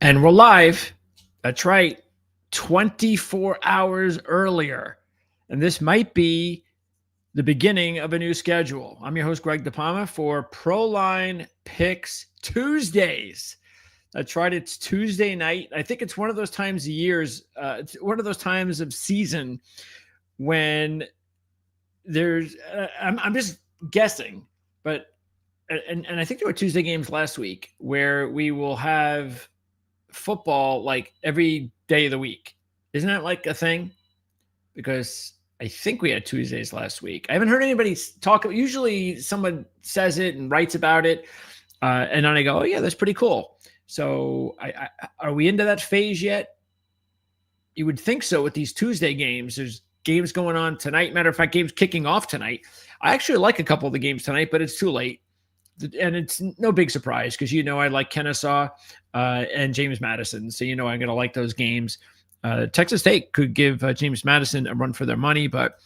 And we're live. That's right. 24 hours earlier. And this might be the beginning of a new schedule. I'm your host, Greg DePalma, for Proline Picks Tuesdays. That's right. It's Tuesday night. I think it's one of those times of years, it's one of those times of season when there's, I'm just guessing, but, and I think there were Tuesday games last week where we will have football like every day of the week. Isn't that like a thing? Because I think we had Tuesdays last week. I haven't heard anybody talk. Usually someone says it and writes about it. And then I go, oh, yeah, that's pretty cool. So are we into that phase yet? You would think so with these Tuesday games. There's games going on tonight. Matter of fact, games kicking off tonight. I actually like a couple of the games tonight, but it's too late. And it's no big surprise because I like Kennesaw and James Madison. So I'm going to like those games. Texas State could give James Madison a run for their money, but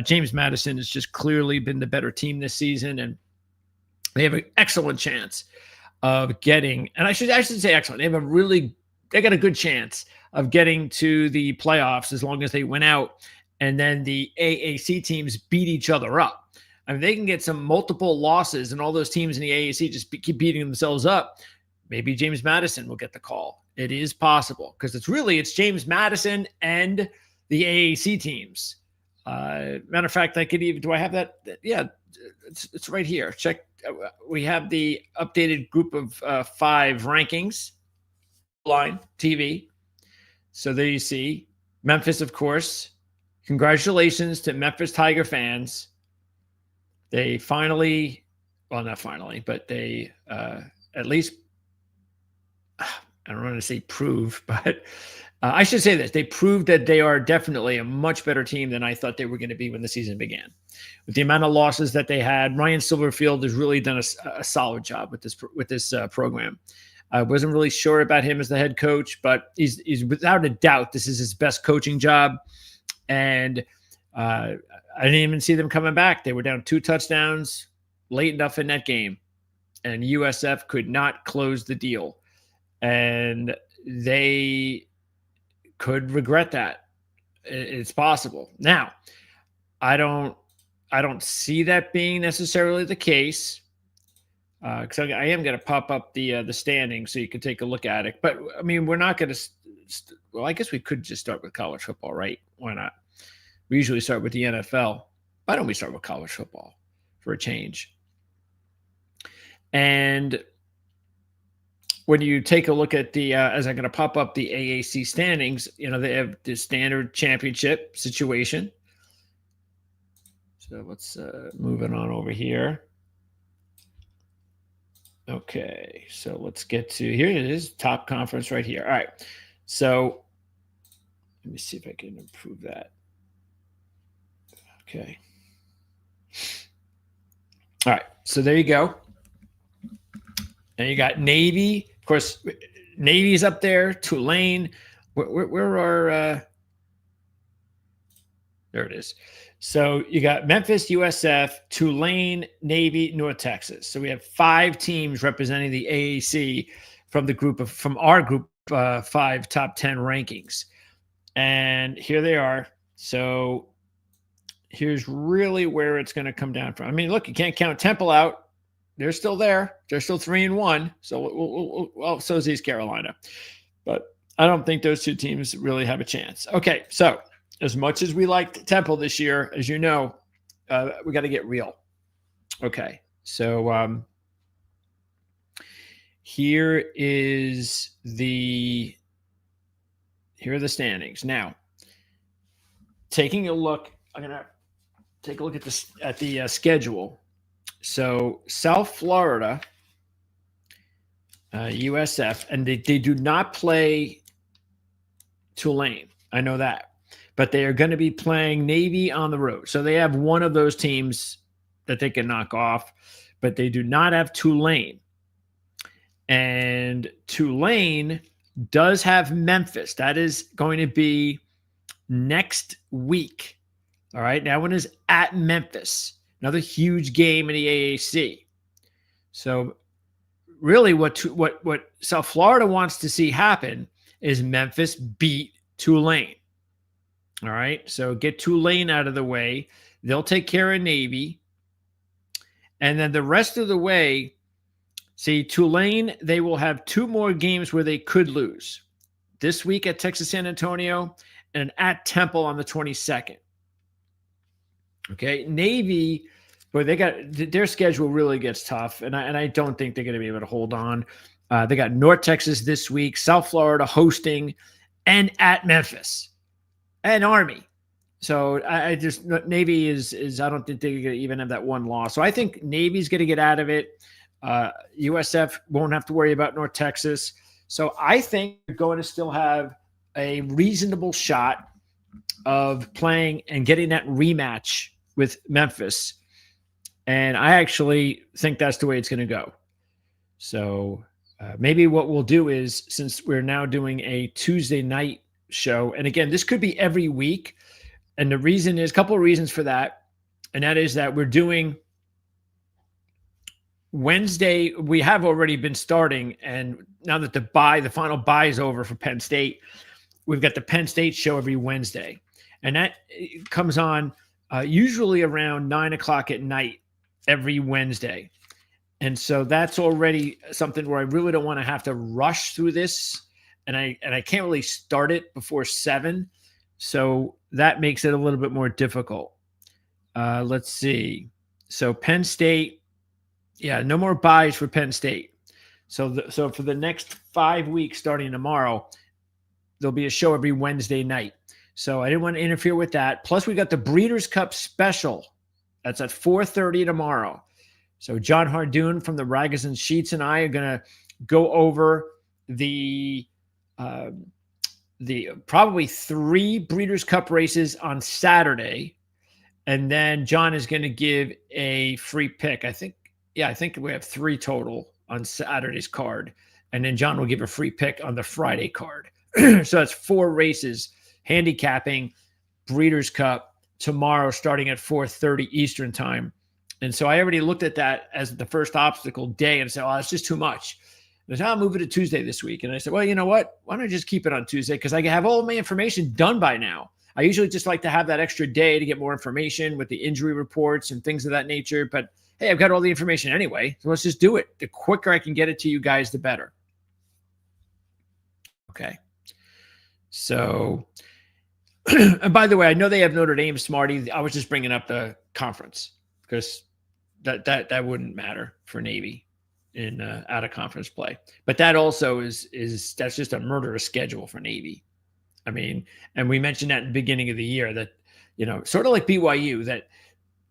James Madison has just clearly been the better team this season, and they have an excellent chance of getting, and I should say excellent. They got a good chance of getting to the playoffs as long as they win out, and then the AAC teams beat each other up. I mean, they can get some multiple losses, and all those teams in the AAC just keep beating themselves up. Maybe James Madison will get the call. It is possible because it's James Madison and the AAC teams. Matter of fact, do I have that? Yeah, it's right here. Check. We have the updated group of 5 rankings, line TV. So there you see Memphis, of course. Congratulations to Memphis Tiger fans. They not finally, but they at least, I don't want to say prove, but I should say this. They proved that they are definitely a much better team than I thought they were going to be when the season began. With the amount of losses that they had, Ryan Silverfield has really done a solid job with this program. I wasn't really sure about him as the head coach, but he's without a doubt, this is his best coaching job. And I didn't even see them coming back. They were down 2 touchdowns late enough in that game, and USF could not close the deal. And they could regret that. It's possible. Now, I don't see that being necessarily the case, because I am going to pop up the standings so you can take a look at it. But I mean, we're not going to. Well, I guess we could just start with college football, right? Why not? We usually start with the NFL. Why don't we start with college football for a change? And when you take a look at the, as I'm going to pop up the AAC standings, they have the standard championship situation. So let's move it on over here. Okay, so let's get to, here it is, top conference right here. All right, so let me see if I can improve that. Okay. All right, so there you go. And you got Navy. Of course, Navy's up there. Tulane. Where are there it is. So you got Memphis, USF, Tulane, Navy, North Texas. So we have 5 teams representing the AAC from our group 5 top 10 rankings. And here they are. So here's really where it's going to come down from. I mean, look, you can't count Temple out. They're still there. They're still 3-1. So, well, so is East Carolina. But I don't think those 2 teams really have a chance. Okay, so as much as we liked Temple this year, as you know, we got to get real. Okay, so here are the standings. Now, taking a look, I'm going to take a look at the schedule. So South Florida, USF, and they do not play Tulane. I know that. But they are going to be playing Navy on the road. So they have one of those teams that they can knock off, but they do not have Tulane. And Tulane does have Memphis. That is going to be next week. All right. That one is at Memphis. Another huge game in the AAC. So really what South Florida wants to see happen is Memphis beat Tulane. All right. So get Tulane out of the way. They'll take care of Navy. And then the rest of the way, see, Tulane, they will have 2 more games where they could lose. This week at Texas San Antonio and at Temple on the 22nd. Okay. Navy, but they got their schedule really gets tough. And I don't think they're going to be able to hold on. They got North Texas this week, South Florida hosting, and at Memphis and Army. So I just Navy is I don't think they're going to even have that one loss. So I think Navy's going to get out of it. USF won't have to worry about North Texas. So I think they're going to still have a reasonable shot of playing and getting that rematch with Memphis. And I actually think that's the way it's going to go. So maybe what we'll do is, since we're now doing a Tuesday night show, and again, this could be every week. And the reason is a couple of reasons for that. And that is that we're doing Wednesday. We have already been starting. And now that the final bye is over for Penn State, we've got the Penn State show every Wednesday. And that comes on usually around 9:00 at night every Wednesday. And so that's already something where I really don't want to have to rush through this. And I can't really start it before 7. So that makes it a little bit more difficult. Let's see. So Penn State, no more buys for Penn State. So for the next 5 weeks, starting tomorrow, there'll be a show every Wednesday night. So I didn't want to interfere with that. Plus, we got the Breeders' Cup special. That's at 4:30 tomorrow. So John Hardoon from the Ragas and Sheets and I are going to go over the probably 3 Breeders' Cup races on Saturday. And then John is going to give a free pick. I think we have 3 total on Saturday's card. And then John will give a free pick on the Friday card. So that's 4 races, handicapping Breeders' Cup tomorrow starting at 4:30 Eastern time. And so I already looked at that as the first obstacle day and said, it's just too much. And I said, I'll move it to Tuesday this week. And I said, well, you know what? Why don't I just keep it on Tuesday? Because I have all of my information done by now. I usually just like to have that extra day to get more information with the injury reports and things of that nature. But hey, I've got all the information anyway. So let's just do it. The quicker I can get it to you guys, the better. Okay. So, and by the way, I know they have Notre Dame, Smarty. I was just bringing up the conference because that wouldn't matter for Navy in out of conference play. But that also is that's just a murderous schedule for Navy. I mean, and we mentioned that in the beginning of the year that, sort of like BYU, that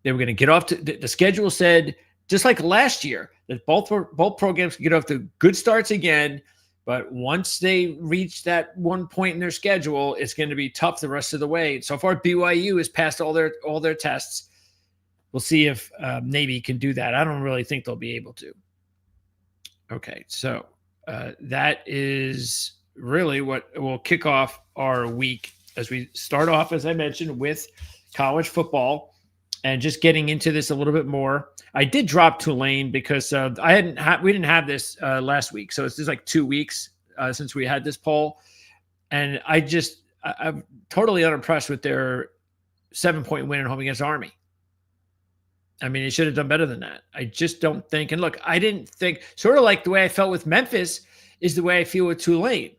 they were going to get off to the schedule said, just like last year, that both programs could get off to good starts again. But once they reach that one point in their schedule, it's going to be tough the rest of the way. So far, BYU has passed all their tests. We'll see if Navy can do that. I don't really think they'll be able to. Okay, so that is really what will kick off our week as we start off, as I mentioned, with college football and just getting into this a little bit more. I did drop Tulane because we didn't have this last week, so it's just like 2 weeks since we had this poll, and I'm totally unimpressed with their 7-point win at home against Army. I mean, they should have done better than that. I just don't think. And look, I didn't think, sort of like the way I felt with Memphis is the way I feel with Tulane.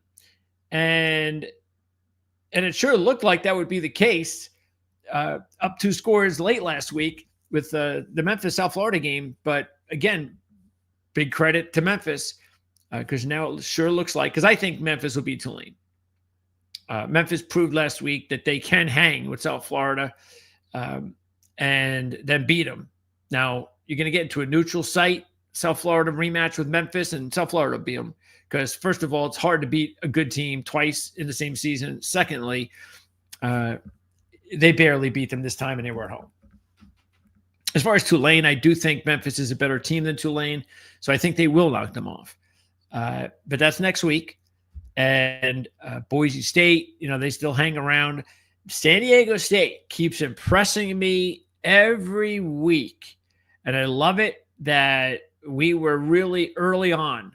And it sure looked like that would be the case up 2 scores late last week with the Memphis South Florida game. But again, big credit to Memphis because now it sure looks like, because I think Memphis will beat Tulane. Memphis proved last week that they can hang with South Florida and then beat them. Now, you're going to get into a neutral site, South Florida rematch with Memphis, and South Florida will beat them. Because, first of all, it's hard to beat a good team twice in the same season. Secondly, they barely beat them this time, and they were at home. As far as Tulane, I do think Memphis is a better team than Tulane, so I think they will knock them off. But that's next week. And Boise State, they still hang around. San Diego State keeps impressing me every week. And I love it that we were really early on.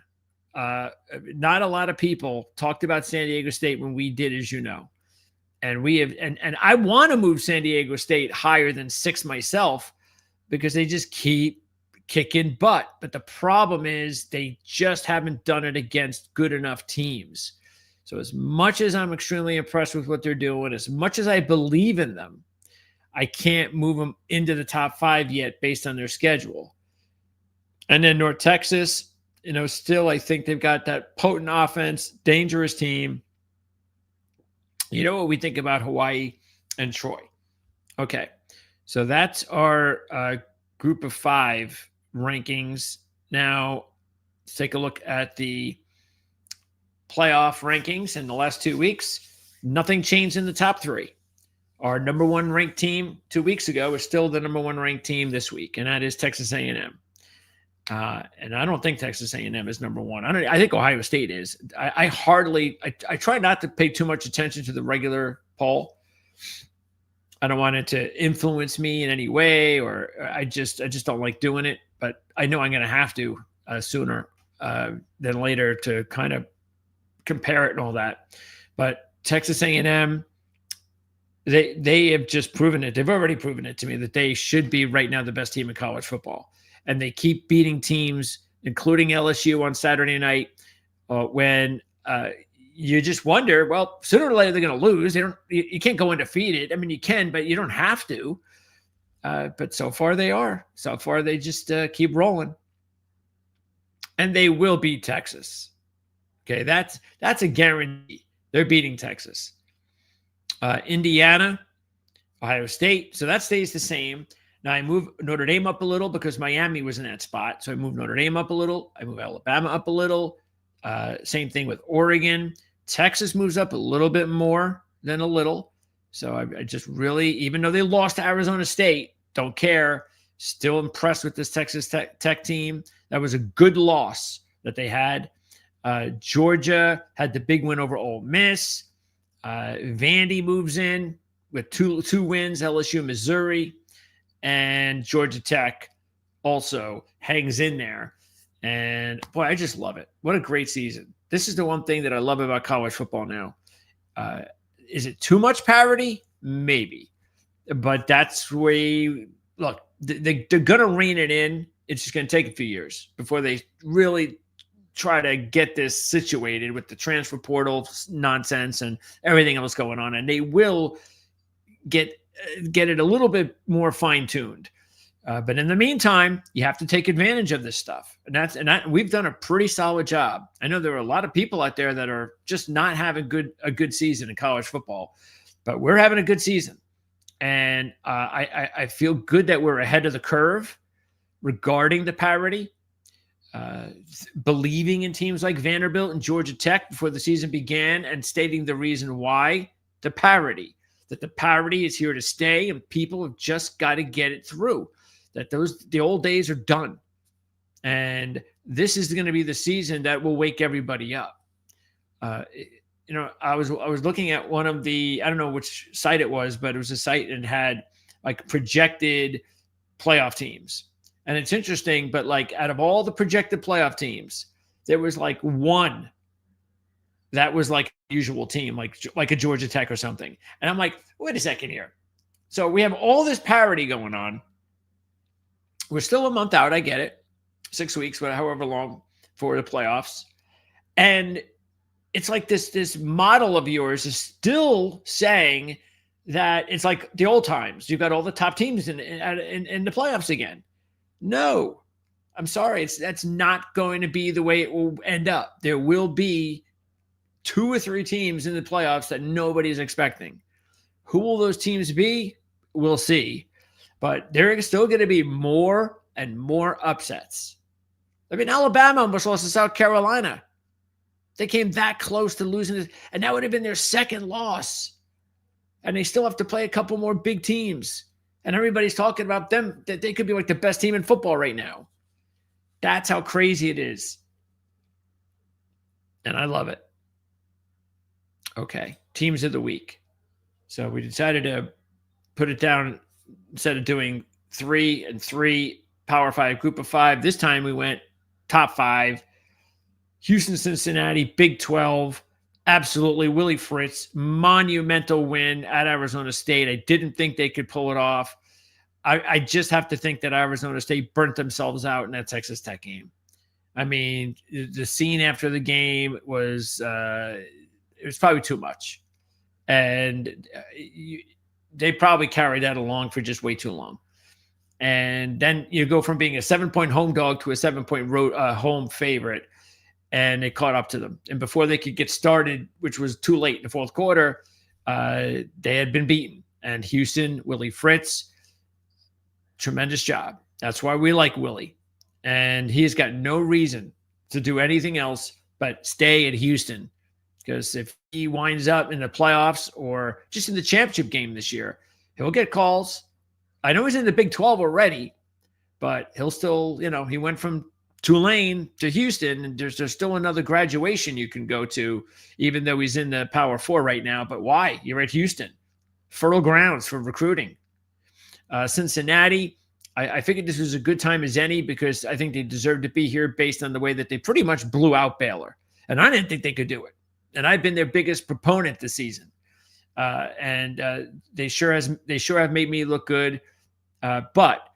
Not a lot of people talked about San Diego State when we did, as you know. And we have, and I want to move San Diego State higher than 6 myself because they just keep kicking butt. But the problem is they just haven't done it against good enough teams. So as much as I'm extremely impressed with what they're doing, as much as I believe in them, I can't move them into the top 5 yet based on their schedule. And then North Texas, still I think they've got that potent offense, dangerous team. You know what we think about Hawaii and Troy. Okay, so that's our group of 5 rankings. Now, let's take a look at the playoff rankings in the last 2 weeks. Nothing changed in the top 3. Our number 1 ranked team 2 weeks ago is still the number 1 ranked team this week, and that is Texas A&M. And I don't think Texas A&M is number 1. I think Ohio State is. I try not to pay too much attention to the regular poll. I don't want it to influence me in any way, or I just don't like doing it. But I know I'm going to have to sooner than later to kind of compare it and all that. But Texas A&M, they have just proven it. They've already proven it to me that they should be right now the best team in college football. And they keep beating teams, including LSU on Saturday night, when you just wonder, well, sooner or later they're going to lose. You can't go undefeated. I mean, you can, but you don't have to. But so far they are. So far they just keep rolling. And they will beat Texas. Okay, that's a guarantee. They're beating Texas. Indiana, Ohio State. So that stays the same. Now, I move Notre Dame up a little because Miami was in that spot. So I move Notre Dame up a little. I move Alabama up a little. Same thing with Oregon. Texas moves up a little bit more than a little. So I just really, even though they lost to Arizona State, don't care. Still impressed with this Texas Tech team. That was a good loss that they had. Georgia had the big win over Ole Miss. Vandy moves in with two wins, LSU, Missouri. And Georgia Tech also hangs in there. And, boy, I just love it. What a great season. This is the one thing that I love about college football now. Is it too much parity? Maybe. But that's the way – look, they're going to rein it in. It's just going to take a few years before they really try to get this situated with the transfer portal nonsense and everything else going on. And they will get it a little bit more fine-tuned. But in the meantime, you have to take advantage of this stuff. And we've done a pretty solid job. I know there are a lot of people out there that are just not having a good season in college football, but we're having a good season. And I feel good that we're ahead of the curve regarding the parity. Believing in teams like Vanderbilt and Georgia Tech before the season began and stating the reason why, the parity. That the parity is here to stay and people have just got to get it through. That the old days are done. And this is going to be the season that will wake everybody up. I was looking at one of the, I don't know which site it was, but it was a site and had like projected playoff teams. And it's interesting, but like out of all the projected playoff teams, there was like one that was like a usual team, like a Georgia Tech or something. And I'm like, wait a second here. So we have all this parity going on. We're still a month out. I get it. 6 weeks, however long for the playoffs. And it's like this model of yours is still saying that it's like the old times. You've got all the top teams in the playoffs again. No, I'm sorry. That's not going to be the way it will end up. There will be 2 or 3 teams in the playoffs that nobody's expecting. Who will those teams be? We'll see. But there are still going to be more and more upsets. I mean, Alabama almost lost to South Carolina. They came that close to losing this, and that would have been their second loss. And they still have to play a couple more big teams. And everybody's talking about them, that they could be like the best team in football right now. That's how crazy it is. And I love it. Okay, teams of the week. So we decided to put it down instead of doing 3 and 3 Power 5, Group of 5. This time we went top 5. Houston, Cincinnati, Big 12. Absolutely. Willie Fritz, monumental win at Arizona State. I didn't think they could pull it off. I just have to think that Arizona State burnt themselves out in that Texas Tech game. I mean, the scene after the game was it was probably too much. And they probably carried that along for just way too long. And then you go from being a 7-point home dog to a 7-point home favorite. And they caught up to them. And before they could get started, which was too late in the fourth quarter, they had been beaten. And Houston, Willie Fritz, tremendous job. That's why we like Willie. And he's got no reason to do anything else but stay at Houston. Because if he winds up in the playoffs or just in the championship game this year, he'll get calls. I know he's in the Big 12 already, but he'll still, he went from Tulane to Houston, and there's still another graduation you can go to, even though he's in the Power 4 right now. But why? You're at Houston. Fertile grounds for recruiting. Cincinnati, I figured this was a good time as any because I think they deserve to be here based on the way that they pretty much blew out Baylor. And I didn't think they could do it. And I've been their biggest proponent this season. They sure have made me look good. But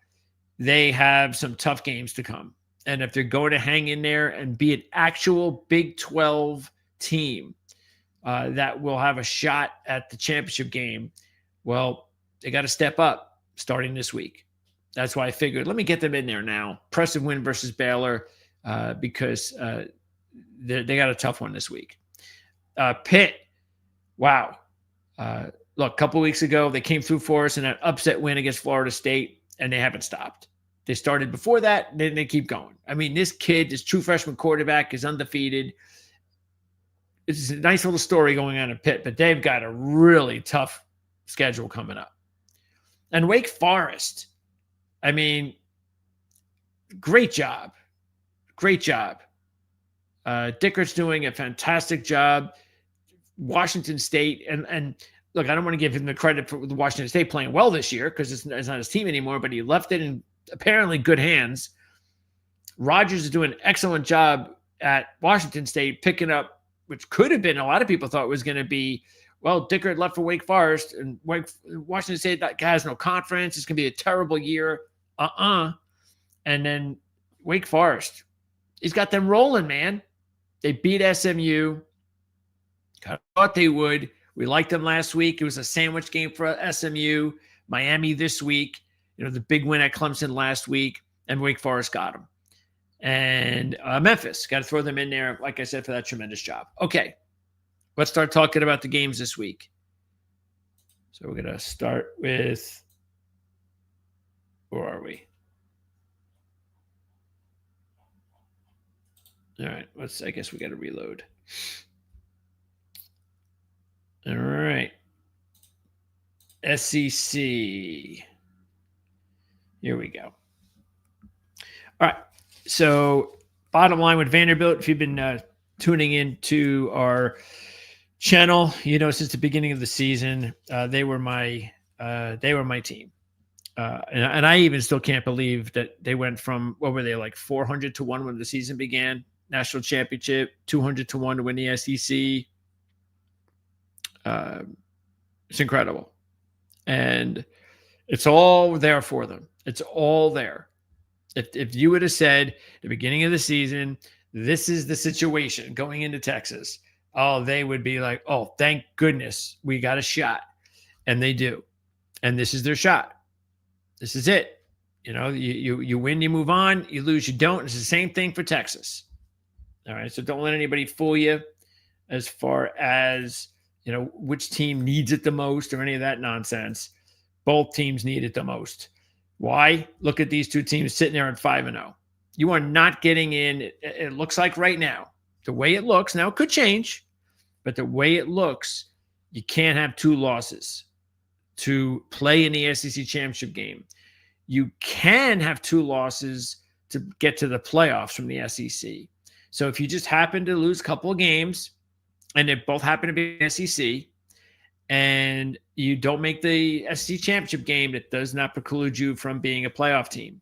they have some tough games to come. And if they're going to hang in there and be an actual Big 12 team that will have a shot at the championship game, well, they got to step up starting this week. That's why I figured, let me get them in there now. Impressive win versus Baylor because they got a tough one this week. Pitt, wow. Look, a couple weeks ago, they came through for us in an upset win against Florida State, and they haven't stopped. They started before that, then they keep going. I mean, this true freshman quarterback is undefeated. It's a nice little story going on in Pitt, but they've got a really tough schedule coming up. And Wake Forest, I mean, great job. Great job. Dickert's doing a fantastic job. Washington State, and look, I don't want to give him the credit for the Washington State playing well this year because it's not his team anymore, but he left it in apparently good hands. Rogers is doing an excellent job at Washington State, picking up, which could have been, a lot of people thought was going to be, well, Dickert left for Wake Forest, and Washington State has no conference. It's going to be a terrible year. And then Wake Forest, he's got them rolling, man. They beat SMU. I thought they would. We liked them last week. It was a sandwich game for SMU. Miami this week. The big win at Clemson last week, and Wake Forest got them. And Memphis, got to throw them in there, like I said, for that tremendous job. Okay, let's start talking about the games this week. So we're going to start with, where are we? All right, I guess we got to reload. All right. SEC. Here we go. All right. So bottom line with Vanderbilt, if you've been tuning into our channel, since the beginning of the season, they were my team. And I even still can't believe that they went from, what were they, like 400-1 when the season began? National championship, 200-1 to win the SEC. It's incredible. And it's all there for them. It's all there. If you would have said at the beginning of the season, this is the situation going into Texas, they would be like, oh, thank goodness we got a shot. And they do. And this is their shot. This is it. You win, you move on. You lose, you don't. It's the same thing for Texas. All right. So don't let anybody fool you as far as, which team needs it the most or any of that nonsense. Both teams need it the most. Why? Look at these two teams sitting there at 5-0. You are not getting in. It looks like right now, the way it looks, now it could change, but the way it looks, you can't have two losses to play in the SEC championship game. You can have two losses to get to the playoffs from the SEC. So if you just happen to lose a couple of games, and they both happen to be SEC, and you don't make the SEC championship game, that does not preclude you from being a playoff team.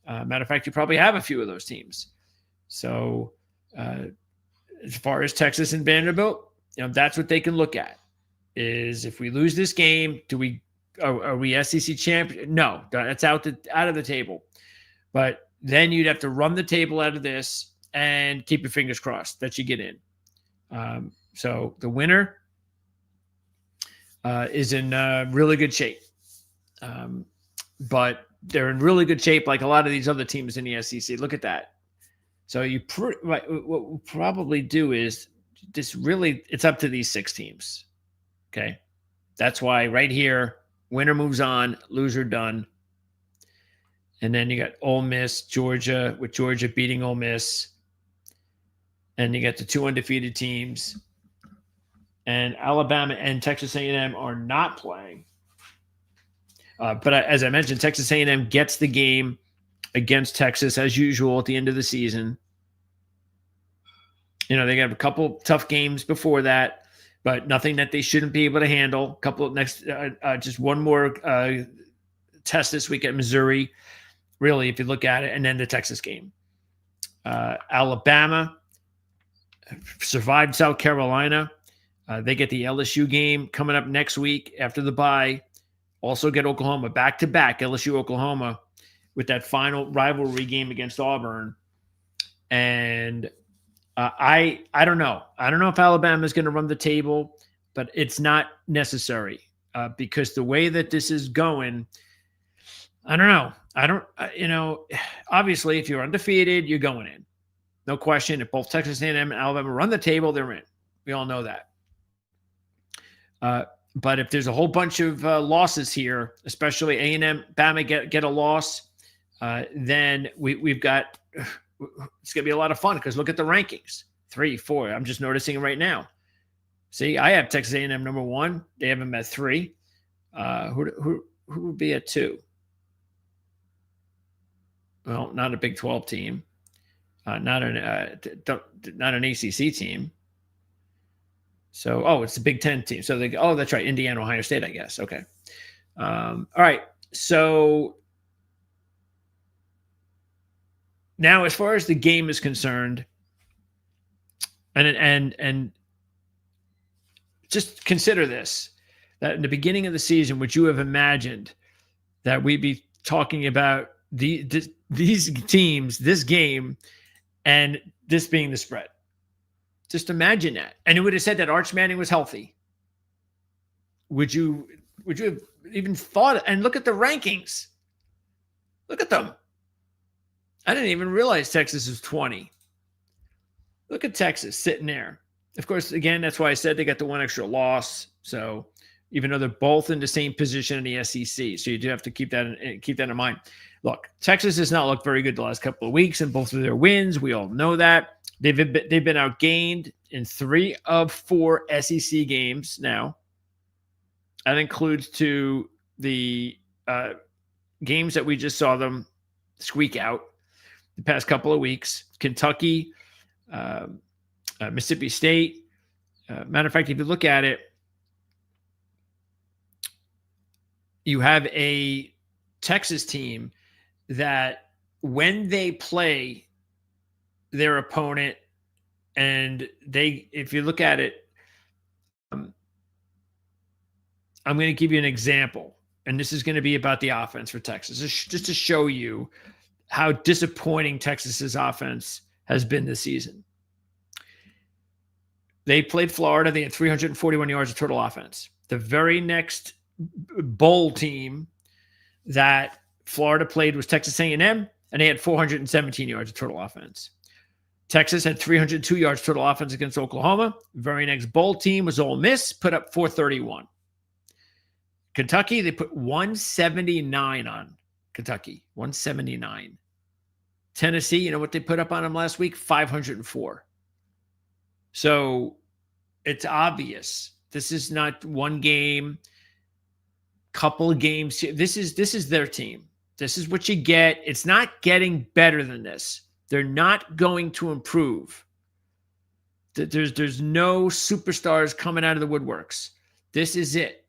Matter of fact, you probably have a few of those teams. So as far as Texas and Vanderbilt, that's what they can look at. Is if we lose this game, are we SEC champion? No, that's out of the table. But then you'd have to run the table out of this and keep your fingers crossed that you get in. So the winner is in really good shape. But they're in really good shape like a lot of these other teams in the SEC. Look at that. So what we'll probably do is it's up to these 6 teams. Okay. That's why right here, winner moves on, loser done. And then you got Ole Miss, Georgia, with Georgia beating Ole Miss. And you got the 2 undefeated teams. And Alabama and Texas A&M are not playing. But as I mentioned, Texas A&M gets the game against Texas as usual at the end of the season. They got a couple tough games before that, but nothing that they shouldn't be able to handle. Just one more test this week at Missouri, really, if you look at it, and then the Texas game. Alabama survived South Carolina. They get the LSU game coming up next week after the bye. Also get Oklahoma back-to-back, LSU, Oklahoma, with that final rivalry game against Auburn. And I don't know. I don't know if Alabama is going to run the table, but it's not necessary because the way that this is going, I don't know. Obviously, if you're undefeated, you're going in. No question. If both Texas A&M and Alabama run the table, they're in. We all know that. But if there's a whole bunch of losses here, especially A&M, Bama get a loss, then we've got it's going to be a lot of fun because look at the rankings. 3, 4. I'm just noticing it right now. See, I have Texas A&M number 1. They have them at 3. Who would be at 2? Well, not a Big 12 team. Not an ACC team. So, it's the Big 10 team. So that's right, Indiana, Ohio State, I guess. Okay. All right. So now, as far as the game is concerned, and just consider this: that in the beginning of the season, would you have imagined that we'd be talking about these teams, this game, and this being the spread? Just imagine that. And it would have said that Arch Manning was healthy. Would you have even thought? And look at the rankings. Look at them. I didn't even realize Texas was 20. Look at Texas sitting there. Of course, again, that's why I said they got the one extra loss. So even though they're both in the same position in the SEC, so you do have to keep that in mind. Look, Texas has not looked very good the last couple of weeks in both of their wins. We all know that. They've been outgained in 3 of 4 SEC games now. That includes to the games that we just saw them squeak out the past couple of weeks. Kentucky, Mississippi State. Matter of fact, if you look at it, you have a Texas team that when they play their opponent, and if you look at it, I'm going to give you an example, and this is going to be about the offense for Texas, just to show you how disappointing Texas's offense has been this season. They played Florida. They had 341 yards of total offense. The very next bowl team that Florida played was Texas A&M, and they had 417 yards of total offense. Texas had 302 yards total offense against Oklahoma. Very next bowl team was Ole Miss, put up 431. Kentucky, they put 179 on Kentucky, 179. Tennessee, you know what they put up on them last week? 504. So it's obvious. This is not one game, couple of games. This is their team. This is what you get. It's not getting better than this. They're not going to improve. There's no superstars coming out of the woodworks. This is it.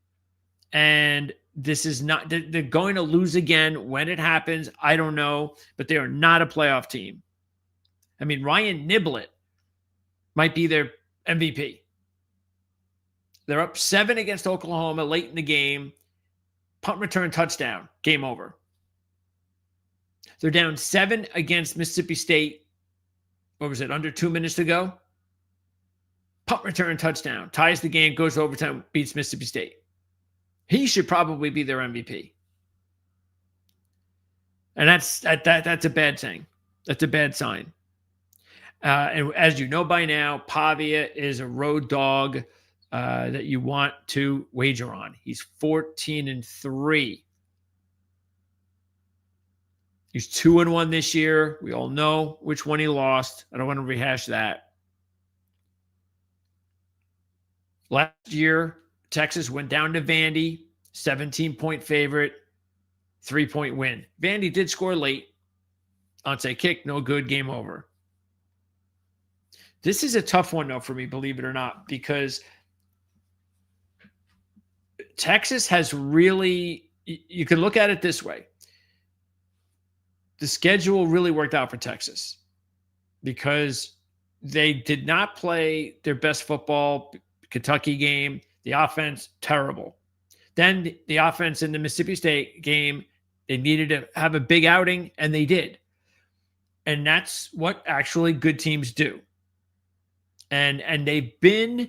And This is not, they're going to lose again. When it happens, I don't know, but they are not a playoff team. I mean, Ryan Niblett might be their MVP. They're up 7 against Oklahoma late in the game. Punt return touchdown. Game over. They're down 7 against Mississippi State. What was it? Under 2 minutes to go. Punt return touchdown. Ties the game. Goes to overtime. Beats Mississippi State. He should probably be their MVP. And that's a bad thing. That's a bad sign. And as you know by now, Pavia is a road dog that you want to wager on. He's 14-3. He's 2-1 this year. We all know which one he lost. I don't want to rehash that. Last year, Texas went down to Vandy, 17-point favorite, 3-point win. Vandy did score late. Onside kick, no good, game over. This is a tough one, though, for me, believe it or not, because Texas has really, you can look at it this way. The schedule really worked out for Texas because they did not play their best football. Kentucky game, the offense, terrible. Then the offense in the Mississippi State game, they needed to have a big outing, and they did. And that's what actually good teams do. And they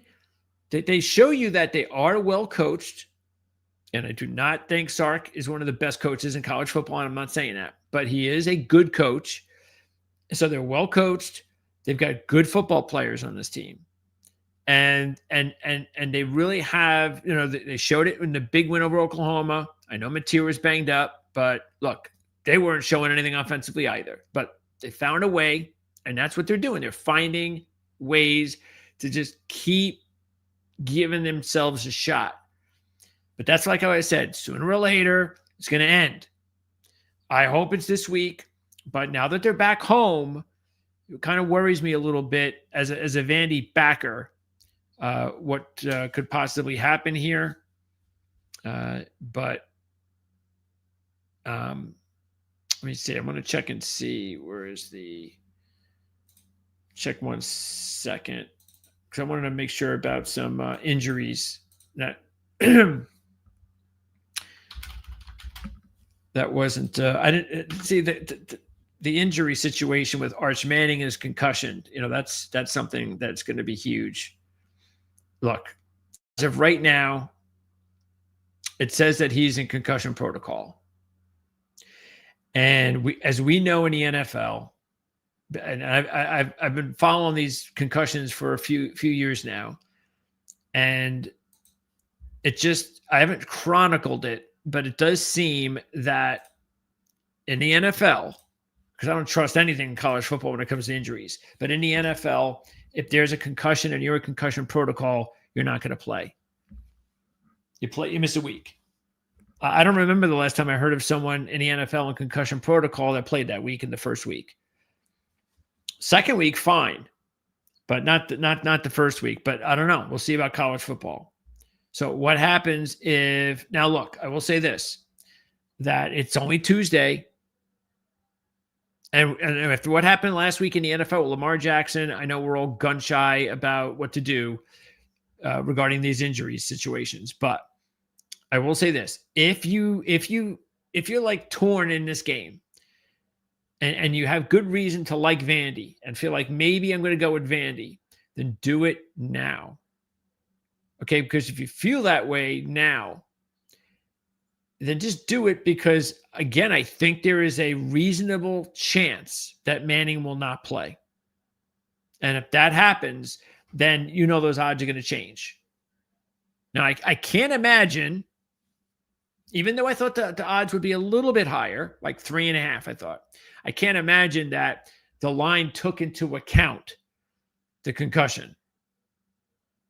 show you that they are well coached. And I do not think Sark is one of the best coaches in college football. And I'm not saying that, but he is a good coach. So they're well coached. They've got good football players on this team. And they really have, they showed it in the big win over Oklahoma. I know Mateer was banged up, but look, they weren't showing anything offensively either. But they found a way, and that's what they're doing. They're finding ways to just keep giving themselves a shot. But that's like how I said, sooner or later, it's going to end. I hope it's this week, but now that they're back home, it kind of worries me a little bit as a Vandy backer. What could possibly happen here. But let me see. I'm going to check and see where is check 1 second. Because I wanted to make sure about some injuries that that wasn't, I didn't see the injury situation with Arch Manning and his concussion. That's something that's going to be huge. Look, as of right now, it says that he's in concussion protocol. And as we know in the NFL, and I've been following these concussions for a few years now, and I haven't chronicled it, but it does seem that in the NFL, because I don't trust anything in college football when it comes to injuries, but in the NFL, if there's a concussion and you're a concussion protocol, you're not going to play. You miss a week. I don't remember the last time I heard of someone in the NFL in concussion protocol that played that week in the first week. Second week, fine, but not the first week. But I don't know. We'll see about college football. So what happens if, now look, I will say this, that it's only Tuesday. And after what happened last week in the NFL with Lamar Jackson, I know we're all gun shy about what to do regarding these injury situations. But I will say this: if you're like torn in this game, and you have good reason to like Vandy and feel like maybe I'm going to go with Vandy, then do it now. Okay, because if you feel that way now, then just do it, because, again, I think there is a reasonable chance that Manning will not play. And if that happens, then those odds are going to change. Now, I can't imagine, even though I thought the odds would be a little bit higher, like 3.5, I thought. I can't imagine that the line took into account the concussion.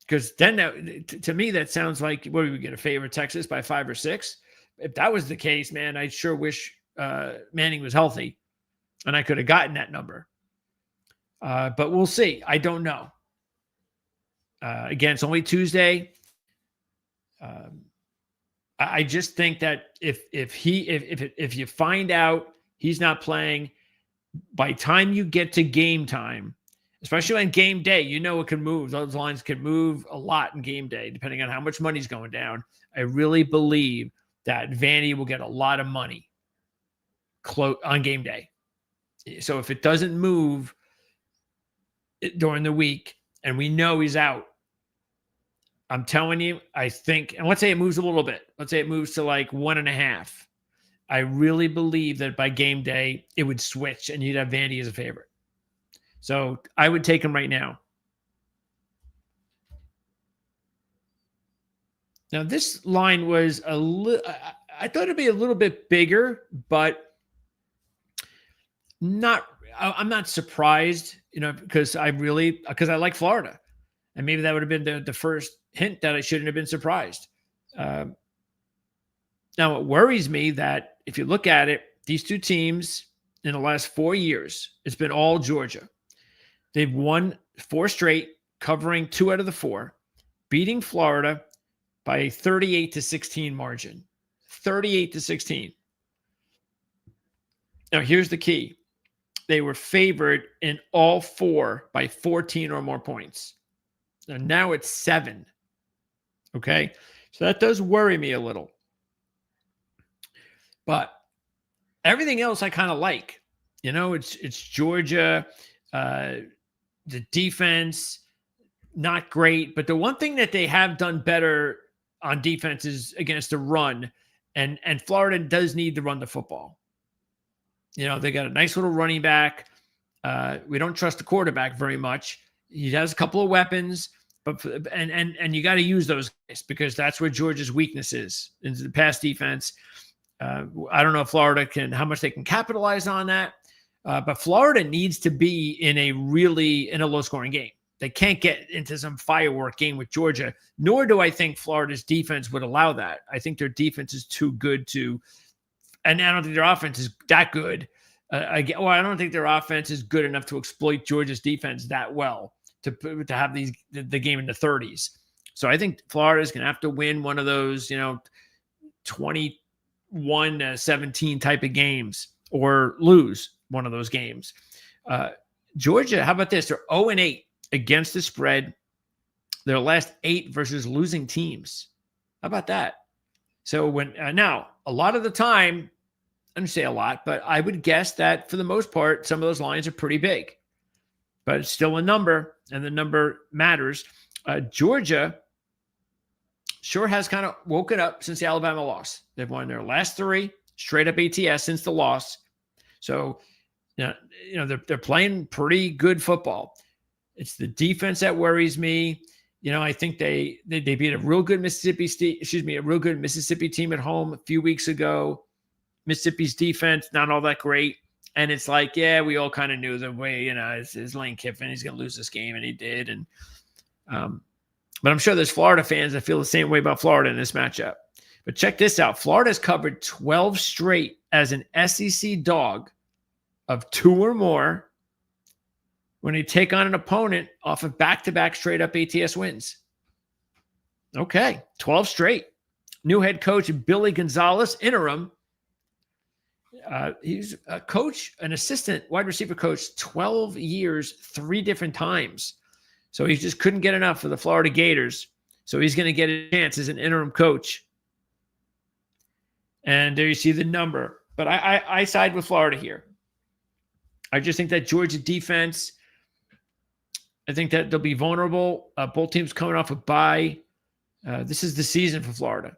Because then, to me, that sounds like, what, we get a favor Texas by 5 or 6? If that was the case, man, I sure wish Manning was healthy and I could have gotten that number. But we'll see. I don't know. Again, it's only Tuesday. I just think that if you find out he's not playing, by time you get to game time, especially on game day, it can move. Those lines can move a lot in game day, depending on how much money's going down. I really believe that Vandy will get a lot of money on game day. So if it doesn't move during the week and we know he's out, I'm telling you, I think, and let's say it moves a little bit. Let's say it moves to like 1.5. I really believe that by game day, it would switch and you'd have Vandy as a favorite. So I would take him right now. Now, this line was I thought it'd be a little bit bigger, but I'm not surprised, because I like Florida. And maybe that would have been the first hint that I shouldn't have been surprised. Now, it worries me that if you look at it, these two teams in the last 4 years, it's been all Georgia. They've won 4 straight, covering 2 out of the 4, beating Florida by a 38-16 margin. 38-16. Now, here's the key. They were favored in all 4 by 14 or more points. And now it's 7. Okay? So that does worry me a little. But everything else I kind of like. It's Georgia. The defense, not great. But the one thing that they have done better on defense is against the run. And Florida does need to run the football. They got a nice little running back. We don't trust the quarterback very much. He has a couple of weapons, but you got to use those guys because that's where Georgia's weakness is in the pass defense. I don't know if Florida how much they can capitalize on that. But Florida needs to be in a low scoring game. They can't get into some firework game with Georgia, nor do I think Florida's defense would allow that. I think their defense is too good and I don't think their offense is that good. I don't think their offense is good enough to exploit Georgia's defense that well to have the game in the 30s. So I think Florida's going to have to win one of those, 21-17 type of games or lose one of those games. Georgia, how about this? They're 0-8 against the spread. Their last 8 versus losing teams. How about that? So now a lot of the time, I don't say a lot, but I would guess that for the most part, some of those lines are pretty big, but it's still a number and the number matters. Georgia sure has kind of woken up since the Alabama loss. They've won their last 3 straight up ATS since the loss. So, they're playing pretty good football. It's the defense that worries me. I think they beat a real good Mississippi team at home a few weeks ago. Mississippi's defense, not all that great. And it's like, yeah, we all kind of knew the way, it's Lane Kiffin. He's going to lose this game, and he did. And but I'm sure there's Florida fans that feel the same way about Florida in this matchup. But check this out. Florida's covered 12 straight as an SEC dog of 2 or more when they take on an opponent off of back-to-back straight-up ATS wins. Okay, 12 straight. New head coach Billy Gonzalez, interim. He's a coach, an assistant wide receiver coach, 12 years, 3 different times. So he just couldn't get enough for the Florida Gators. So he's going to get a chance as an interim coach. And there you see the number. But I side with Florida here. I just think that Georgia defense, I think that they'll be vulnerable. Both teams coming off a bye. This is the season for Florida.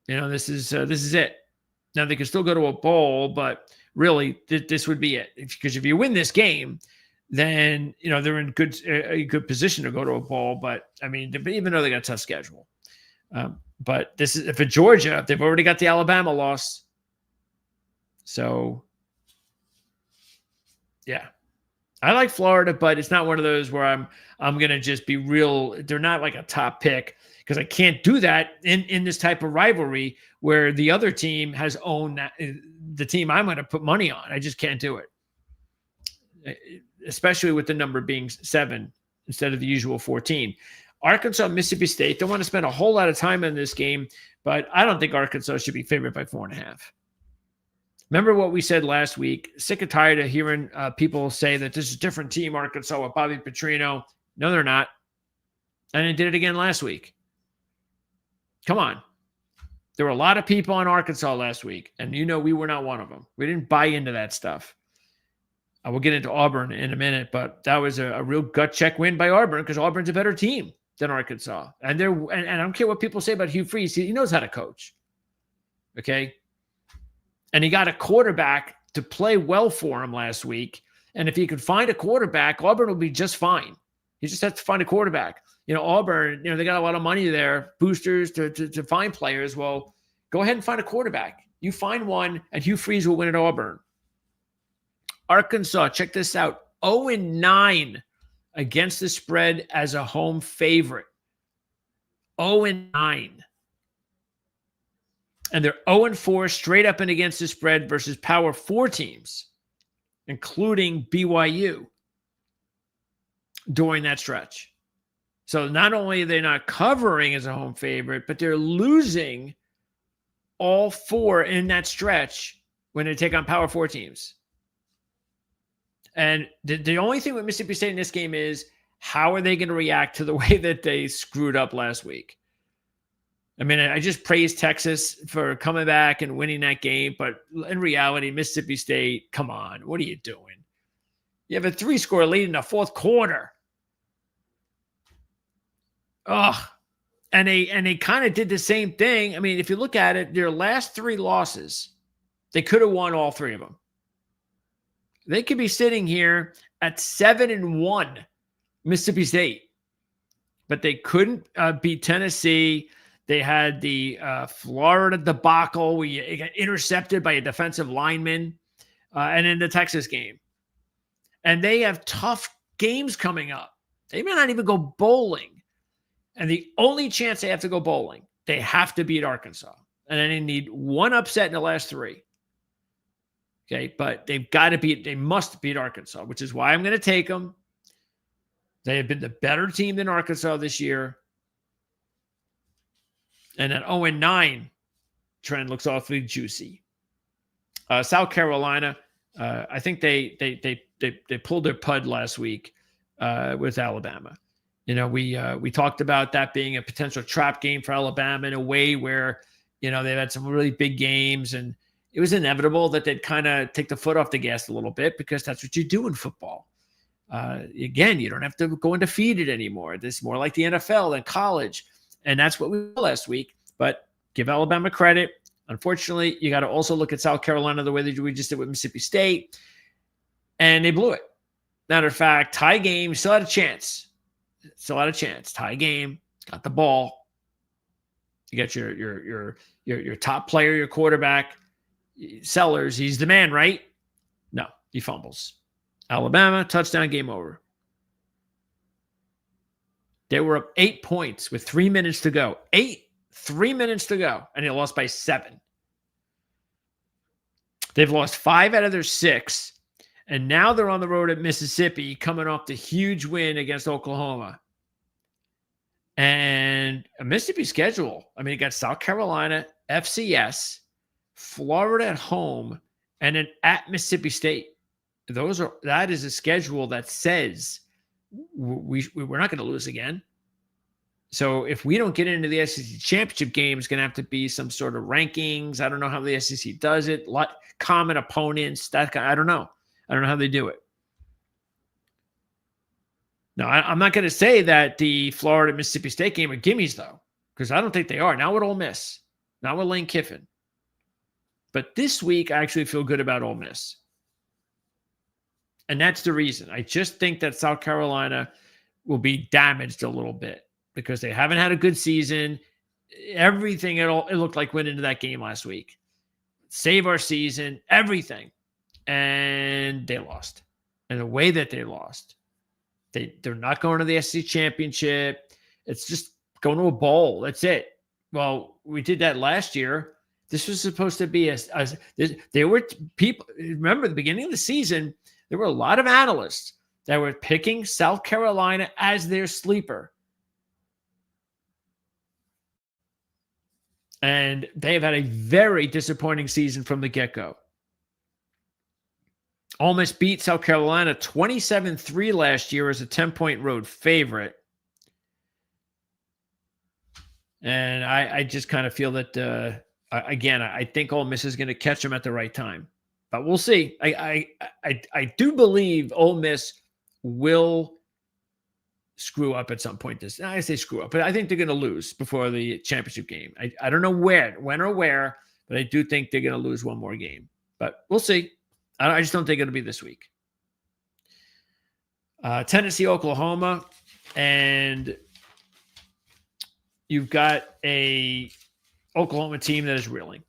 This is it. Now they can still go to a bowl, but really this would be it. Because if you win this game, then they're in a good position to go to a bowl. But I mean, even though they got a tough schedule, but this is for Georgia. They've already got the Alabama loss, so yeah. I like Florida, but it's not one of those where I'm going to just be real. They're not like a top pick because I can't do that in this type of rivalry where the other team has owned the team I'm going to put money on. I just can't do it, especially with the number being 7 instead of the usual 14. Arkansas, Mississippi State. Don't want to spend a whole lot of time on this game, but I don't think Arkansas should be favored by 4.5. Remember what we said last week? Sick and tired of hearing people say that this is a different team, Arkansas, with Bobby Petrino. No, they're not. And they did it again last week. Come on. There were a lot of people on Arkansas last week, and we were not one of them. We didn't buy into that stuff. I will get into Auburn in a minute, but that was a real gut check win by Auburn because Auburn's a better team than Arkansas. And I don't care what people say about Hugh Freeze. He knows how to coach. Okay? And he got a quarterback to play well for him last week. And if he could find a quarterback, Auburn will be just fine. He just has to find a quarterback. Auburn, they got a lot of money there, boosters to find players. Well, go ahead and find a quarterback. You find one, and Hugh Freeze will win at Auburn. Arkansas, check this out, 0-9 against the spread as a home favorite. 0-9. And they're 0-4 straight up and against the spread versus Power 4 teams, including BYU, during that stretch. So not only are they not covering as a home favorite, but they're losing all 4 in that stretch when they take on Power 4 teams. And the only thing with Mississippi State in this game is how are they going to react to the way that they screwed up last week? I mean, I just praised Texas for coming back and winning that game, but in reality, Mississippi State, come on, what are you doing? You have a 3-score lead in the fourth quarter. Ugh. And they kind of did the same thing. I mean, if you look at it, their last 3 losses, they could have won all 3 of them. They could be sitting here at 7-1, Mississippi State, but they couldn't beat Tennessee. They had the Florida debacle where you got intercepted by a defensive lineman, and in the Texas game. And they have tough games coming up. They may not even go bowling. And the only chance they have to go bowling, they have to beat Arkansas. And then they need one upset in the last 3. Okay, but they must beat Arkansas, which is why I'm going to take them. They have been the better team than Arkansas this year. And that 0-9 trend looks awfully juicy. South Carolina, I think they pulled their pud last week with Alabama. We talked about that being a potential trap game for Alabama in a way where, they've had some really big games, and it was inevitable that they'd kind of take the foot off the gas a little bit because that's what you do in football. Again, you don't have to go undefeated anymore. This is more like the NFL than college. And that's what we did last week. But give Alabama credit. Unfortunately, you got to also look at South Carolina the way that we just did with Mississippi State. And they blew it. Matter of fact, tie game, still had a chance. Tie game, got the ball. You got your top player, your quarterback, Sellers. He's the man, right? No, he fumbles. Alabama, touchdown, game over. They were up 8 points with 3 minutes to go. 3 minutes to go, and they lost by 7. They've lost 5 out of their 6, and now they're on the road at Mississippi, coming off the huge win against Oklahoma. And a Mississippi schedule. I mean, you got South Carolina, FCS, Florida at home, and then at Mississippi State. That is a schedule that says we're not going to lose again. So if we don't get into the SEC championship game, it's going to have to be some sort of rankings. I don't know how the SEC does it. Common opponents. I don't know. I don't know how they do it. Now, I'm not going to say that the Florida-Mississippi State game are gimmies, though, because I don't think they are. Not with Ole Miss. Not with Lane Kiffin. But this week, I actually feel good about Ole Miss. And that's the reason. I just think that South Carolina will be damaged a little bit because they haven't had a good season. Everything, it looked like went into that game last week. Save our season, everything. And they lost. And the way that they lost, they're not going to the SEC championship. It's just going to a bowl. That's it. Well, we did that last year. This was supposed to be there were people. Remember the beginning of the season, there were a lot of analysts that were picking South Carolina as their sleeper. And they have had a very disappointing season from the get-go. Ole Miss beat South Carolina 27-3 last year as a 10-point road favorite. And I just kind of feel that, again, I think Ole Miss is going to catch them at the right time. But we'll see. I do believe Ole Miss will screw up at some point. I say screw up, but I think they're going to lose before the championship game. I don't know when or where, but I do think they're going to lose one more game. But we'll see. I just don't think it'll be this week. Tennessee, Oklahoma, and you've got a Oklahoma team that is reeling.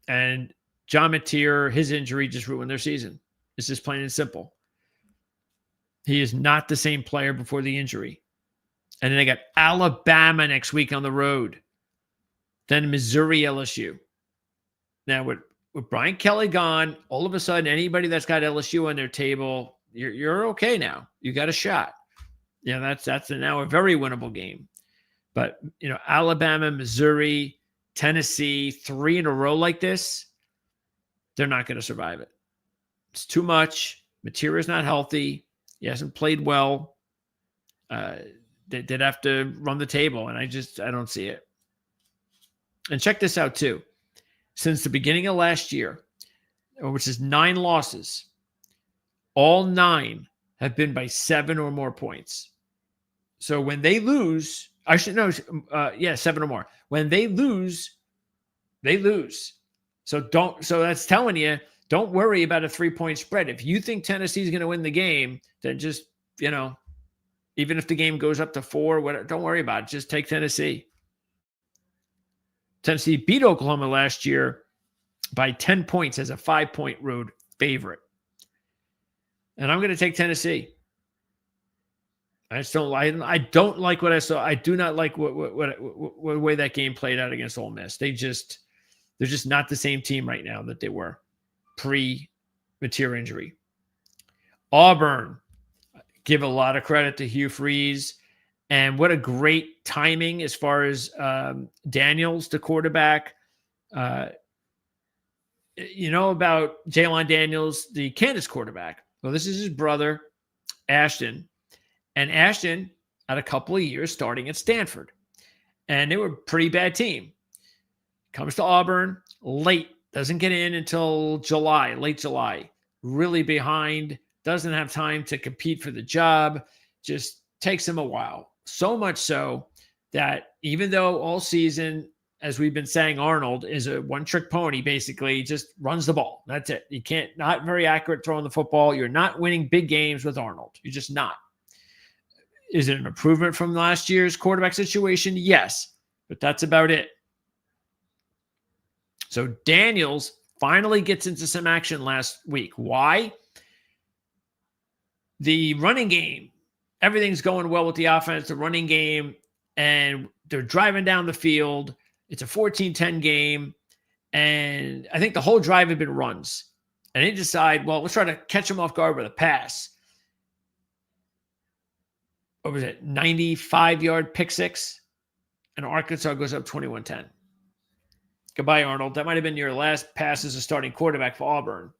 And John Mateer, his injury just ruined their season. It's just plain and simple. He is not the same player before the injury. And then they got Alabama next week on the road. Then Missouri, LSU. Now, with Brian Kelly gone, all of a sudden, anybody that's got LSU on their table, you're okay now. You got a shot. That's now a very winnable game. But, Alabama, Missouri, Tennessee, 3 in a row like this, they're not going to survive it. It's too much. Material's not healthy. He hasn't played well. They did have to run the table, and I don't see it. And check this out, too. Since the beginning of last year, which is 9 losses, all 9 have been by 7 or more points. So when they lose, 7 or more. When they lose, they lose. So that's telling you, don't worry about a 3-point spread. If you think Tennessee is going to win the game, then just, even if the game goes up to 4, whatever, don't worry about it. Just take Tennessee. Tennessee beat Oklahoma last year by 10 points as a 5-point road favorite. And I'm going to take Tennessee. I don't like what I saw. I do not like what way that game played out against Ole Miss. They're just not the same team right now that they were pre-Mateer injury. Auburn, give a lot of credit to Hugh Freeze. And what a great timing as far as Daniels, the quarterback. About Jaylon Daniels, the Kansas quarterback. Well, this is his brother, Ashton. And Ashton had a couple of years starting at Stanford. And they were a pretty bad team. Comes to Auburn late. Doesn't get in until late July. Really behind. Doesn't have time to compete for the job. Just takes him a while. So much so that even though all season, as we've been saying, Arnold is a one-trick pony, basically, just runs the ball. That's it. You can't, not very accurate throwing the football. You're not winning big games with Arnold. You're just not. Is it an improvement from last year's quarterback situation? Yes, but that's about it. So Daniels finally gets into some action last week. Why? The running game. Everything's going well with the offense, the running game, and they're driving down the field. It's a 14-10 game, and I think the whole drive had been runs. And they decide, well, let's try to catch them off guard with a pass. What was it, 95-yard pick six? And Arkansas goes up 21-10. Goodbye, Arnold. That might have been your last pass as a starting quarterback for Auburn.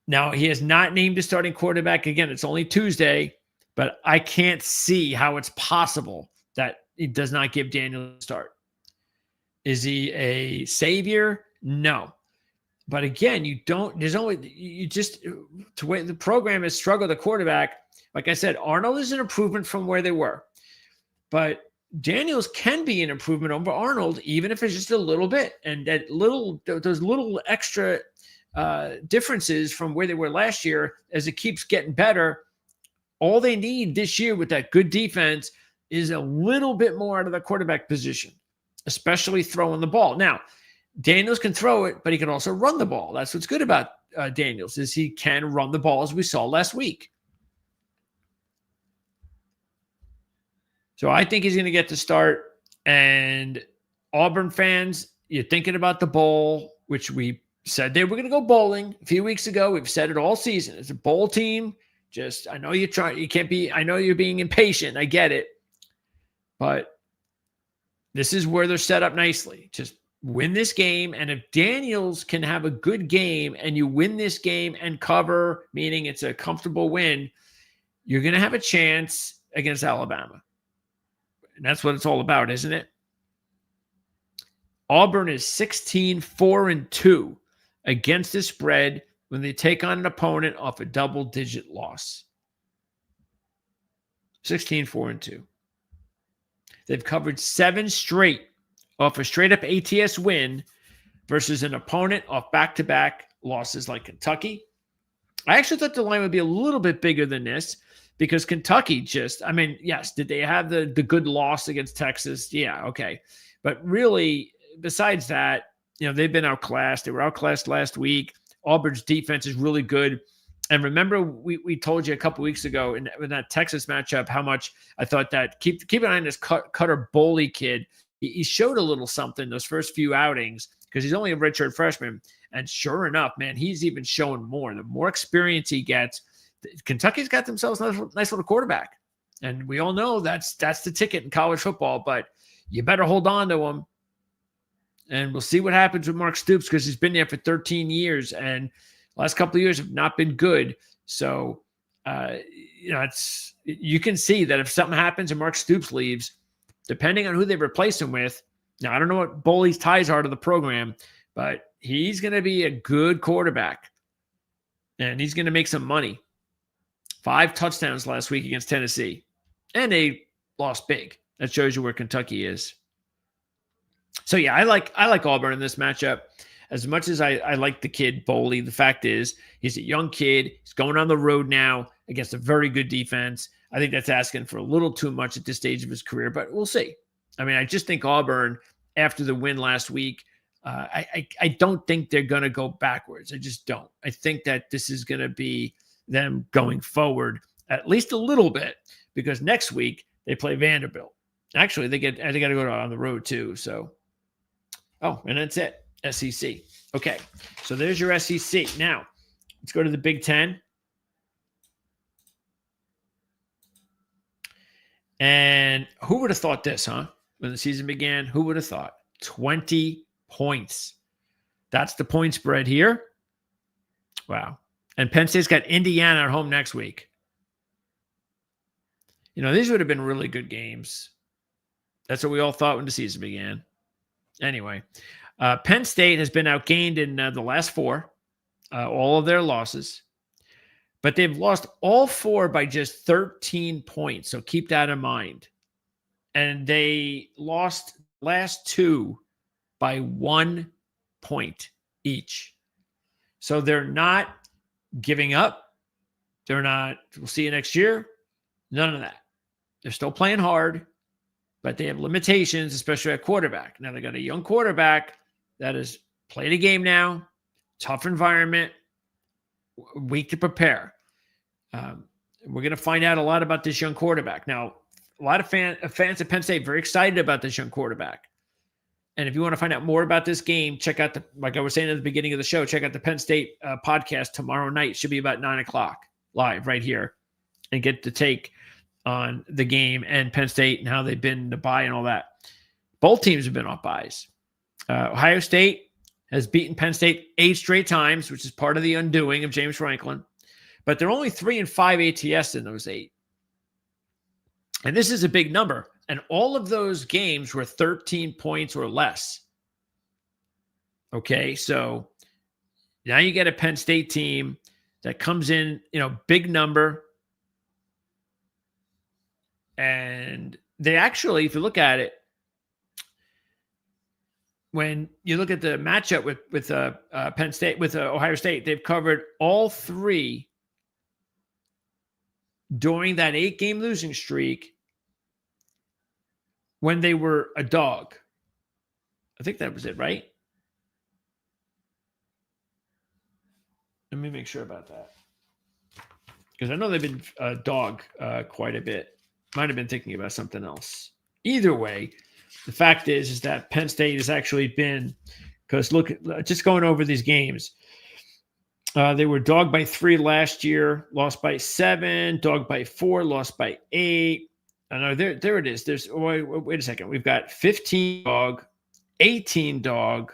Now, he is not named a starting quarterback. Again, it's only Tuesday, but I can't see how it's possible that he does not give Daniel a start. Is he a savior? No. But again, the way the program has struggled the quarterback. Like I said, Arnold is an improvement from where they were. But Daniels can be an improvement over Arnold, even if it's just a little bit. And those little extra differences from where they were last year, as it keeps getting better, all they need this year with that good defense is a little bit more out of the quarterback position, especially throwing the ball. Now, Daniels can throw it, but he can also run the ball. That's what's good about Daniels, is he can run the ball, as we saw last week. So I think he's going to get the start. And Auburn fans, you're thinking about the bowl, which we said they were going to go bowling a few weeks ago. We've said it all season. It's a bowl team. I know I know you're being impatient. I get it. But This is where they're set up nicely. Just win this game. And if Daniels can have a good game and you win this game and cover, meaning it's a comfortable win, you're going to have a chance against Alabama. And that's what it's all about, isn't it? Auburn is 16-4-2 against the spread when they take on an opponent off a double-digit loss. 16-4-2. They've covered 7 straight off a straight-up ATS win versus an opponent off back-to-back losses like Kentucky. I actually thought the line would be a little bit bigger than this because Kentucky yes, did they have the good loss against Texas? Yeah, okay. But really, besides that, they've been outclassed. They were outclassed last week. Auburn's defense is really good. And remember, we told you a couple weeks ago in that Texas matchup how much I thought that keep an eye on this Cutter Boley kid. He showed a little something those first few outings because he's only a redshirt freshman. And sure enough, man, he's even showing more. The more experience he gets, Kentucky's got themselves a nice little quarterback. And we all know that's the ticket in college football. But you better hold on to him. And we'll see what happens with Mark Stoops because he's been there for 13 years. And last couple of years have not been good. So, you can see that if something happens and Mark Stoops leaves, depending on who they replace him with, now I don't know what Boley's ties are to the program, but he's going to be a good quarterback. And he's going to make some money. 5 touchdowns last week against Tennessee. And they lost big. That shows you where Kentucky is. So, yeah, I like Auburn in this matchup. As much as I like the kid, Boley, the fact is he's a young kid. He's going on the road now against a very good defense. I think that's asking for a little too much at this stage of his career, but we'll see. I mean, I just think Auburn, after the win last week, I don't think they're going to go backwards. I just don't. I think that this is going to be them going forward at least a little bit because next week they play Vanderbilt. Actually, they got to go on the road too. So, and that's it. SEC. Okay, so there's your SEC. Now, let's go to the Big Ten. And who would have thought this, huh? When the season began, who would have thought? 20 points. That's the point spread here. Wow. And Penn State's got Indiana at home next week. These would have been really good games. That's what we all thought when the season began. Anyway, Penn State has been outgained in the last 4, all of their losses. But they've lost all 4 by just 13 points. So keep that in mind. And they lost last 2 by 1 point each. So they're not giving up. They're not, we'll see you next year. None of that. They're still playing hard, but they have limitations, especially at quarterback. Now they got a young quarterback that has played a game now, tough environment, week to prepare. We're going to find out a lot about this young quarterback. Now, a lot of fans at Penn State very excited about this young quarterback. And if you want to find out more about this game, check out like I was saying at the beginning of the show, check out the Penn State podcast tomorrow night. It should be about 9:00 live right here, and get the take on the game and Penn State and how they've been to bye and all that. Both teams have been off byes. Ohio State has beaten Penn State 8 straight times, which is part of the undoing of James Franklin. But they're only 3-5 ATS in those 8. And this is a big number. And all of those games were 13 points or less. Okay, so now you get a Penn State team that comes in, big number. And they actually, if you look at it, when you look at the matchup with Penn State, with Ohio State, they've covered all 3 during that 8-game losing streak when they were a dog. I think that was it, right? Let me make sure about that. Because I know they've been a dog quite a bit. Might have been thinking about something else. Either way, the fact is that Penn State has actually been, because look, just going over these games, they were dogged by 3 last year, lost by 7, dogged by 4, lost by 8, I know there it is. There's wait a second. We've got 15 dog, 18 dog,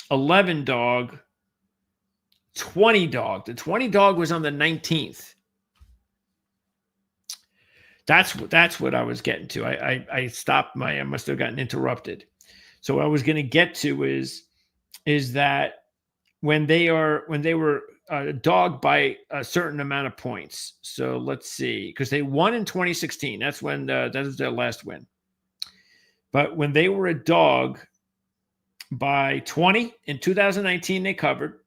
11 dog, 20 dog. The 20 dog was on the 19th. That's what I was getting to. I stopped I must have gotten interrupted. So what I was going to get to is that when they were dogged by a certain amount of points. So let's see, because they won in 2016. That's when that was their last win. But when they were a dog by 20 in 2019, they covered.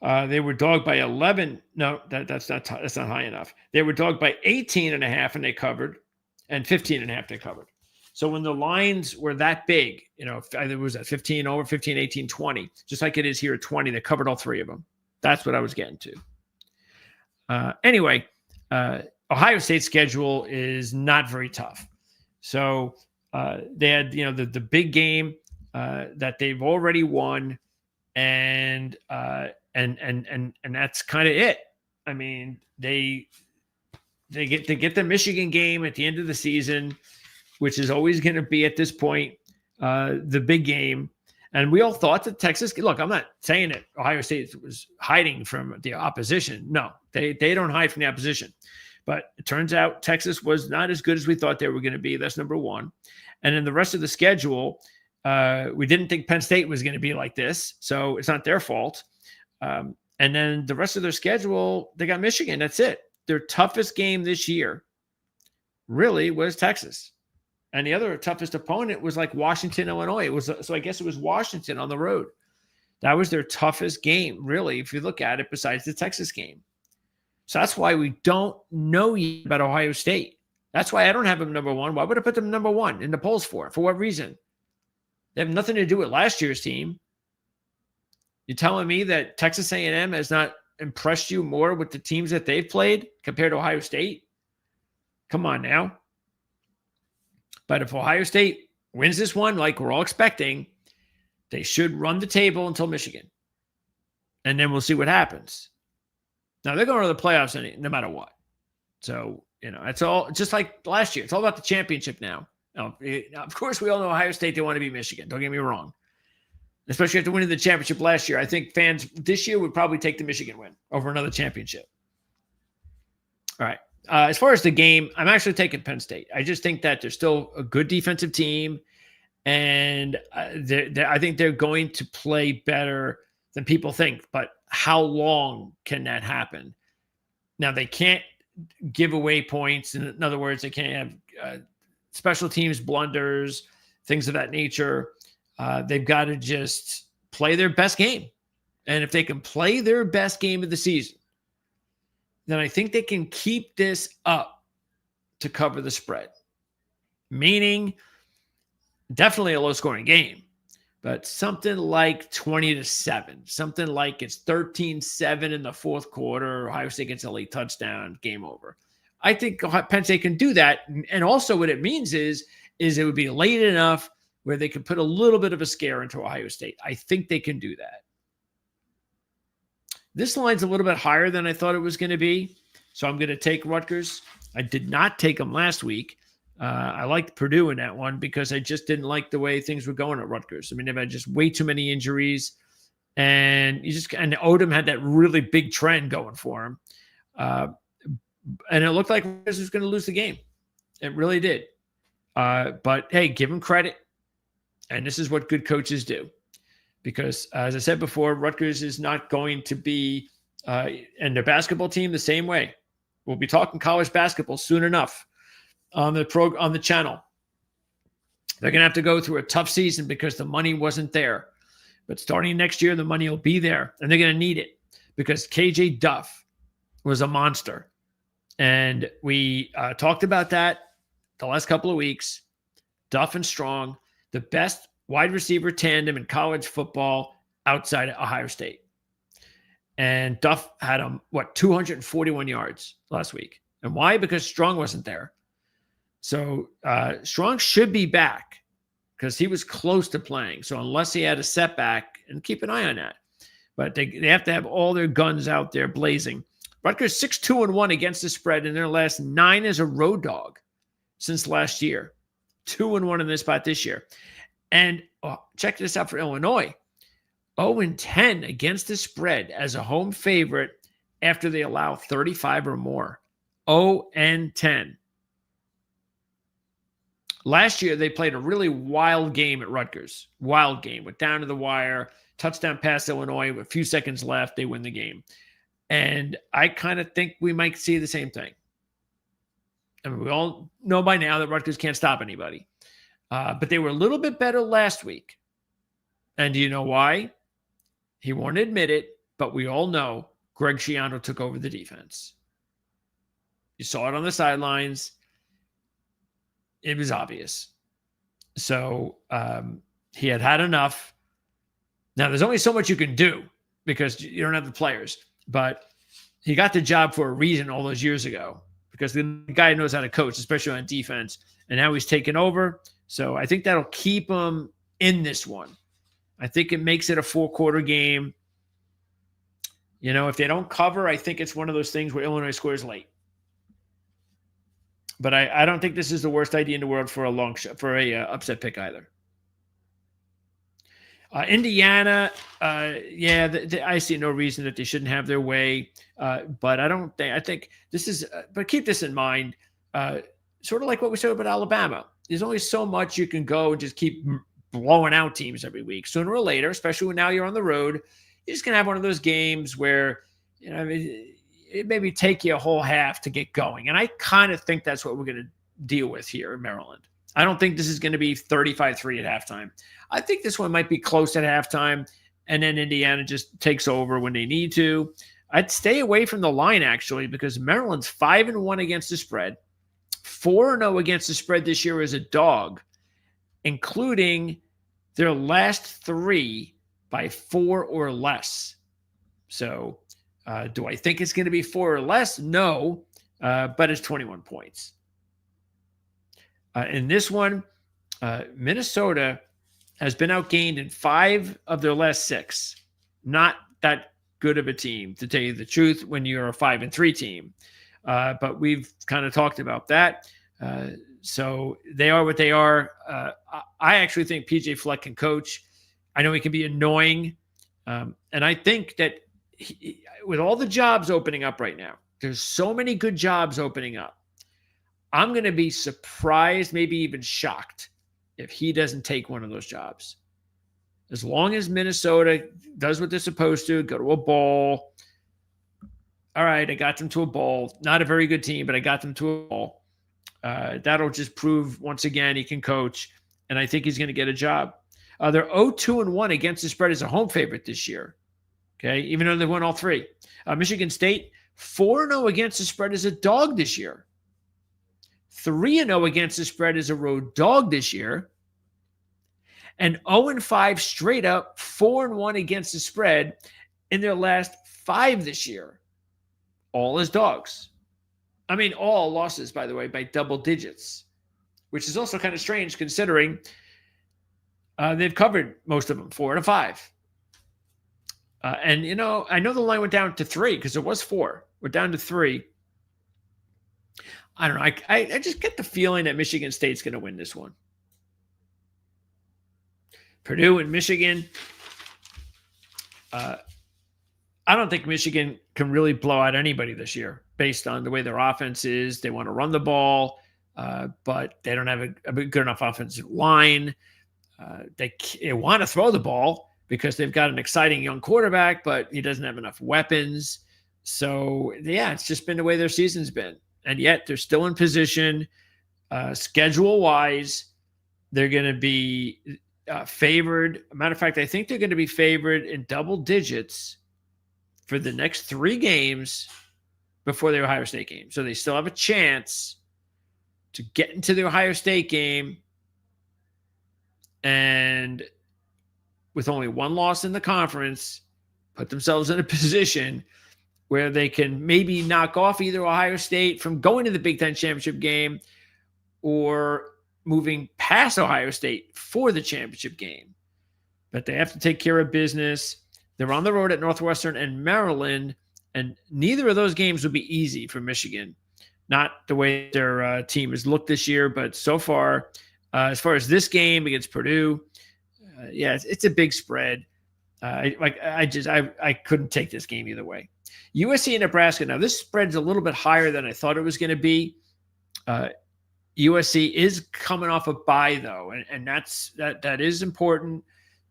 They were dogged by 11. No, that's not high enough. They were dogged by 18 and a half, and they covered, and 15 and a half, they covered. So when the lines were that big, it was at 15 over 15, 18, 20, just like it is here at 20, they covered all three of them. That's what I was getting to. Anyway, Ohio State's schedule is not very tough. So they had, the big game that they've already won, and that's kind of it. I mean, they get the Michigan game at the end of the season, which is always going to be at this point the big game. And we all thought that Texas. Look, I'm not saying that Ohio State was hiding from the opposition. No, they don't hide from the opposition. But it turns out Texas was not as good as we thought they were going to be. That's number one. And then the rest of the schedule, we didn't think Penn State was going to be like this, so it's not their fault. And then the rest of their schedule, they got Michigan. That's it. Their toughest game this year really was Texas. And the other toughest opponent was like Washington, Illinois. So I guess it was Washington on the road. That was their toughest game, really, if you look at it, besides the Texas game. So that's why we don't know yet about Ohio State. That's why I don't have them number one. Why would I put them number one in the polls for? For what reason? They have nothing to do with last year's team. You're telling me that Texas A&M has not impressed you more with the teams that they've played compared to Ohio State? Come on now. But if Ohio State wins this one, like we're all expecting, they should run the table until Michigan. And then we'll see what happens. Now, they're going to the playoffs no matter what. So, it's all just like last year. It's all about the championship now. Now, of course, we all know Ohio State, they want to beat Michigan. Don't get me wrong. Especially after winning the championship last year. I think fans this year would probably take the Michigan win over another championship. All right. As far as the game, I'm actually taking Penn State. I just think that they're still a good defensive team, and I think they're going to play better than people think. But how long can that happen? Now, they can't give away points. In other words, they can't have special teams blunders, things of that nature. They've got to just play their best game. And if they can play their best game of the season, then I think they can keep this up to cover the spread. Meaning, definitely a low-scoring game, but something like 20-7, something like it's 13-7 in the fourth quarter, Ohio State gets a late touchdown, game over. I think Penn State can do that, and also what it means is it would be late enough where they could put a little bit of a scare into Ohio State. I think they can do that. This line's a little bit higher than I thought it was going to be, so I'm going to take Rutgers. I did not take them last week. I liked Purdue in that one because I just didn't like the way things were going at Rutgers. I mean, they've had just way too many injuries, and Odom had that really big trend going for him. And it looked like Rutgers was going to lose the game. It really did. But, hey, give them credit, and this is what good coaches do. Because, as I said before, Rutgers is not going to be, and their basketball team the same way. We'll be talking college basketball soon enough on the channel. They're going to have to go through a tough season because the money wasn't there. But starting next year, the money will be there, and they're going to need it because KJ Duff was a monster. And we talked about that the last couple of weeks. Duff and Strong, the best wide receiver tandem in college football outside of Ohio State. And Duff had 241 yards last week. And why? Because Strong wasn't there. So Strong should be back because he was close to playing. So unless he had a setback, and keep an eye on that. but they have to have all their guns out there blazing. Rutgers 6-2-1 against the spread in their last 9 as a road dog since last year. 2-1 in this spot this year. And check this out for Illinois. 0-10 against the spread as a home favorite after they allow 35 or more. 0-10. Last year, they played a really wild game at Rutgers. Wild game. Went down to the wire. Touchdown pass Illinois with a few seconds left. They win the game. And I kind of think we might see the same thing. I mean, we all know by now that Rutgers can't stop anybody. But they were a little bit better last week. And do you know why? He won't admit it, but we all know Greg Schiano took over the defense. You saw it on the sidelines. It was obvious. So he had enough. Now, there's only so much you can do because you don't have the players. But he got the job for a reason all those years ago because the guy knows how to coach, especially on defense. And now he's taken over. So I think that'll keep him in this one. I think it makes it a 4-quarter game. You know, if they don't cover, I think it's one of those things where Illinois scores late. But I don't think this is the worst idea in the world for a upset pick either. Indiana, I see no reason that they shouldn't have their way. But I think this is, but keep this in mind, sort of like what we said about Alabama. There's only so much you can go and just keep blowing out teams every week. Sooner or later, especially when now you're on the road, you're just going to have one of those games where, you know, it maybe take you a whole half to get going. And I kind of think that's what we're going to deal with here in Maryland. I don't think this is going to be 35-3 at halftime. I think this one might be close at halftime, and then Indiana just takes over when they need to. I'd stay away from the line, actually, because Maryland's 5-1 against the spread, 4-0 against the spread this year as a dog, including their last 3 by 4 or less. So do I think it's going to be 4 or less? No, but it's 21 points. In this one, Minnesota has been outgained in 5 of their last 6. Not that good of a team, to tell you the truth, when you're a 5-3 team. But we've kind of talked about that. So they are what they are. I actually think PJ Fleck can coach. I know he can be annoying. And I think that with all the jobs opening up right now, there's so many good jobs opening up. I'm going to be surprised, maybe even shocked, if he doesn't take one of those jobs. As long as Minnesota does what they're supposed to, go to a bowl. All right, I got them to a bowl. Not a very good team, but I got them to a bowl. That'll just prove once again he can coach, and I think he's going to get a job. They're 0-2-1 against the spread as a home favorite this year. Okay, even though they won all 3. Michigan State 4-0 against the spread as a dog this year. 3-0 against the spread as a road dog this year. And 0-5 straight up, 4-1 against the spread in their last 5 this year. All as dogs. I mean, all losses, by the way, by double digits, which is also kind of strange considering they've covered most of them, 4 to 5. And, you know, I know the line went down to 3 because it was 4. We're down to 3. I don't know. I just get the feeling that Michigan State's going to win this one. Purdue and Michigan. I don't think Michigan can really blow out anybody this year based on the way their offense is. They want to run the ball, but they don't have a good enough offensive line. They want to throw the ball because they've got an exciting young quarterback, but he doesn't have enough weapons. So, yeah, it's just been the way their season's been. And yet they're still in position. Schedule-wise, they're going to be favored. Matter of fact, I think they're going to be favored in double digits for the next 3 games before the Ohio State game. So they still have a chance to get into the Ohio State game. And with only 1 loss in the conference, put themselves in a position where they can maybe knock off either Ohio State from going to the Big Ten championship game or moving past Ohio State for the championship game. But they have to take care of business. They're on the road at Northwestern and Maryland, and neither of those games would be easy for Michigan. Not the way their team has looked this year, but so far as this game against Purdue, it's a big spread. I couldn't take this game either way. USC and Nebraska. Now this spread's a little bit higher than I thought it was going to be. USC is coming off a bye though, and that is important.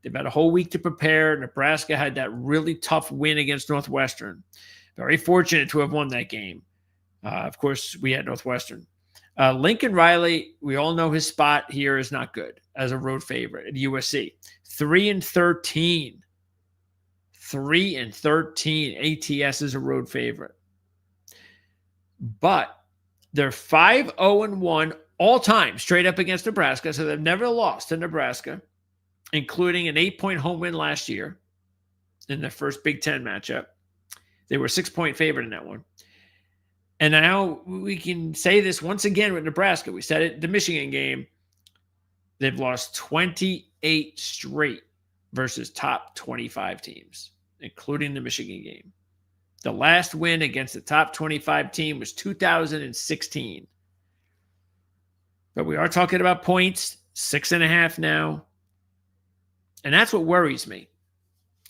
They've had a whole week to prepare. Nebraska had that really tough win against Northwestern. Very fortunate to have won that game. Of course, we had Northwestern. Lincoln Riley, we all know his spot here is not good as a road favorite at USC. 3-13. 3-13. ATS is a road favorite. But they're 5-0-1 all time straight up against Nebraska. So they've never lost to Nebraska, including an 8-point home win last year in their first Big Ten matchup. They were a 6-point favorite in that one. And now we can say this once again with Nebraska. We said it the Michigan game. They've lost 28 straight versus top 25 teams, including the Michigan game. The last win against the top 25 team was 2016. But we are talking about points, 6.5 now. And that's what worries me,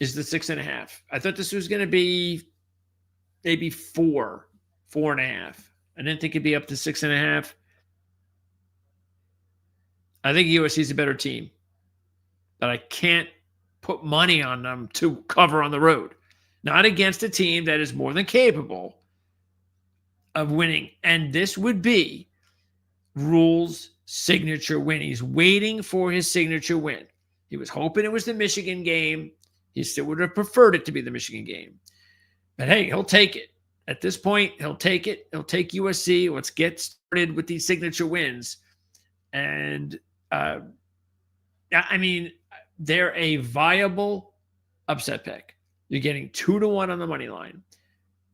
is the 6.5. I thought this was going to be maybe 4.5. I didn't think it'd be up to 6.5. I think USC is a better team, but I can't put money on them to cover on the road. Not against a team that is more than capable of winning. And this would be Rhule's signature win. He's waiting for his signature win. He was hoping it was the Michigan game. He still would have preferred it to be the Michigan game. But hey, he'll take it. At this point, he'll take it. He'll take USC. Let's get started with these signature wins. And, they're a viable upset pick. You're getting 2-1 on the money line.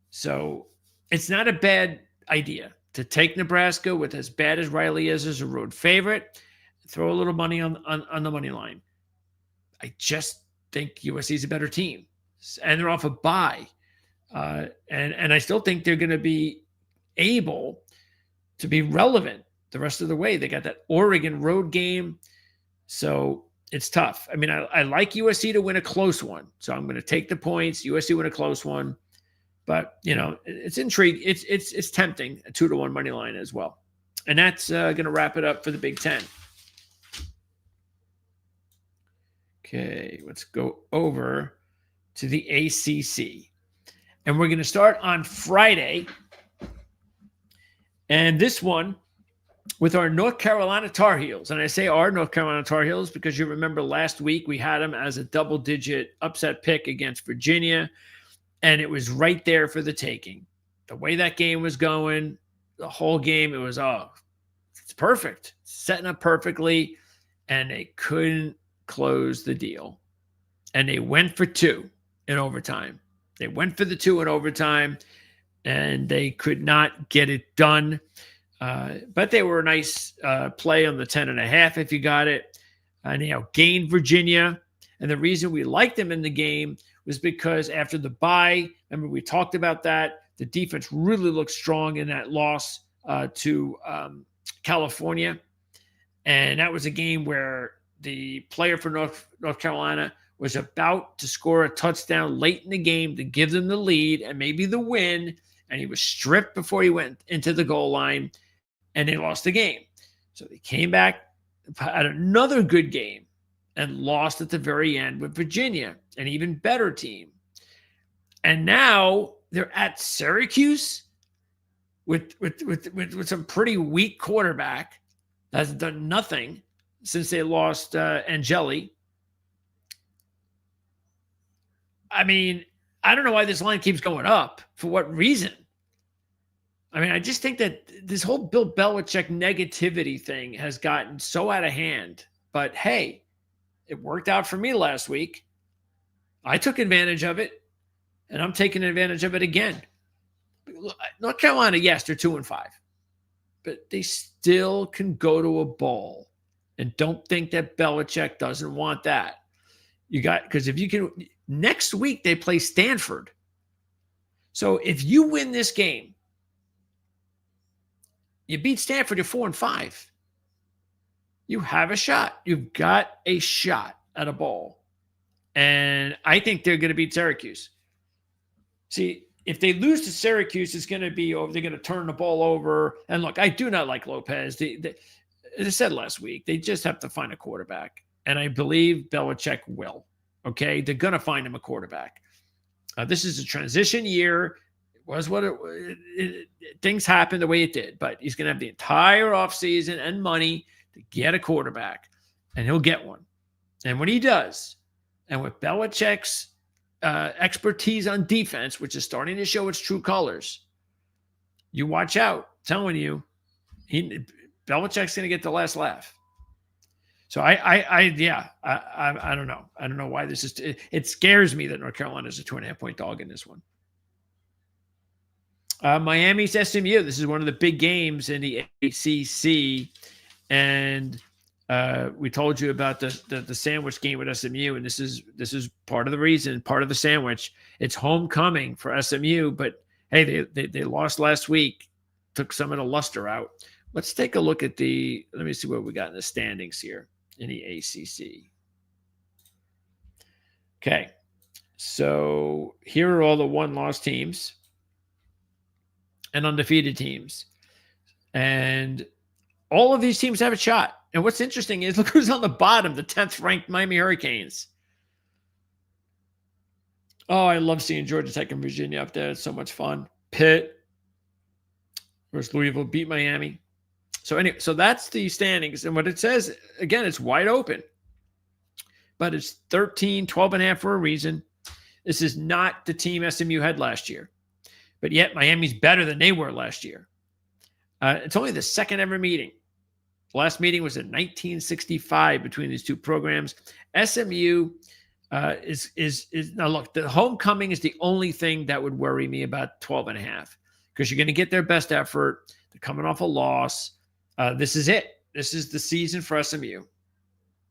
So it's not a bad idea to take Nebraska with as bad as Riley is as a road favorite. Throw a little money on the money line. I just think USC is a better team. And they're off a bye. And I still think they're going to be able to be relevant the rest of the way. They got that Oregon road game. So it's tough. I mean, I like USC to win a close one. So I'm going to take the points. USC win a close one. But, it's intriguing. It's tempting, a 2-1 money line as well. And that's going to wrap it up for the Big Ten. Okay, let's go over to the ACC. And we're going to start on Friday. And this one with our North Carolina Tar Heels. And I say our North Carolina Tar Heels because you remember last week we had them as a double-digit upset pick against Virginia. And it was right there for the taking. The way that game was going, the whole game, it was, it's perfect. Setting up perfectly. And they couldn't close the deal. And they went for 2 in overtime. They went for the 2 in overtime, and they could not get it done. But they were a nice play on the 10.5 if you got it. And outgained Virginia. And the reason we liked them in the game was because after the bye, remember we talked about that, the defense really looked strong in that loss to California. And that was a game where the player for North Carolina was about to score a touchdown late in the game to give them the lead and maybe the win. And he was stripped before he went into the goal line, and they lost the game. So they came back, had another good game, and lost at the very end with Virginia, an even better team. And now they're at Syracuse with some pretty weak quarterback that's done nothing since they lost Angeli. I mean, I don't know why this line keeps going up. For what reason? I mean, I just think that this whole Bill Belichick negativity thing has gotten so out of hand. But hey, it worked out for me last week. I took advantage of it, and I'm taking advantage of it again. North Carolina, yes, they're 2-5, but they still can go to a bowl. And don't think that Belichick doesn't want that. because if you can, next week they play Stanford. So if you win this game, you beat Stanford, you're 4-5. You have a shot. You've got a shot at a bowl. And I think they're going to beat Syracuse. See, if they lose to Syracuse, it's going to be over. They're going to turn the ball over. And look, I do not like Lopez. As I said last week, they just have to find a quarterback. And I believe Belichick will. Okay? They're going to find him a quarterback. This is a transition year. It was what things happened the way it did. But he's going to have the entire offseason and money to get a quarterback. And he'll get one. And when he does, and with Belichick's expertise on defense, which is starting to show its true colors, you watch out. I'm telling you, Belichick's going to get the last laugh. So I don't know. I don't know why this is. It scares me that North Carolina is a 2.5-point dog in this one. Miami's SMU. This is one of the big games in the ACC, and we told you about the sandwich game with SMU, and this is part of the reason, part of the sandwich. It's homecoming for SMU, but hey, they lost last week, took some of the luster out. Let's take a look at let me see what we got in the standings here in the ACC. Okay, so here are all the one-loss teams and undefeated teams, and all of these teams have a shot. And what's interesting is look who's on the bottom, the 10th ranked Miami Hurricanes. Oh, I love seeing Georgia Tech and Virginia up there. It's so much fun. Pitt versus Louisville beat Miami. So anyway, so that's the standings. And what it says, again, it's wide open. But it's 12.5 for a reason. This is not the team SMU had last year. But yet Miami's better than they were last year. It's only the second ever meeting. The last meeting was in 1965 between these two programs. SMU is now look, the homecoming is the only thing that would worry me about 12.5 because you're going to get their best effort. They're coming off a loss. This is it. This is the season for SMU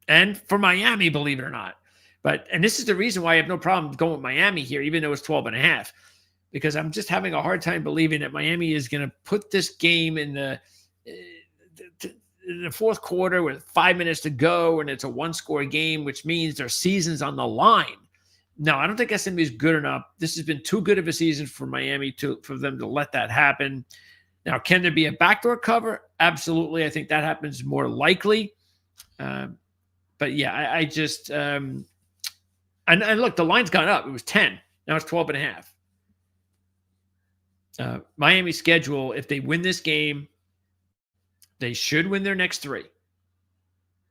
and for Miami, believe it or not. And this is the reason why I have no problem going with Miami here, even though it's 12.5, because I'm just having a hard time believing that Miami is going to put this game in the fourth quarter with 5 minutes to go, and it's a one-score game, which means their season's on the line. No, I don't think SMU is good enough. This has been too good of a season for Miami for them to let that happen. Now, can there be a backdoor cover? Absolutely. I think that happens more likely. But yeah, I just and look, the line's gone up. It was 10. Now it's 12.5. Miami's schedule, if they win this game, they should win their next 3.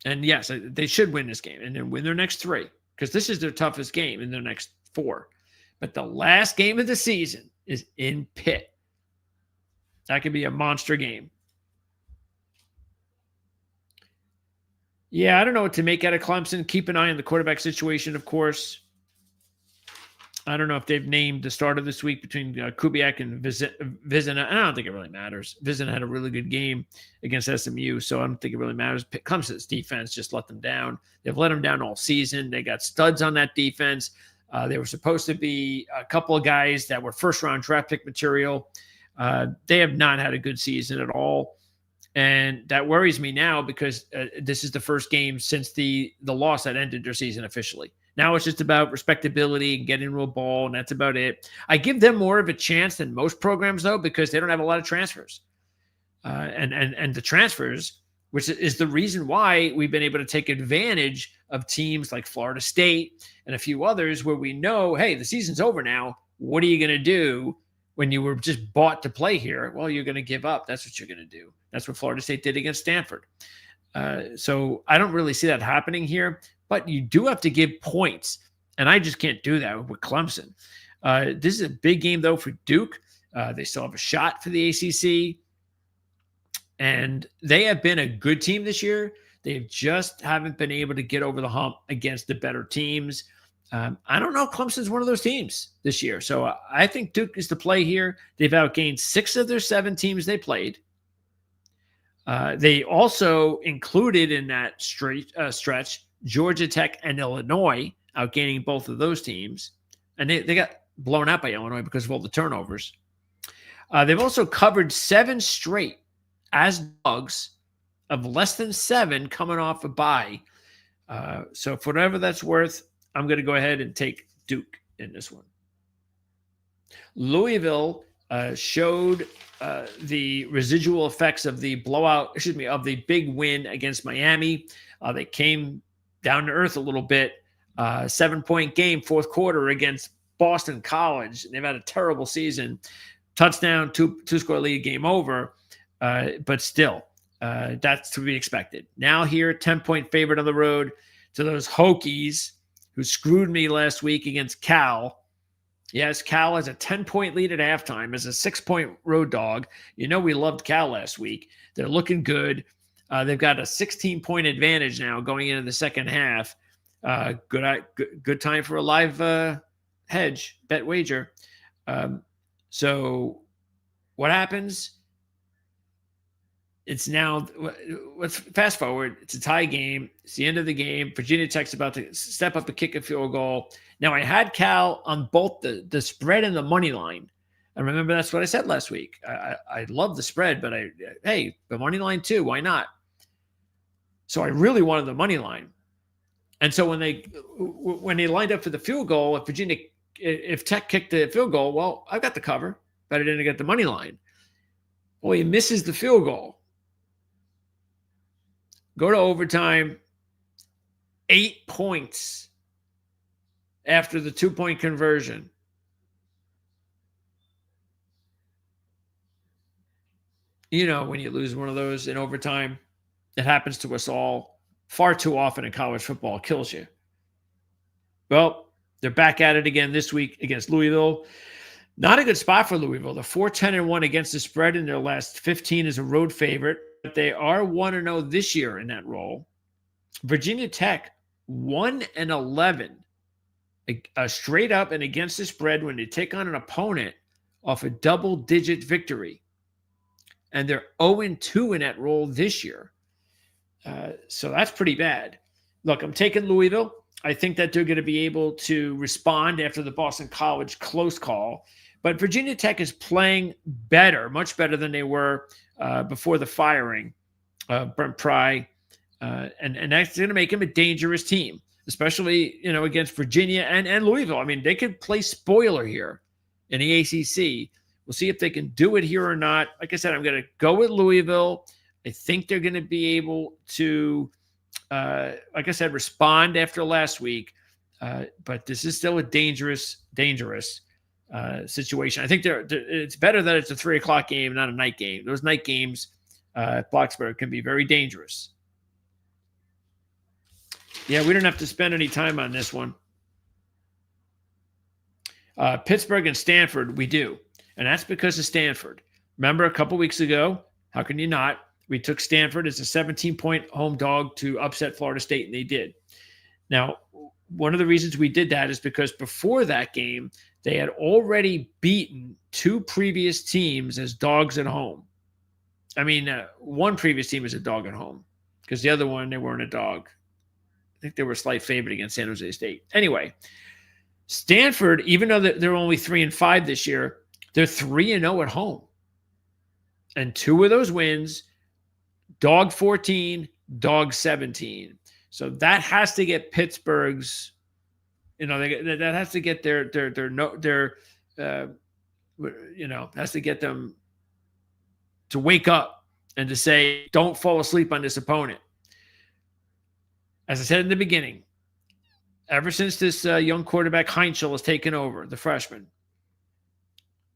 And yes, they should win this game and then win their next 3 because this is their toughest game in their next 4. But the last game of the season is in Pitt. That could be a monster game. Yeah, I don't know what to make out of Clemson. Keep an eye on the quarterback situation, of course. I don't know if they've named the starter this week between Kubiak and Vizina. I don't think it really matters. Vizina had a really good game against SMU, so I don't think it really matters. Clemson's defense just let them down. They've let them down all season. They got studs on that defense. They were supposed to be a couple of guys that were first-round draft pick material. They have not had a good season at all. And that worries me now because this is the first game since the loss that ended their season officially. Now it's just about respectability and getting into a ball, and that's about it. I give them more of a chance than most programs, though, because they don't have a lot of transfers. And the transfers, which is the reason why we've been able to take advantage of teams like Florida State and a few others where we know, hey, the season's over now. What are you going to do when you were just bought to play here? Well, you're going to give up. That's what you're going to do. That's what Florida State did against Stanford. So I don't really see that happening here. But you do have to give points, and I just can't do that with Clemson. This is a big game, though, for Duke. They still have a shot for the ACC, and they have been a good team this year. They just haven't been able to get over the hump against the better teams. I don't know. Clemson's one of those teams this year, so I think Duke is the play here. They've outgained 6 of their 7 teams they played. They also included in that stretch Georgia Tech and Illinois. outgaining both of those teams. And they got blown out by Illinois because of all the turnovers. They've also covered 7 straight as dogs of less than 7 coming off a bye. So for whatever that's worth, I'm going to go ahead and take Duke in this one. Louisville showed the residual effects of the of the big win against Miami. They came down to earth a little bit. 7-point game, fourth quarter against Boston College. They've had a terrible season. Touchdown, two-score lead, game over. But still, that's to be expected. Now here, 10-point favorite on the road to those Hokies who screwed me last week against Cal. Yes, Cal has a 10-point lead at halftime as a 6-point road dog. You know we loved Cal last week. They're looking good. They've got a 16-point advantage now going into the second half. Good time for a live hedge, bet wager. So what happens? It's now, let's fast forward. It's a tie game. It's the end of the game. Virginia Tech's about to step up and kick a field goal. Now, I had Cal on both the spread and the money line. And remember, that's what I said last week. I love the spread, but the money line too. Why not? So I really wanted the money line. And so when they lined up for the field goal, if Tech kicked the field goal, well, I've got the cover, but I didn't get the money line. Well, he misses the field goal. Go to overtime, 8 points after the 2-point conversion. You know, when you lose one of those in overtime, it happens to us all far too often in college football. It kills you. Well, they're back at it again this week against Louisville. Not a good spot for Louisville. They're 4-10-1 against the spread in their last 15 as a road favorite. But they are 1-0 this year in that role. Virginia Tech 1-11 straight up and against the spread when they take on an opponent off a double-digit victory. And they're 0-2 in that role this year. So that's pretty bad. Look, I'm taking Louisville. I think that they're going to be able to respond after the Boston College close call. But Virginia Tech is playing better, much better than they were before the firing of Brent Pry. And that's going to make him a dangerous team, especially, against Virginia and Louisville. I mean, they could play spoiler here in the ACC. We'll see if they can do it here or not. Like I said, I'm going to go with Louisville. I think they're going to be able to, like I said, respond after last week. But this is still a dangerous situation. I think it's better that it's a 3:00 game, not a night game. Those night games at Blacksburg can be very dangerous. Yeah, we don't have to spend any time on this one. Pittsburgh and Stanford, we do. And that's because of Stanford. Remember a couple weeks ago, how can you not? We took Stanford as a 17-point home dog to upset Florida State, and they did. Now, one of the reasons we did that is because before that game, they had already beaten 2 previous teams as dogs at home. I mean, one previous team was a dog at home because the other one, they weren't a dog. I think they were a slight favorite against San Jose State. Anyway, Stanford, even though they're only 3-5 this year, they're 3-0 at home. And 2 of those wins, dog 14, dog 17. So that has to get Pittsburgh's, that has to get has to get them to wake up and to say, don't fall asleep on this opponent. As I said in the beginning, ever since this young quarterback Heinzel has taken over, the freshman,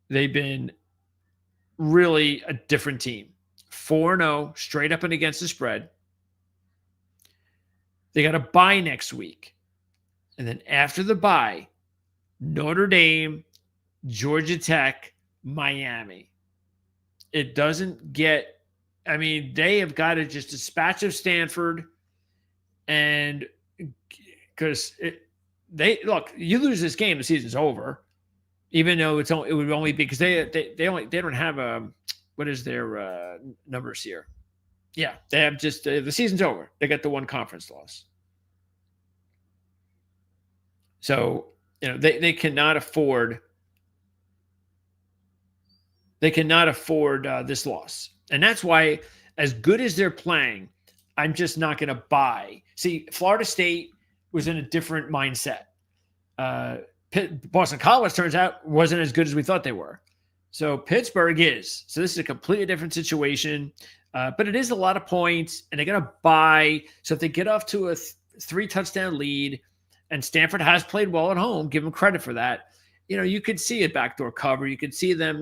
they've been really a different team. 4-0, straight up and against the spread. They got a bye next week. And then after the bye, Notre Dame, Georgia Tech, Miami. It doesn't get, they have got to just dispatch of Stanford. And because you lose this game, the season's over. Even though it would only be because they don't have what is their numbers here? Yeah, they have just the season's over. They got the one conference loss. So, they cannot afford this loss. And that's why, as good as they're playing, I'm just not going to buy. See, Florida State was in a different mindset. Boston College, turns out, wasn't as good as we thought they were. So Pittsburgh is. So this is a completely different situation. But it is a lot of points, and they're going to buy. So if they get off to a 3-touchdown lead, and Stanford has played well at home, give them credit for that. You could see a backdoor cover. You could see them,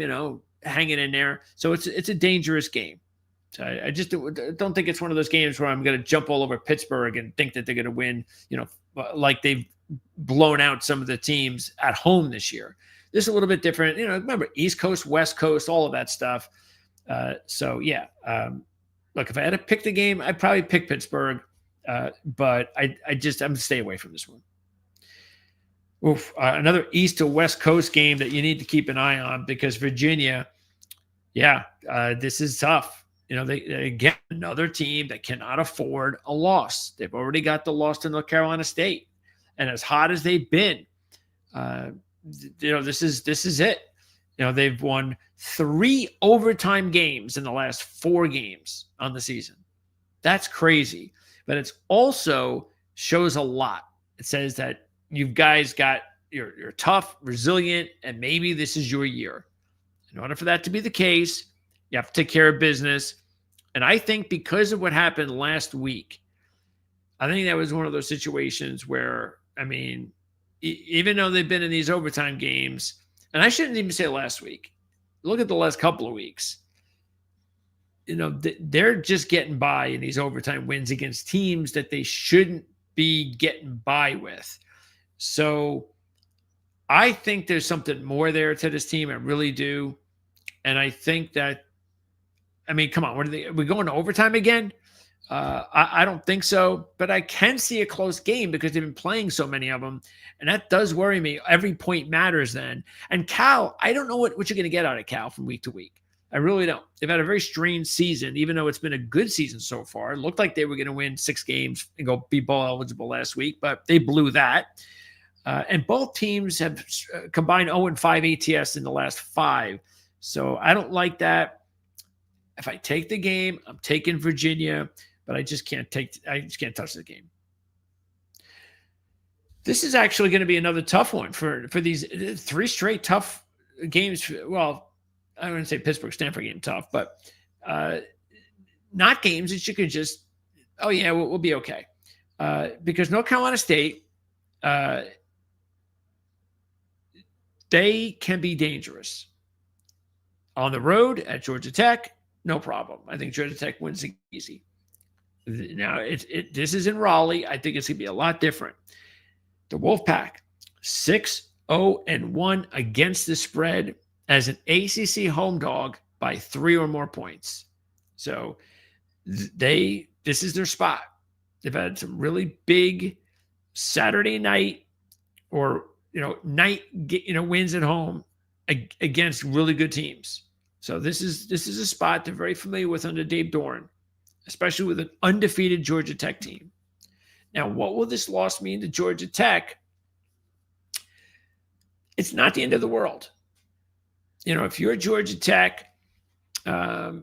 hanging in there. So it's a dangerous game. So I just don't think it's one of those games where I'm going to jump all over Pittsburgh and think that they're going to win, like they've blown out some of the teams at home this year. This is a little bit different. Remember, East Coast, West Coast, all of that stuff. Look, if I had to pick the game, I'd probably pick Pittsburgh. But I'm going to stay away from this one. Another East to West Coast game that you need to keep an eye on, because Virginia, this is tough. They again, another team that cannot afford a loss. They've already got the loss to North Carolina State, and as hot as they've been, this is it. They've won 3 overtime games in the last 4 games on the season. That's crazy, but it's also shows a lot. It says that you guys you're tough, resilient, and maybe this is your year. In order for that to be the case, you have to take care of business. And I think because of what happened last week, I think that was one of those situations where, even though they've been in these overtime games, and I shouldn't even say last week, look at the last couple of weeks, they're just getting by in these overtime wins against teams that they shouldn't be getting by with. So I think there's something more there to this team. I really do. And I think that, come on, are we going to overtime again? I don't think so, but I can see a close game because they've been playing so many of them. And that does worry me. Every point matters then. And Cal, I don't know what you're going to get out of Cal from week to week. I really don't. They've had a very strange season, even though it's been a good season so far. It looked like they were going to win 6 games and go be bowl eligible last week, but they blew that. And both teams have combined 0-5 ATS in the last 5. So I don't like that. If I take the game, I'm taking Virginia, but I just can't touch the game. This is actually going to be another tough one for these 3 straight tough games. Well, I wouldn't say Pittsburgh Stanford game tough, but not games that you could just, we'll be okay. Because North Carolina State, they can be dangerous. On the road at Georgia Tech, no problem. I think Georgia Tech wins easy. Now, this is in Raleigh. I think it's going to be a lot different. The Wolfpack, 6-0-1 against the spread as an ACC home dog by 3 or more points. So this is their spot. They've had some really big Saturday night or wins at home against really good teams. So this is a spot they're very familiar with under Dave Doran, especially with an undefeated Georgia Tech team. Now, what will this loss mean to Georgia Tech? It's not the end of the world. If you're Georgia Tech or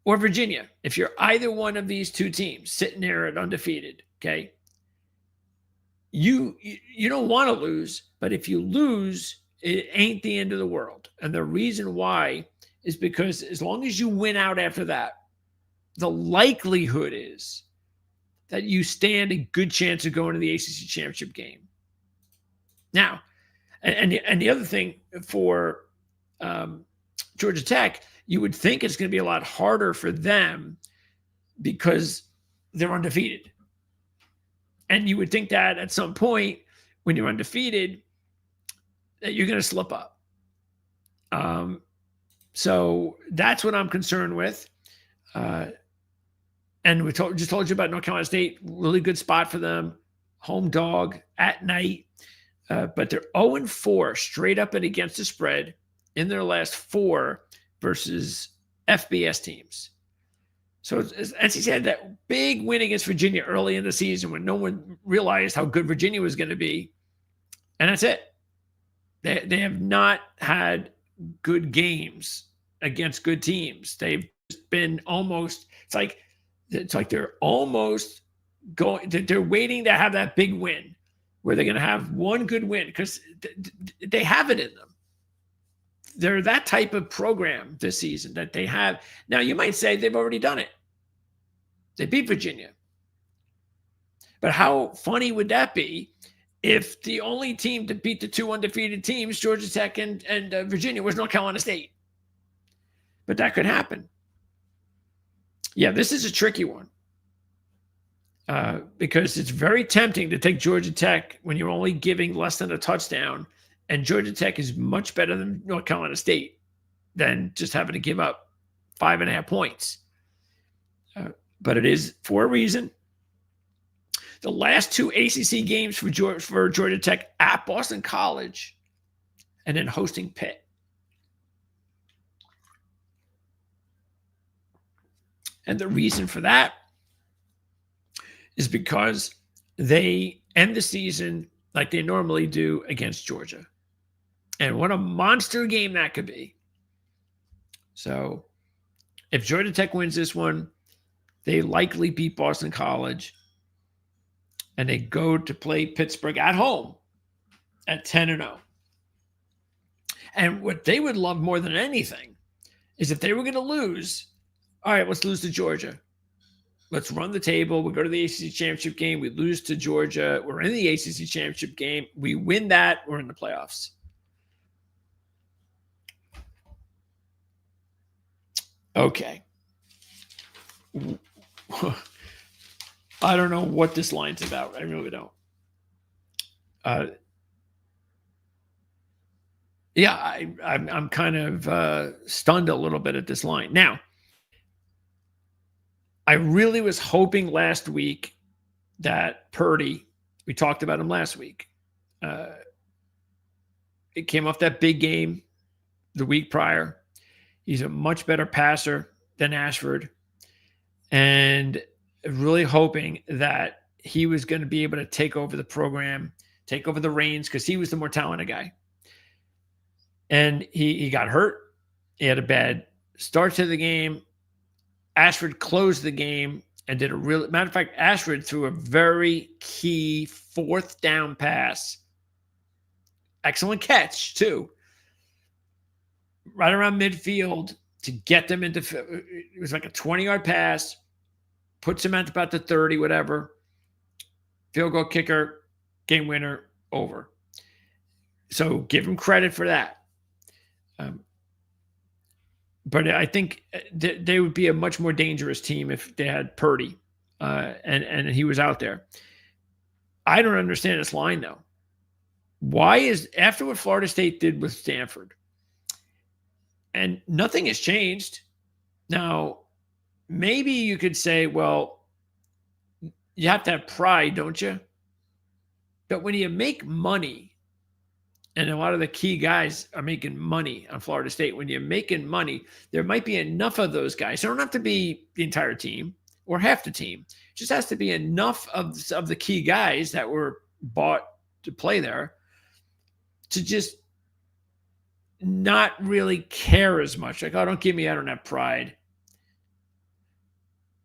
Virginia, if you're either one of these 2 teams sitting there at undefeated, okay, you don't want to lose, but if you lose, it ain't the end of the world. And the reason why is because as long as you win out after that, the likelihood is that you stand a good chance of going to the ACC championship game. Now, and the other thing for Georgia Tech, you would think it's going to be a lot harder for them because they're undefeated. And you would think that at some point when you're undefeated, that you're going to slip up. So that's what I'm concerned with. And we just told you about North Carolina State, really good spot for them. Home dog at night. But they're 0-4 straight up and against the spread in their last 4 versus FBS teams. So NC had that big win against Virginia early in the season when no one realized how good Virginia was going to be. And that's it. They have not had good games against good teams. They've just been almost, it's like they're almost going, they're waiting to have that big win where they're going to have one good win because they have it in them. They're that type of program this season that they have. Now, you might say they've already done it. They beat Virginia. But how funny would that be if the only team to beat the two undefeated teams, Georgia Tech and Virginia, was North Carolina State? But that could happen. Yeah, this is a tricky one because it's very tempting to take Georgia Tech when you're only giving less than a touchdown, and Georgia Tech is much better than North Carolina State than just having to give up 5.5 points. But it is for a reason. The last two ACC games for Georgia Tech at Boston College and then hosting Pitt. And the reason for that is because they end the season like they normally do against Georgia. And what a monster game that could be. So if Georgia Tech wins this one, they likely beat Boston College. And they go to play Pittsburgh at home at 10-0. And what they would love more than anything is if they were going to lose, all right, let's lose to Georgia. Let's run the table. We go to the ACC championship game. We lose to Georgia. We're in the ACC championship game. We win that. We're in the playoffs. Okay. I don't know what this line's about. I really don't. I'm kind of stunned a little bit at this line. Now, I really was hoping last week that Purdy, we talked about him last week. It came off that big game the week prior. He's a much better passer than Ashford. And really hoping that he was going to be able to take over the program, take over the reins, because he was the more talented guy. And he got hurt. He had a bad start to the game. Ashford closed the game and did matter of fact, Ashford threw a very key 4th down pass. Excellent catch, too. Right around midfield to get them into, it was like a 20-yard pass, puts him at about the 30, whatever. Field goal kicker, game winner, over. So give him credit for that. But I think they would be a much more dangerous team if they had Purdy and he was out there. I don't understand this line, though. Why is, after what Florida State did with Stanford, and nothing has changed. Now, maybe you could say, well, you have to have pride, don't you? But when you make money, and a lot of the key guys are making money on Florida State, when you're making money, there might be enough of those guys. It don't have to be the entire team or half the team. It just has to be enough of the key guys that were bought to play there to just not really care as much. Like, oh, don't give me, I don't have pride.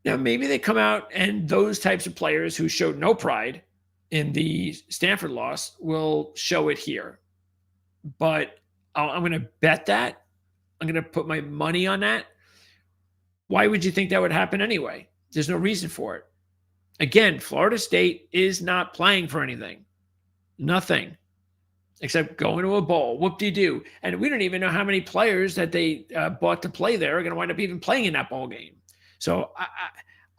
Now, maybe they come out and those types of players who showed no pride in the Stanford loss will show it here. But I'm going to bet that. I'm going to put my money on that. Why would you think that would happen anyway? There's no reason for it. Again, Florida State is not playing for anything. Nothing. Except going to a bowl. Whoop-de-doo. And we don't even know how many players that they bought to play there are going to wind up even playing in that bowl game. So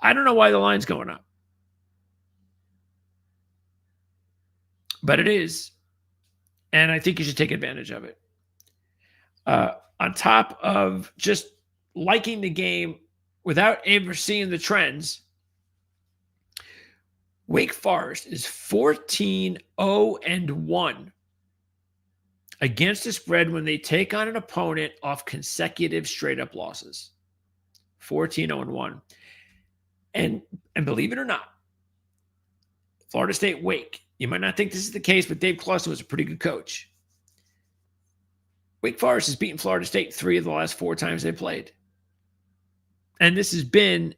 I don't know why the line's going up. But it is. And I think you should take advantage of it. On top of just liking the game without ever seeing the trends, Wake Forest is 14-0-1 against the spread when they take on an opponent off consecutive straight-up losses. 14-0-1. And believe it or not, Florida State Wake. You might not think this is the case, but Dave Clawson was a pretty good coach. Wake Forest has beaten Florida State 3 of the last 4 times they played. And this has been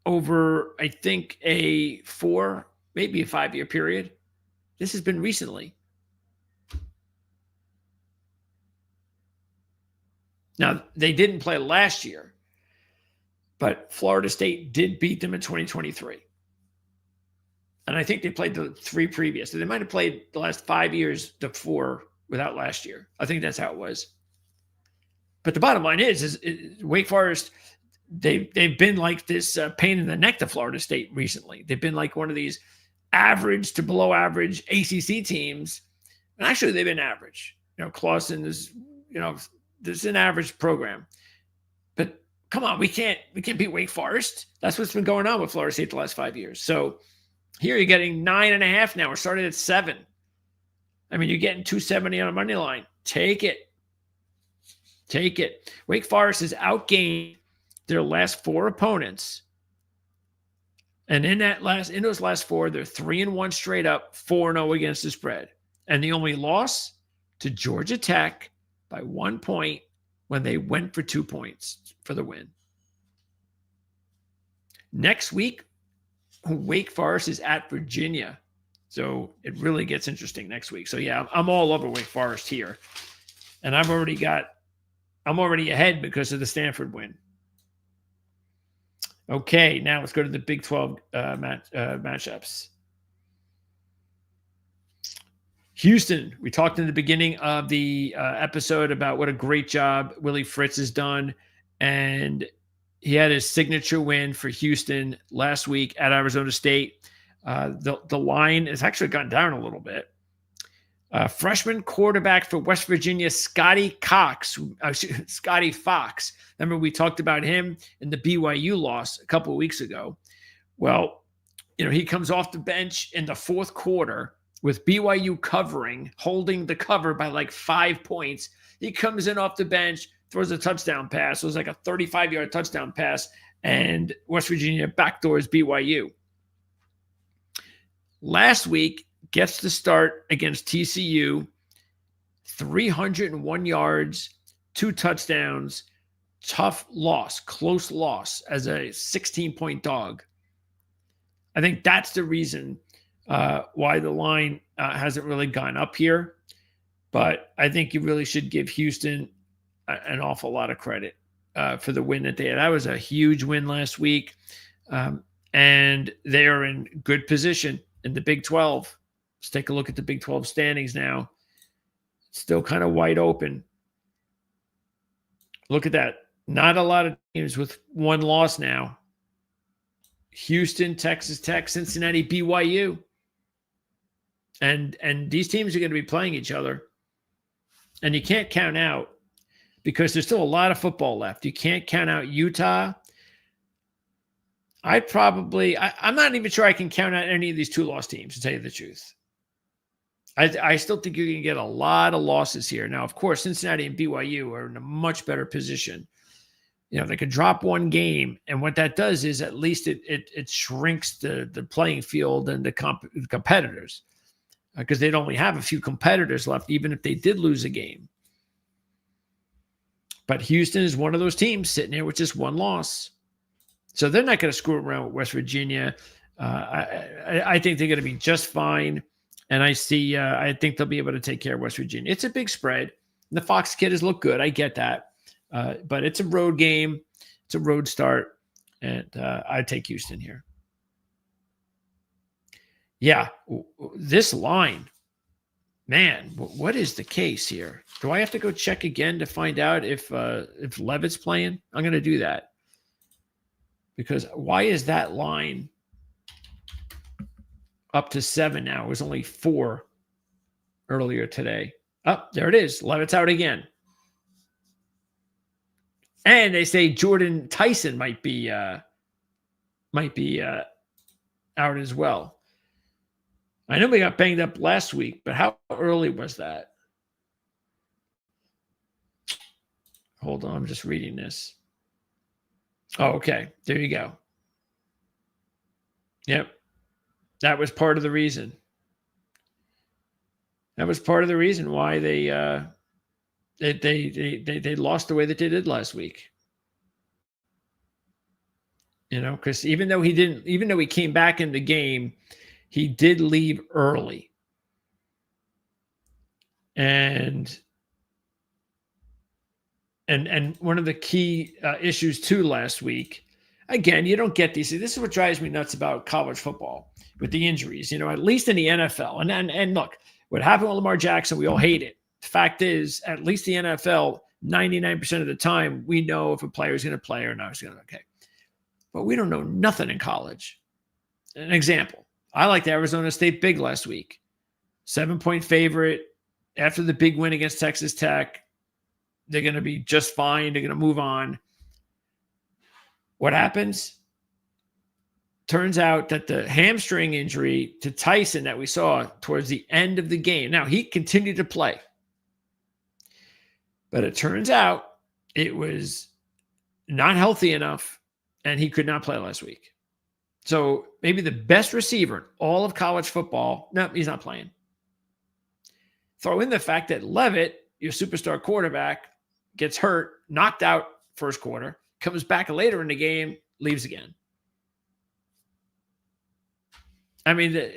over, I think, a 4, maybe a 5-year period. This has been recently. Now, they didn't play last year, but Florida State did beat them in 2023. And I think they played the 3 previous. So they might have played the last 5 years, the 4 without last year. I think that's how it was. But the bottom line is Wake Forest, they've been like this pain in the neck to Florida State recently. They've been like one of these average to below average ACC teams. And actually, they've been average. Clawson is, this is an average program. But come on, we can't beat Wake Forest. That's what's been going on with Florida State the last 5 years. So here you're getting 9.5 now. We're starting at 7. I mean, you're getting 270 on a money line. Take it. Take it. Wake Forest has outgained their last 4 opponents. And in those last 4, they're 3-1 straight up, 4-0 against the spread. And the only loss to Georgia Tech by 1 point when they went for 2 points for the win. Next week, Wake Forest is at Virginia. So it really gets interesting next week. So yeah, I'm all over Wake Forest here. And I'm already ahead because of the Stanford win. Okay, now let's go to the Big 12 matchups. Houston, we talked in the beginning of the episode about what a great job Willie Fritz has done. And he had his signature win for Houston last week at Arizona State. The line has actually gone down a little bit. Freshman quarterback for West Virginia, Scotty Fox. Remember, we talked about him in the BYU loss a couple of weeks ago. Well, he comes off the bench in the 4th quarter with BYU holding the cover by like 5 points. He comes in off the bench, throws a touchdown pass. It was like a 35-yard touchdown pass, and West Virginia backdoors BYU. Last week, gets the start against TCU, 301 yards, 2 touchdowns, tough loss, close loss as a 16-point dog. I think that's the reason why the line hasn't really gone up here. But I think you really should give Houston an awful lot of credit for the win that they had. That was a huge win last week. And they are in good position in the Big 12. Let's take a look at the Big 12 standings now. It's still kind of wide open. Look at that. Not a lot of teams with 1 loss now. Houston, Texas Tech, Cincinnati, BYU. And these teams are going to be playing each other. And you can't count out, because there's still a lot of football left. You can't count out Utah. I'm not even sure I can count out any of these 2-loss teams, to tell you the truth. I still think you're going to get a lot of losses here. Now, of course, Cincinnati and BYU are in a much better position. They could drop 1 game, and what that does is at least it shrinks the playing field and the competitors, because they'd only have a few competitors left, even if they did lose a game. But Houston is one of those teams sitting there with just 1 loss. So they're not going to screw around with West Virginia. I think they're going to be just fine. And I think they'll be able to take care of West Virginia. It's a big spread. The Fox kid has looked good. I get that. But it's a road game. It's a road start. And I'd take Houston here. Yeah, this line, man, what is the case here? Do I have to go check again to find out if Levitt's playing? I'm going to do that. Because why is that line up to 7 now? It was only 4 earlier today. Oh, there it is. Levitt's out again. And they say Jordan Tyson might be out as well. I know we got banged up last week, but how early was that? Hold on, I'm just reading this. Oh, okay. There you go. Yep. That was part of the reason. That was part of the reason why they lost the way that they did last week. Because even though he came back in the game, he did leave early. And one of the key issues too last week, again, you don't get these. This is what drives me nuts about college football with the injuries. At least in the NFL, and look, what happened with Lamar Jackson, we all hate it. The fact is, at least the NFL, 99% of the time, we know if a player is going to play or not. It's going to okay, but we don't know nothing in college. An example: I liked Arizona State big last week, 7-point favorite after the big win against Texas Tech. They're going to be just fine. They're going to move on. What happens? Turns out that the hamstring injury to Tyson that we saw towards the end of the game. Now, he continued to play. But it turns out it was not healthy enough, and he could not play last week. So maybe the best receiver in all of college football, no, he's not playing. Throw in the fact that Levitt, your superstar quarterback, gets hurt, knocked out first quarter, comes back later in the game, leaves again. I mean,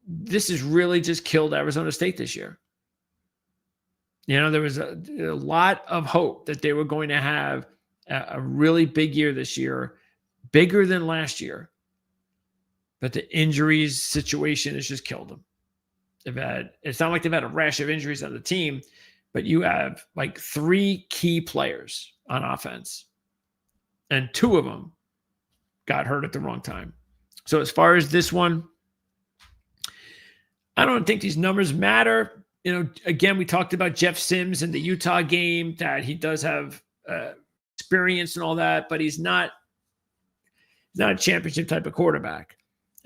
this has really just killed Arizona State this year. There was a lot of hope that they were going to have a really big year this year, bigger than last year. But the injuries situation has just killed them. It's not like they've had a rash of injuries on the team, but you have like 3 key players on offense, and 2 of them got hurt at the wrong time. So as far as this one, I don't think these numbers matter. Again, we talked about Jeff Sims in the Utah game, that he does have experience and all that, but he's not a championship type of quarterback.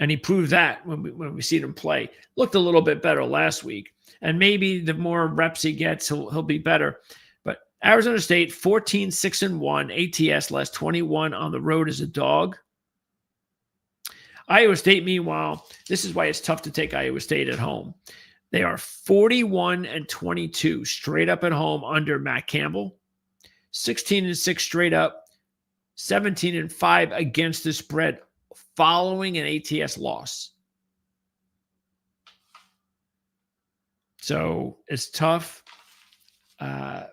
And he proved that when we see him play. Looked a little bit better last week. And maybe the more reps he gets, he'll be better. But Arizona State, 14-6-1, ATS last 21 on the road as a dog. Iowa State, meanwhile, this is why it's tough to take Iowa State at home. They are 41-22 straight up at home under Matt Campbell. 16-6 straight up. 17-5 against the spread following an ATS loss. So it's tough. I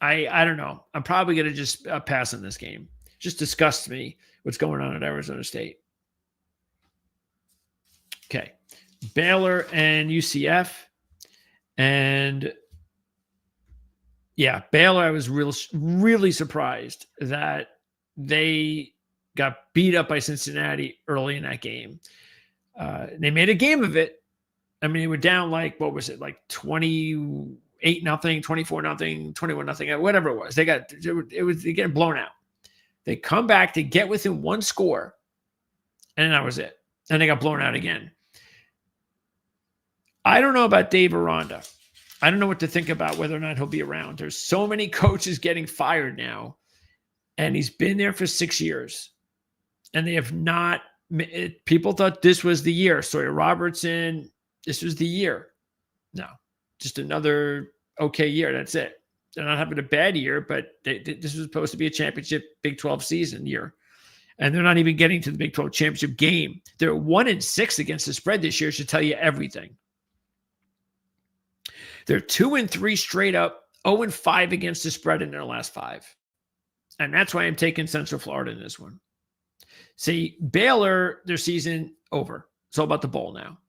don't know. I'm probably going to just pass on this game. Just disgusts me what's going on at Arizona State. Okay. Baylor and UCF. And yeah, Baylor, I was really surprised that they got beat up by Cincinnati early in that game. They made a game of it. I mean, they were down like 28-0, 24-0, 21-0, whatever it was. They getting blown out. They come back to get within 1 score, and that was it. And they got blown out again. I don't know about Dave Aranda. I don't know what to think about whether or not he'll be around. There's so many coaches getting fired now, and he's been there for 6 years. And they have not – people thought this was the year. Sawyer Robertson, this was the year. No, just another okay year. That's it. They're not having a bad year, but this was supposed to be a championship Big 12 season year. And they're not even getting to the Big 12 championship game. They're 1-6 against the spread this year, should tell you everything. They're 2-3 straight up, 0-5 against the spread in their last 5. And that's why I'm taking Central Florida in this one. See, Baylor, their season over. It's all about the bowl now.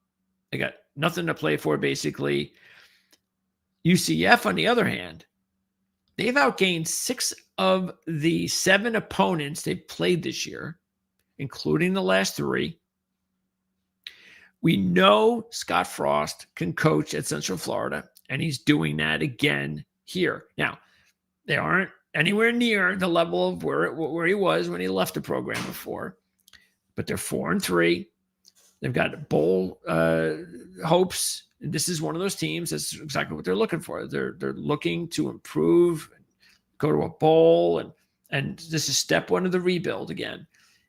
They got nothing to play for, basically. UCF, on the other hand, they've outgained 6 of the 7 opponents they've played this year, including the last 3. We know Scott Frost can coach at Central Florida, and he's doing that again here. Now, they aren't anywhere near the level of where he was when he left the program before, but they're 4-3. They've got bowl hopes, and this is one of those teams. That's exactly what they're looking for. They're looking to improve, go to a bowl, and this is step 1 of the rebuild again.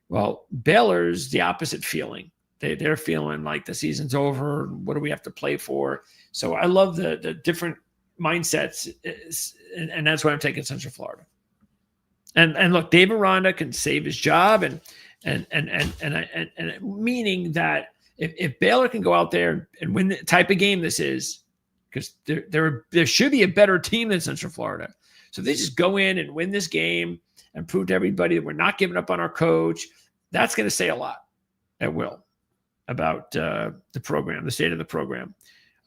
Well, Baylor's the opposite feeling. They're feeling like the season's over. What do we have to play for? So I love the different mindsets, and that's why I'm taking Central Florida. And look, Dave Aranda can save his job, and meaning that if Baylor can go out there and win the type of game this is, because there should be a better team than Central Florida. So they just go in and win this game and prove to everybody that we're not giving up on our coach. That's going to say a lot at will about the program, the state of the program.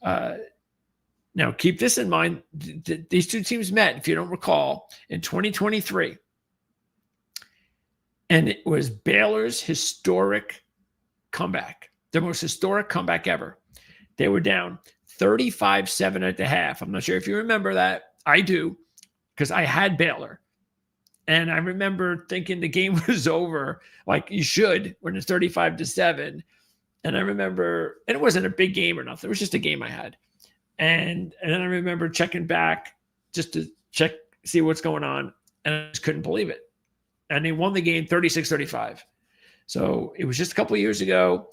Now, keep this in mind. These two teams met, if you don't recall, in 2023. And it was Baylor's historic comeback, the most historic comeback ever. They were down 35-7 at the half. I'm not sure if you remember that. I do, because I had Baylor. And I remember thinking the game was over, like you should, when it's 35-7. And I remember, and it wasn't a big game or nothing. It was just a game I had. And then I remember checking back just to see what's going on. And I just couldn't believe it. And they won the game 36-35. So it was just a couple of years ago.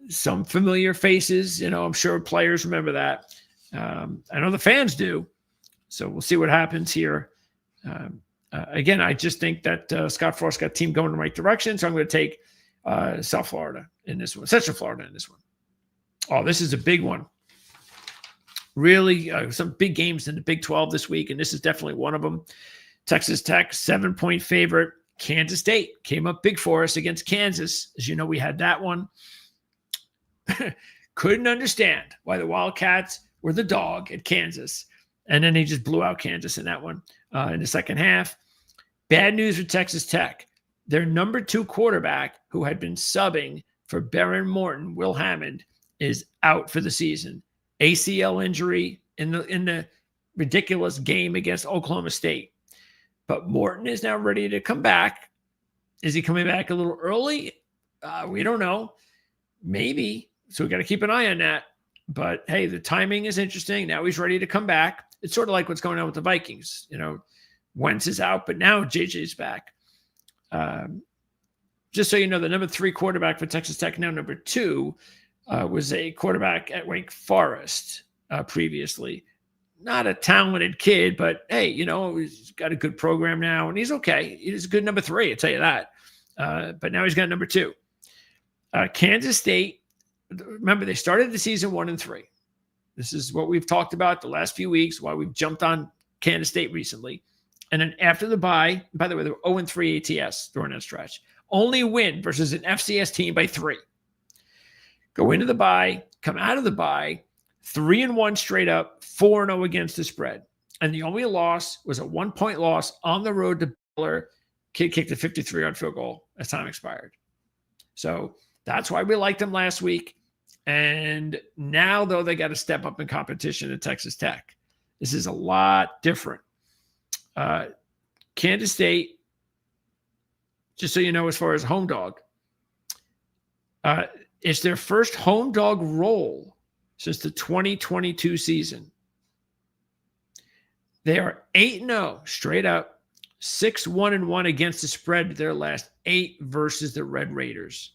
Some familiar faces, I'm sure players remember that. I know the fans do. So we'll see what happens here. Again, I just think that Scott Frost got team going in the right direction. So I'm going to take South Florida in this one, Central Florida in this one. Oh, this is a big one. Really, some big games in the Big 12 this week, and this is definitely one of them. Texas Tech, 7-point favorite. Kansas State came up big for us against Kansas. As you know, we had that one. Couldn't understand why the Wildcats were the dog at Kansas. And then they just blew out Kansas in that one in the second half. Bad news for Texas Tech. Their number 2 quarterback, who had been subbing for Baron Morton, Will Hammond, is out for the season. ACL injury in the ridiculous game against Oklahoma State. But Morton is now ready to come back. Is he coming back a little early? We don't know. Maybe. So we got to keep an eye on that. But hey, the timing is interesting. Now he's ready to come back. It's sort of like what's going on with the Vikings. Wentz is out, but now JJ's back. Just so you know, the number 3 quarterback for Texas Tech, now number 2, was a quarterback at Wake Forest previously. Not a talented kid, but hey, he's got a good program now, and he's okay. He's a good number 3, I'll tell you that. But now he's got number 2. Kansas State, remember, they started the season 1-3. This is what we've talked about the last few weeks, why we've jumped on Kansas State recently. And then after the bye, by the way, they were 0-3 ATS during that stretch. Only win versus an FCS team by 3. Go into the bye, come out of the bye, 3-1 straight up, 4-0 against the spread. And the only loss was a 1-point loss on the road to Baylor. Kid kicked a 53-yard field goal as time expired. So that's why we liked them last week. And now, though, they got to step up in competition at Texas Tech. This is a lot different. Kansas State, just so you know, as far as home dog, it's their first home dog roll since the 2022 season. They are 8-0 straight up, 6-1-1 against the spread their last 8 versus the Red Raiders.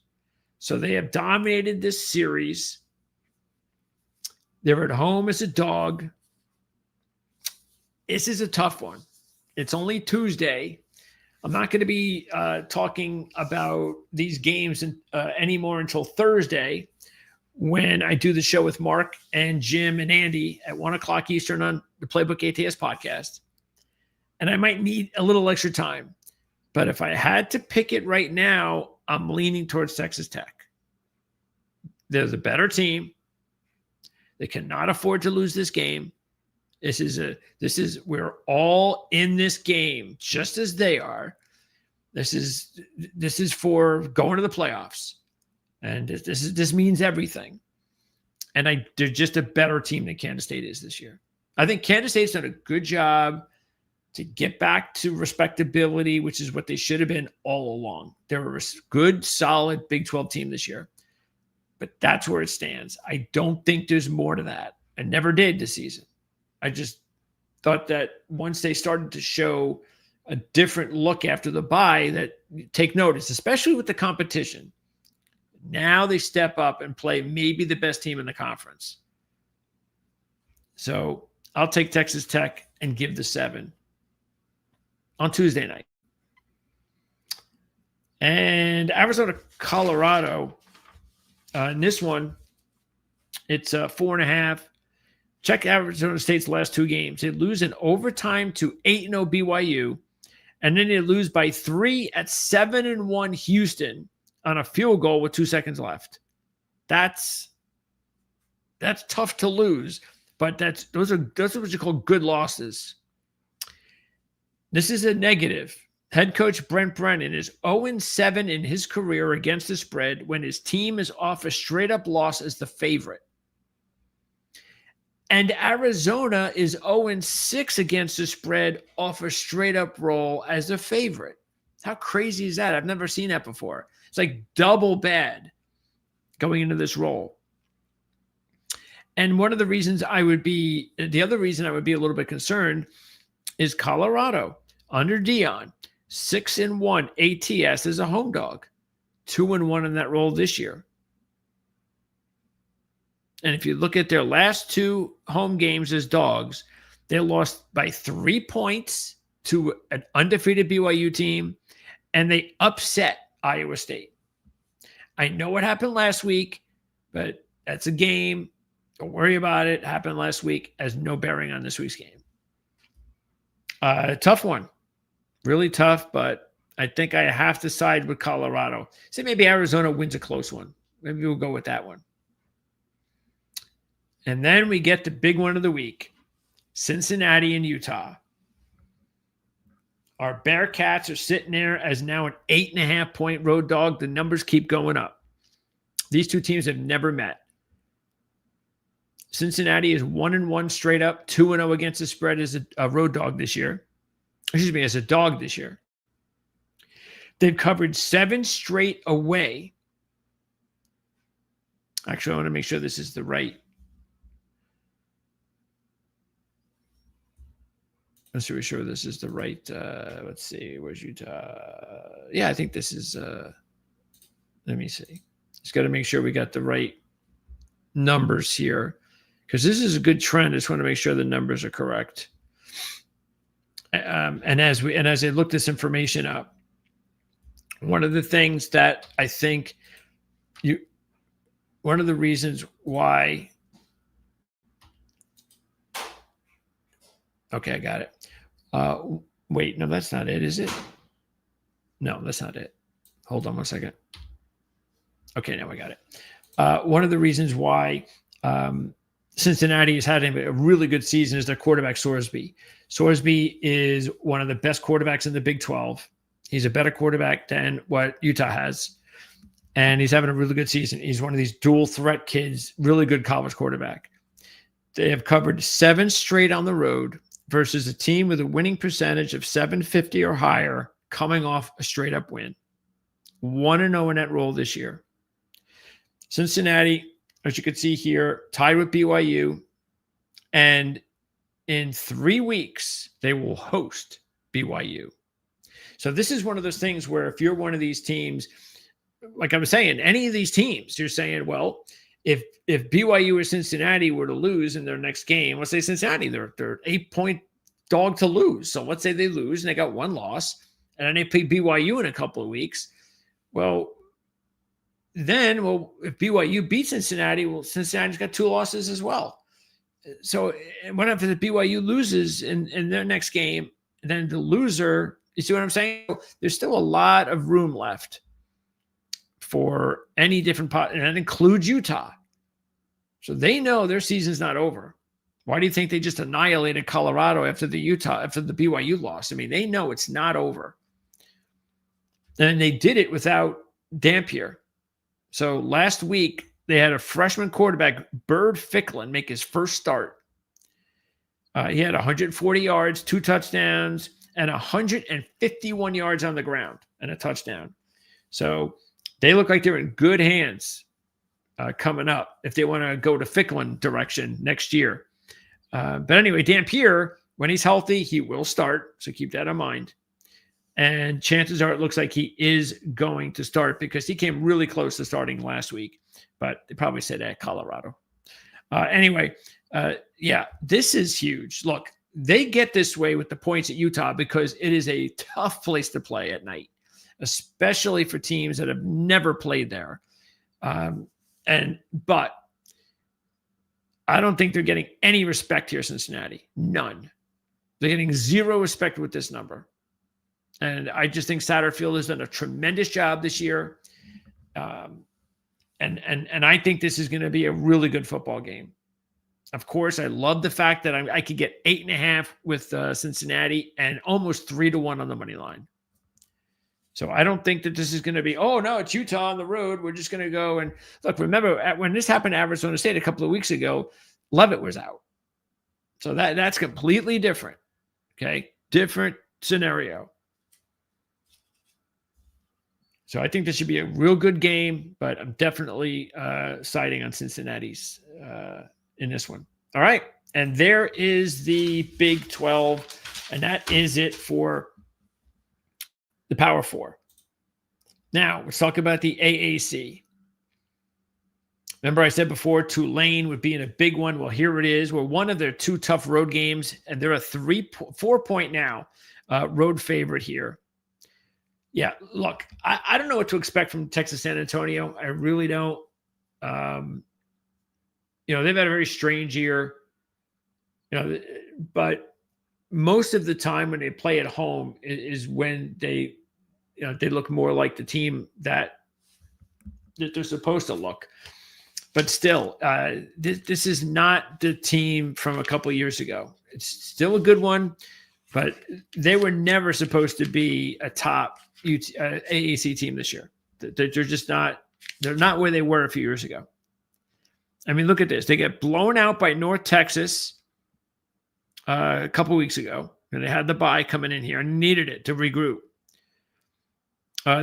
So they have dominated this series. They're at home as a dog. This is a tough one. It's only Tuesday. I'm not going to be talking about these games anymore until Thursday, when I do the show with Mark and Jim and Andy at 1 o'clock Eastern on the Playbook ATS podcast. And I might need a little extra time. But if I had to pick it right now, I'm leaning towards Texas Tech. They're the better team. They cannot afford to lose this game. We're all in this game just as they are. This is for going to the playoffs. And this means everything. And they're just a better team than Kansas State is this year. I think Kansas State's done a good job to get back to respectability, which is what they should have been all along. They're a good, solid Big 12 team this year. But that's where it stands. I don't think there's more to that. I never did this season. I just thought that once they started to show a different look after the bye that take notice, especially with the competition. Now they step up and play maybe the best team in the conference. So I'll take Texas Tech and give the 7 on Tuesday night. And Arizona, Colorado. In this one, it's 4.5. Check Arizona State's last 2 games. They lose in overtime to 8-0 BYU, and then they lose by 3 at 7-1 Houston on a field goal with 2 seconds left. That's tough to lose, but those are what you call good losses. This is a negative. Head coach Brent Brennan is 0-7 in his career against the spread when his team is off a straight-up loss as the favorite. And Arizona is 0-6 against the spread off a straight-up roll as a favorite. How crazy is that? I've never seen that before. It's like double bad going into this roll. And the other reason I would be a little bit concerned is Colorado under Dion, 6-1 ATS as a home dog, 2-1 in that roll this year. And if you look at their last 2 home games as dogs, they lost by 3 points to an undefeated BYU team, and they upset Iowa State. I know what happened last week, but that's a game. Don't worry about it. It happened last week. Has no bearing on this week's game. Tough one. Really tough, but I think I have to side with Colorado. Say maybe Arizona wins a close one. Maybe we'll go with that one. And then we get the big one of the week, Cincinnati and Utah. Our Bearcats are sitting there as now an 8.5-point road dog. The numbers keep going up. These 2 teams have never met. Cincinnati is 1-1 straight up, 2-0 against the spread as a road dog this year. As a dog this year. They've covered 7 straight away. Actually, I want to make sure this is the right. Let's be sure this is the right. Let's see. Where's Utah? Yeah, I think this is. Let me see. Just got to make sure we got the right numbers here, because this is a good trend. I just want to make sure the numbers are correct. And as I look this information up, one of the things that I think one of the reasons why. Okay, I got it. Wait, no, that's not it, is it? No, that's not it. Hold on one second. Okay, now I got it. One of the reasons why Cincinnati is having a really good season is their quarterback, Sorsby. Sorsby is one of the best quarterbacks in the Big 12. He's a better quarterback than what Utah has. And he's having a really good season. He's one of these dual threat kids, really good college quarterback. They have covered 7 straight on the road versus a team with a winning percentage of 750 or higher coming off a straight up win. 1-0 in that roll this year. Cincinnati, as you can see here, tied with BYU. And in 3 weeks, they will host BYU. So this is one of those things where if you're one of these teams, like I was saying, any of these teams, you're saying, well, if BYU or Cincinnati were to lose in their next game, let's say Cincinnati, they're 8-point dog to lose. So let's say they lose and they got 1 loss, and then they play BYU in a couple of weeks. Well, if BYU beats Cincinnati, Cincinnati's got 2 losses as well. So what if the BYU loses in their next game, then the loser, you see what I'm saying? There's still a lot of room left for any different pot, and that includes Utah. So they know their season's not over. Why do you think they just annihilated Colorado after the BYU loss? I mean, they know it's not over. And they did it without Dampier. So last week, they had a freshman quarterback, Bird Ficklin, make his first start. He had 140 yards, 2 touchdowns, and 151 yards on the ground and a touchdown. So they look like they're in good hands coming up if they want to go to Ficklin direction next year. But anyway, Dampier, when he's healthy, he will start. So keep that in mind. And chances are it looks like he is going to start because he came really close to starting last week, but they probably said at Colorado. Anyway, yeah, this is huge. Look, they get this way with the points at Utah because it is a tough place to play at night, especially for teams that have never played there. But I don't think they're getting any respect here, Cincinnati. None. They're getting zero respect with this number. And I just think Satterfield has done a tremendous job this year. And I think this is going to be a really good football game. Of course, I love the fact that I could get 8.5 with Cincinnati and almost 3-1 on the money line. So I don't think that this is going to be, oh, no, it's Utah on the road. We're just going to go. And look, remember when this happened to Arizona State a couple of weeks ago, Leavitt was out. So that's completely different. Okay. Different scenario. So I think this should be a real good game, but I'm definitely siding on Cincinnati's in this one. All right. And there is the Big 12, and that is it for the Power Four. Now, let's talk about the AAC. Remember I said before Tulane would be in a big one. Well, here it is. We're one of their two tough road games, and they're a 4-point now road favorite here. Yeah, look, I don't know what to expect from Texas San Antonio. I really don't. They've had a very strange year, but most of the time when they play at home is when they look more like the team that they're supposed to look. But still, this is not the team from a couple of years ago. It's still a good one, but they were never supposed to be a top AAC team this year. They're just not. They're not where they were a few years ago. I mean, look at this. They get blown out by North Texas a couple of weeks ago, and they had the bye coming in here and needed it to regroup.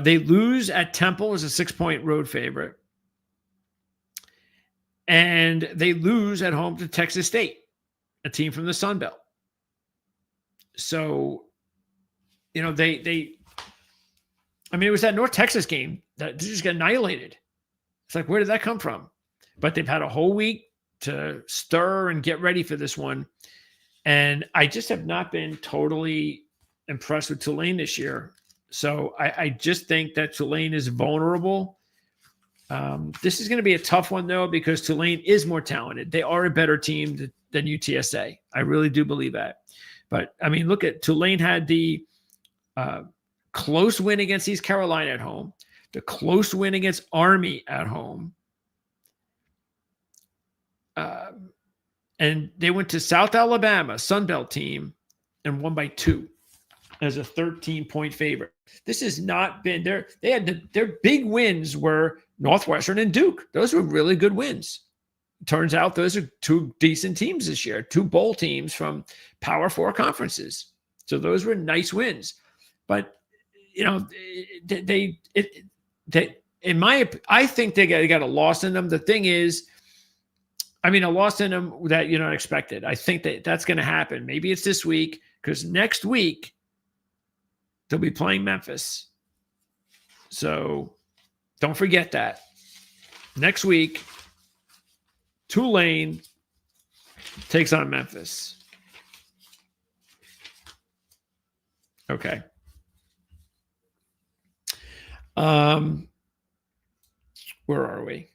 They lose at Temple as a 6-point road favorite. And they lose at home to Texas State, a team from the Sun Belt. So, it was that North Texas game that they just got annihilated. It's like, where did that come from? But they've had a whole week to stir and get ready for this one. And I just have not been totally impressed with Tulane this year. So I just think that Tulane is vulnerable. This is going to be a tough one, though, because Tulane is more talented. They are a better team than UTSA. I really do believe that. But, I mean, look at Tulane had the close win against East Carolina at home, the close win against Army at home. And they went to South Alabama, Sun Belt team, and won by 2 as a 13-point favorite. This has not been their big wins were Northwestern and Duke. Those were really good wins. Turns out those are 2 decent teams this year, 2 bowl teams from Power 4 conferences. So those were nice wins. But I think they got a loss in them. The thing is, a loss in them that you're not expected. I think that's going to happen. Maybe it's this week, because next week they'll be playing Memphis. So don't forget that. Next week, Tulane takes on Memphis. Okay. Where are we?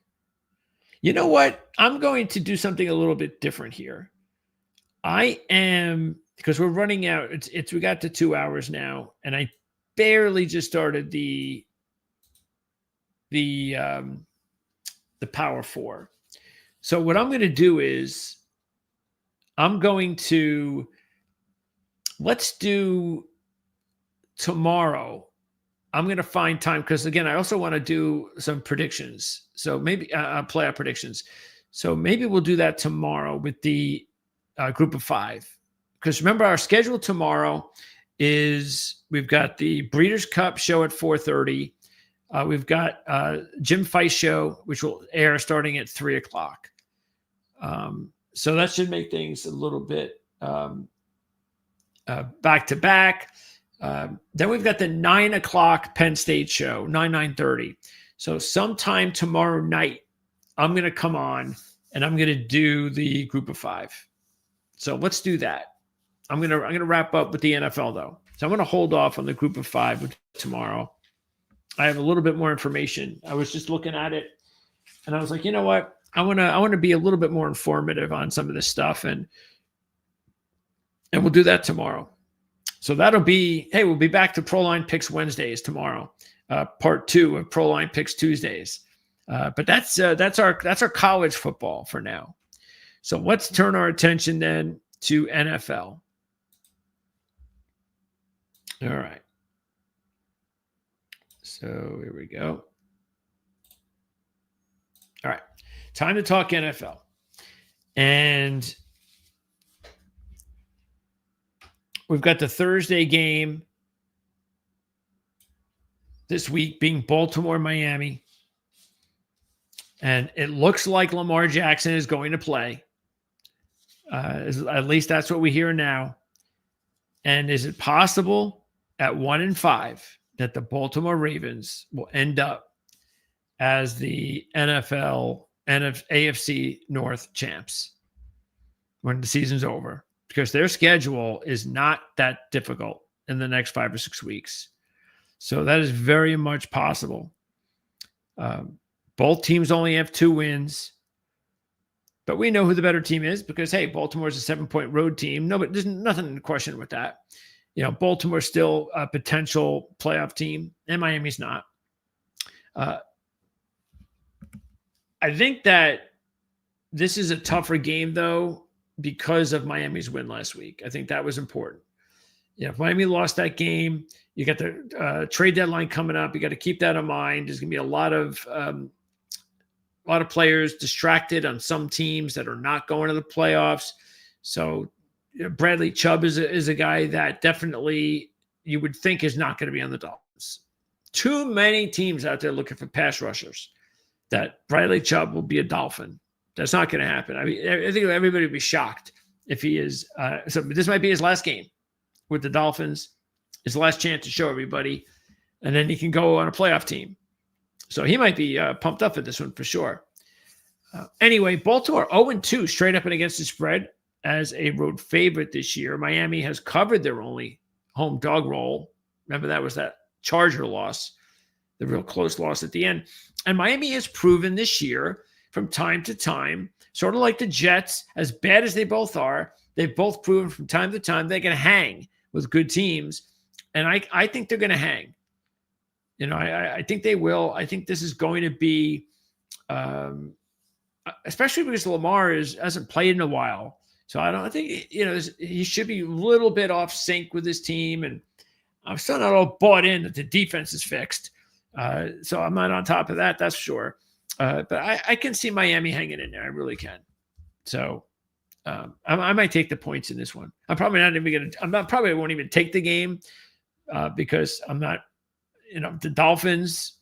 You know what? I'm going to do something a little bit different here. Because we're running out. We got to 2 hours now, and I barely just started the Power 4. So what I'm going to do is let's do tomorrow. I'm going to find time because, again, I also want to do some predictions. So maybe playoff predictions. So maybe we'll do that tomorrow with the group of 5. Because remember, our schedule tomorrow is we've got the Breeders' Cup show at 4:30. We've got Jim Feist show, which will air starting at 3 o'clock. So that should make things a little bit back to back. Then we've got the 9 o'clock Penn State show, 9:30. So sometime tomorrow night, I'm going to come on and I'm going to do the group of 5. So let's do that. I'm going to wrap up with the NFL though. So I'm going to hold off on the group of 5 tomorrow. I have a little bit more information. I was just looking at it and I was like, you know what? I want to be a little bit more informative on some of this stuff, and we'll do that tomorrow. So that'll be, hey, we'll be back to Proline Picks Wednesdays tomorrow, part 2 of Proline Picks Tuesdays. But that's our college football for now. So let's turn our attention then to NFL. All right. So here we go. All right. Time to talk NFL. And we've got the Thursday game this week being Baltimore-Miami. And it looks like Lamar Jackson is going to play. At least that's what we hear now. And is it possible at 1-5 that the Baltimore Ravens will end up as the NFL and AFC North champs when the season's over? Because their schedule is not that difficult in the next 5 or 6 weeks. So that is very much possible. Both teams only have 2 wins, but we know who the better team is because, hey, Baltimore's a 7-point road team. No, but there's nothing to question with that. You know, Baltimore's still a potential playoff team, and Miami's not. I think that this is a tougher game, though, because of Miami's win last week. I think that was important. Yeah, if Miami lost that game, you got the trade deadline coming up. You got to keep that in mind. There's going to be a lot of players distracted on some teams that are not going to the playoffs. So Bradley Chubb is a guy that definitely you would think is not going to be on the Dolphins. Too many teams out there looking for pass rushers that Bradley Chubb will be a Dolphin. That's not going to happen. I mean, I think everybody would be shocked if he is. So this might be his last game with the Dolphins, his last chance to show everybody, and then he can go on a playoff team. So he might be pumped up for this one for sure. Anyway, Baltimore 0-2 straight up and against the spread as a road favorite this year. Miami has covered their only home dog roll. Remember, that was that Charger loss, the real close loss at the end. And Miami has proven this year from time to time, sort of like the Jets, as bad as they both are, they've both proven from time to time they can hang with good teams. And I think they're going to hang. You know, I think they will. I think this is going to be, especially because Lamar hasn't played in a while. So I think, you know, he should be a little bit off sync with his team. And I'm still not all bought in that the defense is fixed. So I'm not on top of that, that's for sure. But I can see Miami hanging in there. I really can. So I might take the points in this one. I probably won't even take the game because I'm not, you know, the Dolphins.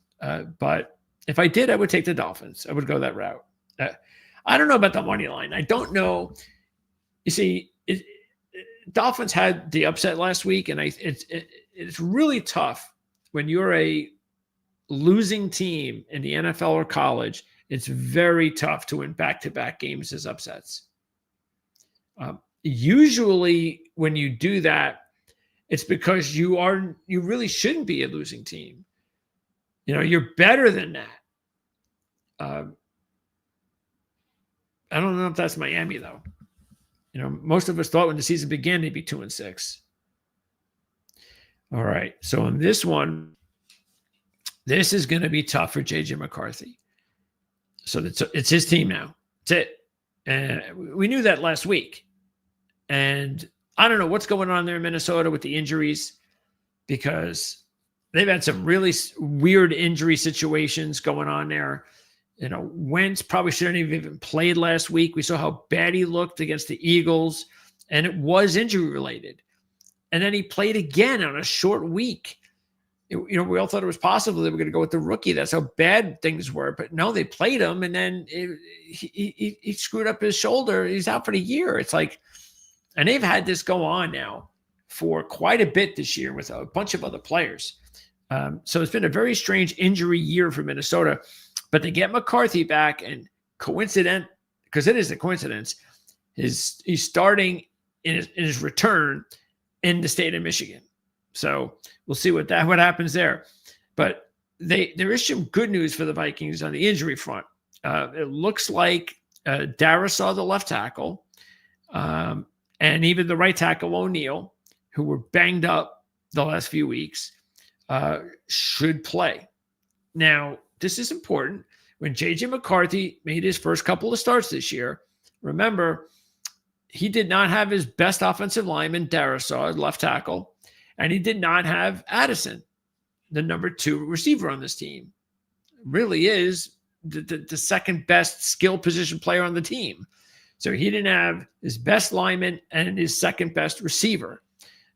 But if I did, I would take the Dolphins. I would go that route. I don't know about the money line. I don't know. You see, Dolphins had the upset last week, and it's really tough when you're a losing team in the NFL or college. It's very tough to win back-to-back games as upsets. Usually, when you do that, it's because you really shouldn't be a losing team. You know, you're better than that. I don't know if that's Miami, though. You know, most of us thought when the season began, they'd be 2-6. All right. So in this one, this is going to be tough for JJ McCarthy. So it's his team now. That's it. And we knew that last week. And I don't know what's going on there in Minnesota with the injuries, because they've had some really weird injury situations going on there. You know, Wentz probably shouldn't have even played last week. We saw how bad he looked against the Eagles, and it was injury related. And then he played again on a short week. You know, we all thought it was possible they were going to go with the rookie. That's how bad things were. But no, they played him, and then he screwed up his shoulder. He's out for the year. It's like, and they've had this go on now for quite a bit this year with a bunch of other players. So it's been a very strange injury year for Minnesota, but they get McCarthy back, and coincident, because it is a coincidence, he's starting in his return in the state of Michigan. So we'll see what happens there. But there is some good news for the Vikings on the injury front. It looks like Darisaw, the left tackle, and even the right tackle, O'Neal, who were banged up the last few weeks, should play. Now, this is important. When J.J. McCarthy made his first couple of starts this year, remember, he did not have his best offensive lineman, Darisaw, left tackle, and he did not have Addison, the number 2 receiver on this team. Really is the second best skill position player on the team. So he didn't have his best lineman and his second best receiver.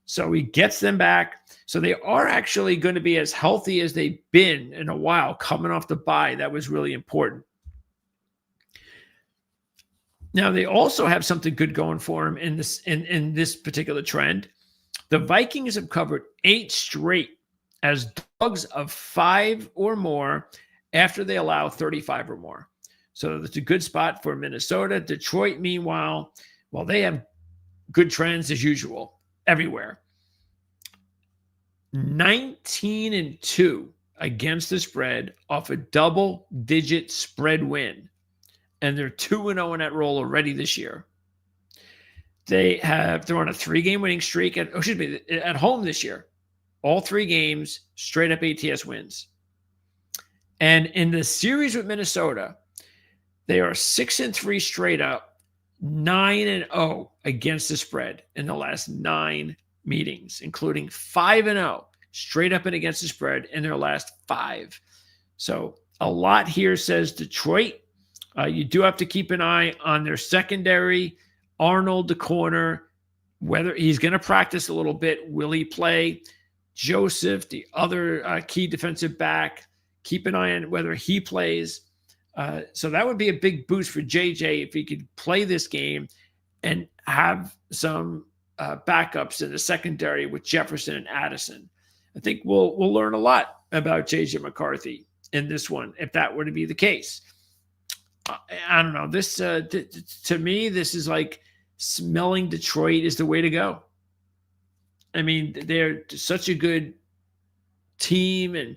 So he gets them back. So they are actually going to be as healthy as they've been in a while, coming off the bye. That was really important. Now, they also have something good going for them in this particular trend. The Vikings have covered 8 straight as dogs of 5 or more after they allow 35 or more. So that's a good spot for Minnesota. Detroit, meanwhile, well, they have good trends as usual everywhere. 19-2 against the spread off a double-digit spread win. And they're 2-0 in that role already this year. They're on a 3-game winning streak at home this year. All 3 games, straight up ATS wins. And in the series with Minnesota, they are 6-3 straight up, 9-0 against the spread in the last 9 meetings, including 5-0 straight up and against the spread in their last 5. So a lot here says Detroit. You do have to keep an eye on their secondary. Arnold, the corner, whether he's going to practice a little bit. Will he play? Joseph, the other key defensive back. Keep an eye on whether he plays. So that would be a big boost for JJ if he could play this game and have some backups in the secondary with Jefferson and Addison. I think we'll learn a lot about JJ McCarthy in this one if that were to be the case. I don't know. This to me, this is like smelling Detroit is the way to go. I mean, they're such a good team and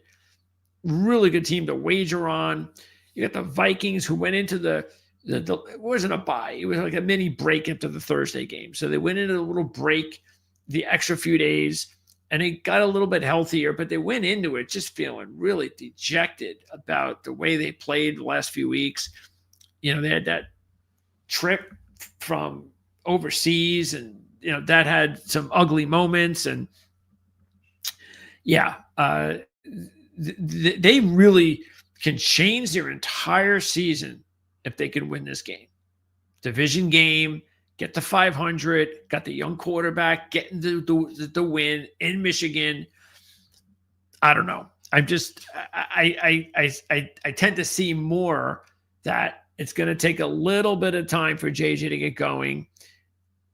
really good team to wager on. You got the Vikings who went into it wasn't a bye. It was like a mini break into the Thursday game. So they went into a little break, the extra few days, and they got a little bit healthier, but they went into it just feeling really dejected about the way they played the last few weeks. You know, they had that trip from overseas and, you know, that had some ugly moments. And yeah, they really can change their entire season if they can win this game. Division game, get to 500, got the young quarterback, getting the win in Michigan. I don't know. I tend to see more that it's going to take a little bit of time for JJ to get going,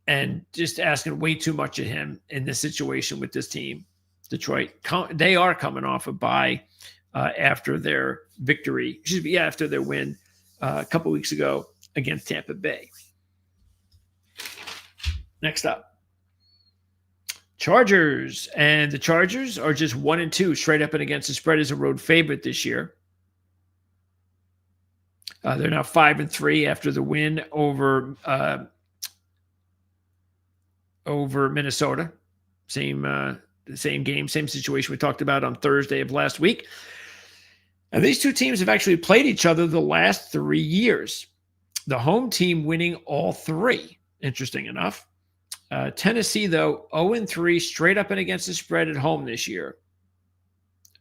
and just asking way too much of him in this situation with this team. Detroit, they are coming off a bye after their victory, after their win a couple weeks ago against Tampa Bay. Next up, Chargers. And the Chargers are just 1-2 straight up and against the spread as a road favorite this year. They're now 5-3 after the win over Minnesota. Same game, same situation we talked about on Thursday of last week. And these two teams have actually played each other the last 3 years. The home team winning all 3, interesting enough. Tennessee, though, 0-3 straight up and against the spread at home this year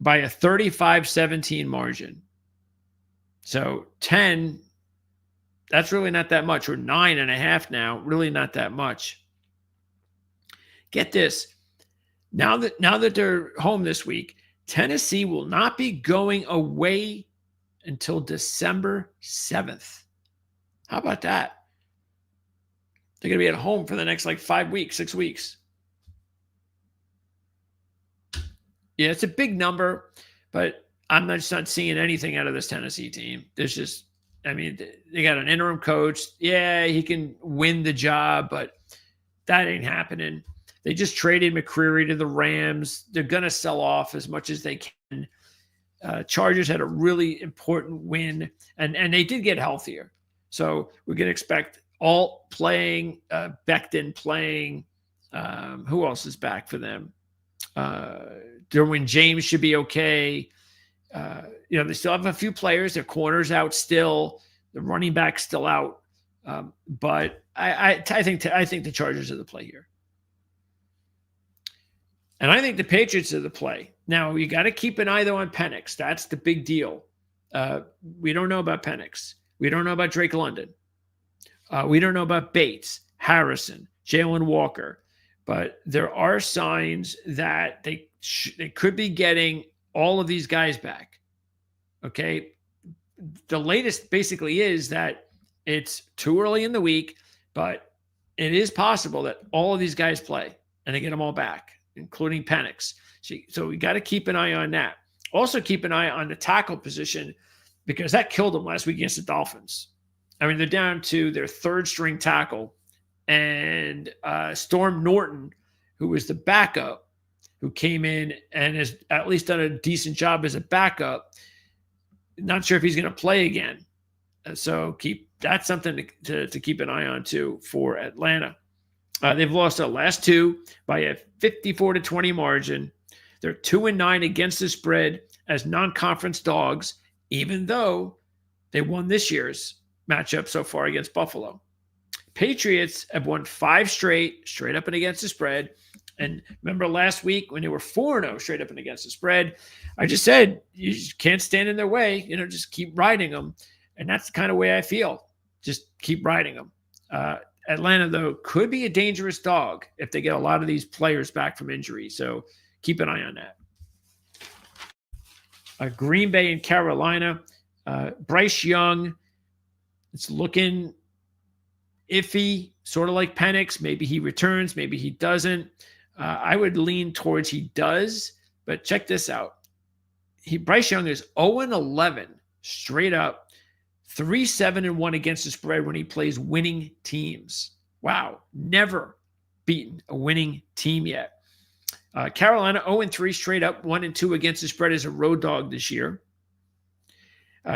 by a 35-17 margin. So 10, that's really not that much, or 9.5 now, really not that much. Get this. Now that they're home this week, Tennessee will not be going away until December 7th. How about that? They're going to be at home for the next 5 weeks, 6 weeks. Yeah, it's a big number, but I'm just not seeing anything out of this Tennessee team. There's just, I mean, they got an interim coach. Yeah, he can win the job, but that ain't happening. They just traded McCreary to the Rams. They're going to sell off as much as they can. Chargers had a really important win, and they did get healthier. So we're going to expect Alt playing, Becton playing. Who else is back for them? Derwin James should be okay. They still have a few players. Their corners out still. The running back still out. But I think the Chargers are the play here. And I think the Patriots are the play. Now, you got to keep an eye, though, on Penix. That's the big deal. We don't know about Penix. We don't know about Drake London. We don't know about Bates, Harrison, Jalen Walker. But there are signs that they could be getting all of these guys back. Okay? The latest basically is that it's too early in the week, but it is possible that all of these guys play and they get them all back, including Penix. So we got to keep an eye on that. Also keep an eye on the tackle position because that killed them last week against the Dolphins. I mean, they're down to their third string tackle, and Storm Norton, who was the backup, who came in and has at least done a decent job as a backup. Not sure if he's going to play again. So that's something to keep an eye on too for Atlanta. They've lost their last two by a 54-20 margin. They're 2-9 against the spread as non-conference dogs, even though they won this year's matchup so far against Buffalo. Patriots have won 5 straight up and against the spread. And remember last week when they were 4-0 straight up and against the spread, I just said you just can't stand in their way. Just keep riding them. And that's the kind of way I feel. Just keep riding them. Atlanta, though, could be a dangerous dog if they get a lot of these players back from injury. So keep an eye on that. Green Bay and Carolina. Bryce Young, it's looking iffy, sort of like Penix. Maybe he returns, maybe he doesn't. I would lean towards he does, but check this out. Bryce Young is 0-11 straight up, 3-7-1 against the spread when he plays winning teams. Wow, never beaten a winning team yet. Carolina 0-3 straight up, 1-2 against the spread as a road dog this year.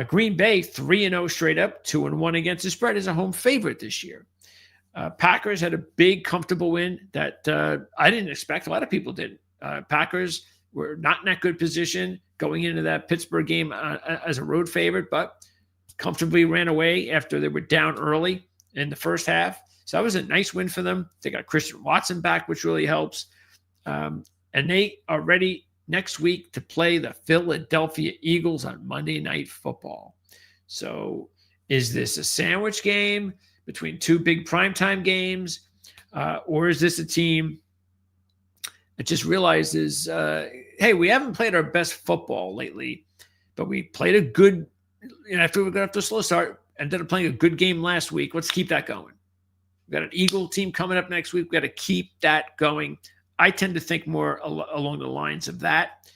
Green Bay 3-0 straight up, 2-1 against the spread as a home favorite this year. Packers had a big, comfortable win that I didn't expect. A lot of people didn't. Packers were not in that good position going into that Pittsburgh game as a road favorite, but comfortably ran away after they were down early in the first half. So that was a nice win for them. They got Christian Watson back, which really helps. And they are ready next week to play the Philadelphia Eagles on Monday Night Football. So is this a sandwich game between two big primetime games? Or is this a team that just realizes, hey, we haven't played our best football lately, but we played a good, after we got off to a slow start, ended up playing a good game last week. Let's keep that going. We've got an Eagle team coming up next week. We've got to keep that going. I tend to think more along the lines of that.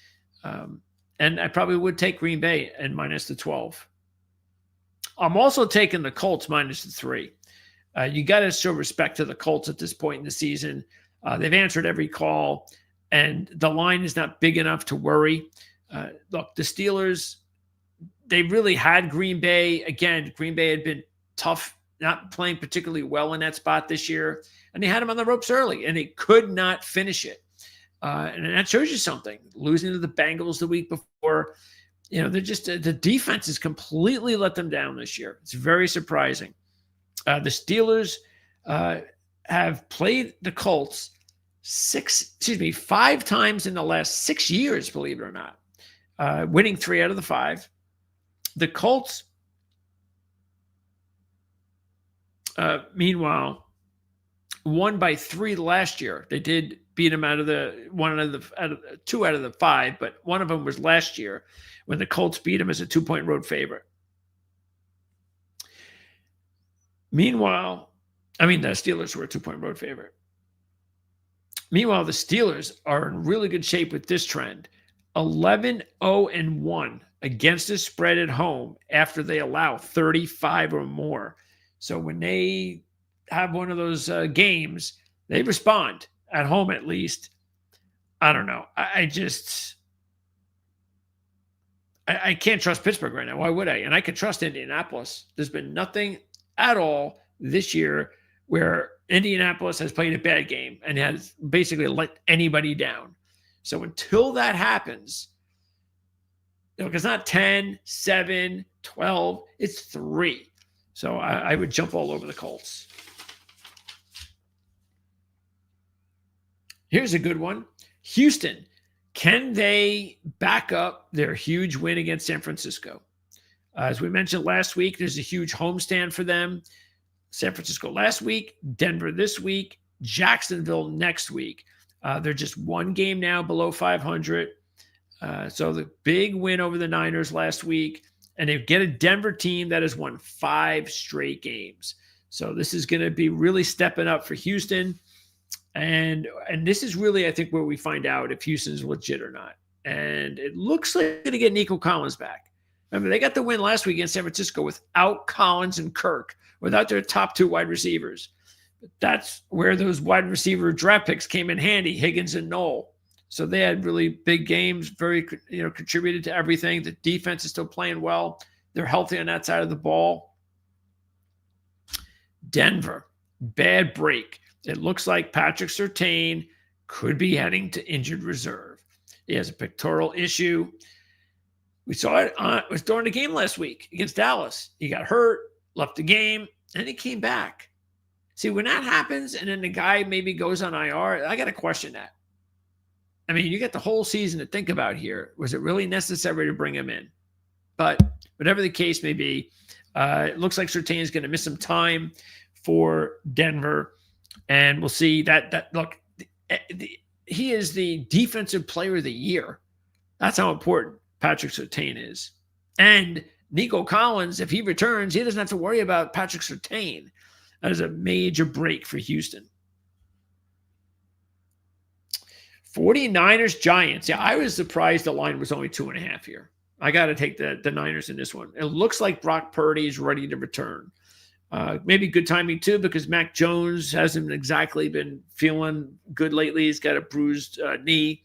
And I probably would take Green Bay and minus the 12. I'm also taking the Colts minus the 3. You got to show respect to the Colts at this point in the season. They've answered every call, and the line is not big enough to worry. Look, the Steelers, they really had Green Bay. Again, Green Bay had been tough, not playing particularly well in that spot this year, and they had them on the ropes early, and they could not finish it. And that shows you something. Losing to the Bengals the week before, they're just the defense has completely let them down this year. It's very surprising. The Steelers have played the Colts 5 times in the last 6 years, believe it or not, winning 3 out of the 5. The Colts, meanwhile, won by 3 last year. They did beat them out of 2 out of the 5, but one of them was last year when the Colts beat them as a 2-point road favorite. Meanwhile, the Steelers were a 2-point road favorite. Meanwhile, the Steelers are in really good shape with this trend. 11-0-1 against the spread at home after they allow 35 or more. So when they have one of those games, they respond at home at least. I don't know. I can't trust Pittsburgh right now. Why would I? And I could trust Indianapolis. There's been nothing at all this year where Indianapolis has played a bad game and has basically let anybody down. So until that happens, it's not 10, 7, 12, it's 3. So I would jump all over the Colts. Here's a good one. Houston. Can they back up their huge win against San Francisco? As we mentioned last week, there's a huge homestand for them. San Francisco last week, Denver this week, Jacksonville next week. They're just one game now below 500. So the big win over the Niners last week. And they get a Denver team that has won 5 straight games. So this is going to be really stepping up for Houston. And this is really, I think, where we find out if Houston's legit or not. And it looks like they're going to get Nico Collins back. Remember, they got the win last week against San Francisco without Collins and Kirk, without their top 2 wide receivers. But that's where those wide receiver draft picks came in handy, Higgins and Knoll. So they had really big games, very, contributed to everything. The defense is still playing well. They're healthy on that side of the ball. Denver, bad break. It looks like Patrick Surtain could be heading to injured reserve. He has a pectoral issue. We saw it was during the game last week against Dallas. He got hurt, left the game, and he came back. See, when that happens and then the guy maybe goes on IR, I got to question that. I mean, you get the whole season to think about here. Was it really necessary to bring him in? But whatever the case may be, it looks like Surtain is going to miss some time for Denver. And we'll see that look, he is the defensive player of the year. That's how important Patrick Surtain is. And Nico Collins, if he returns, he doesn't have to worry about Patrick Surtain. That is a major break for Houston. 49ers Giants. Yeah, I was surprised the line was only 2.5 here. I got to take the Niners in this one. It looks like Brock Purdy is ready to return. Maybe good timing too, because Mac Jones hasn't exactly been feeling good lately. He's got a bruised knee.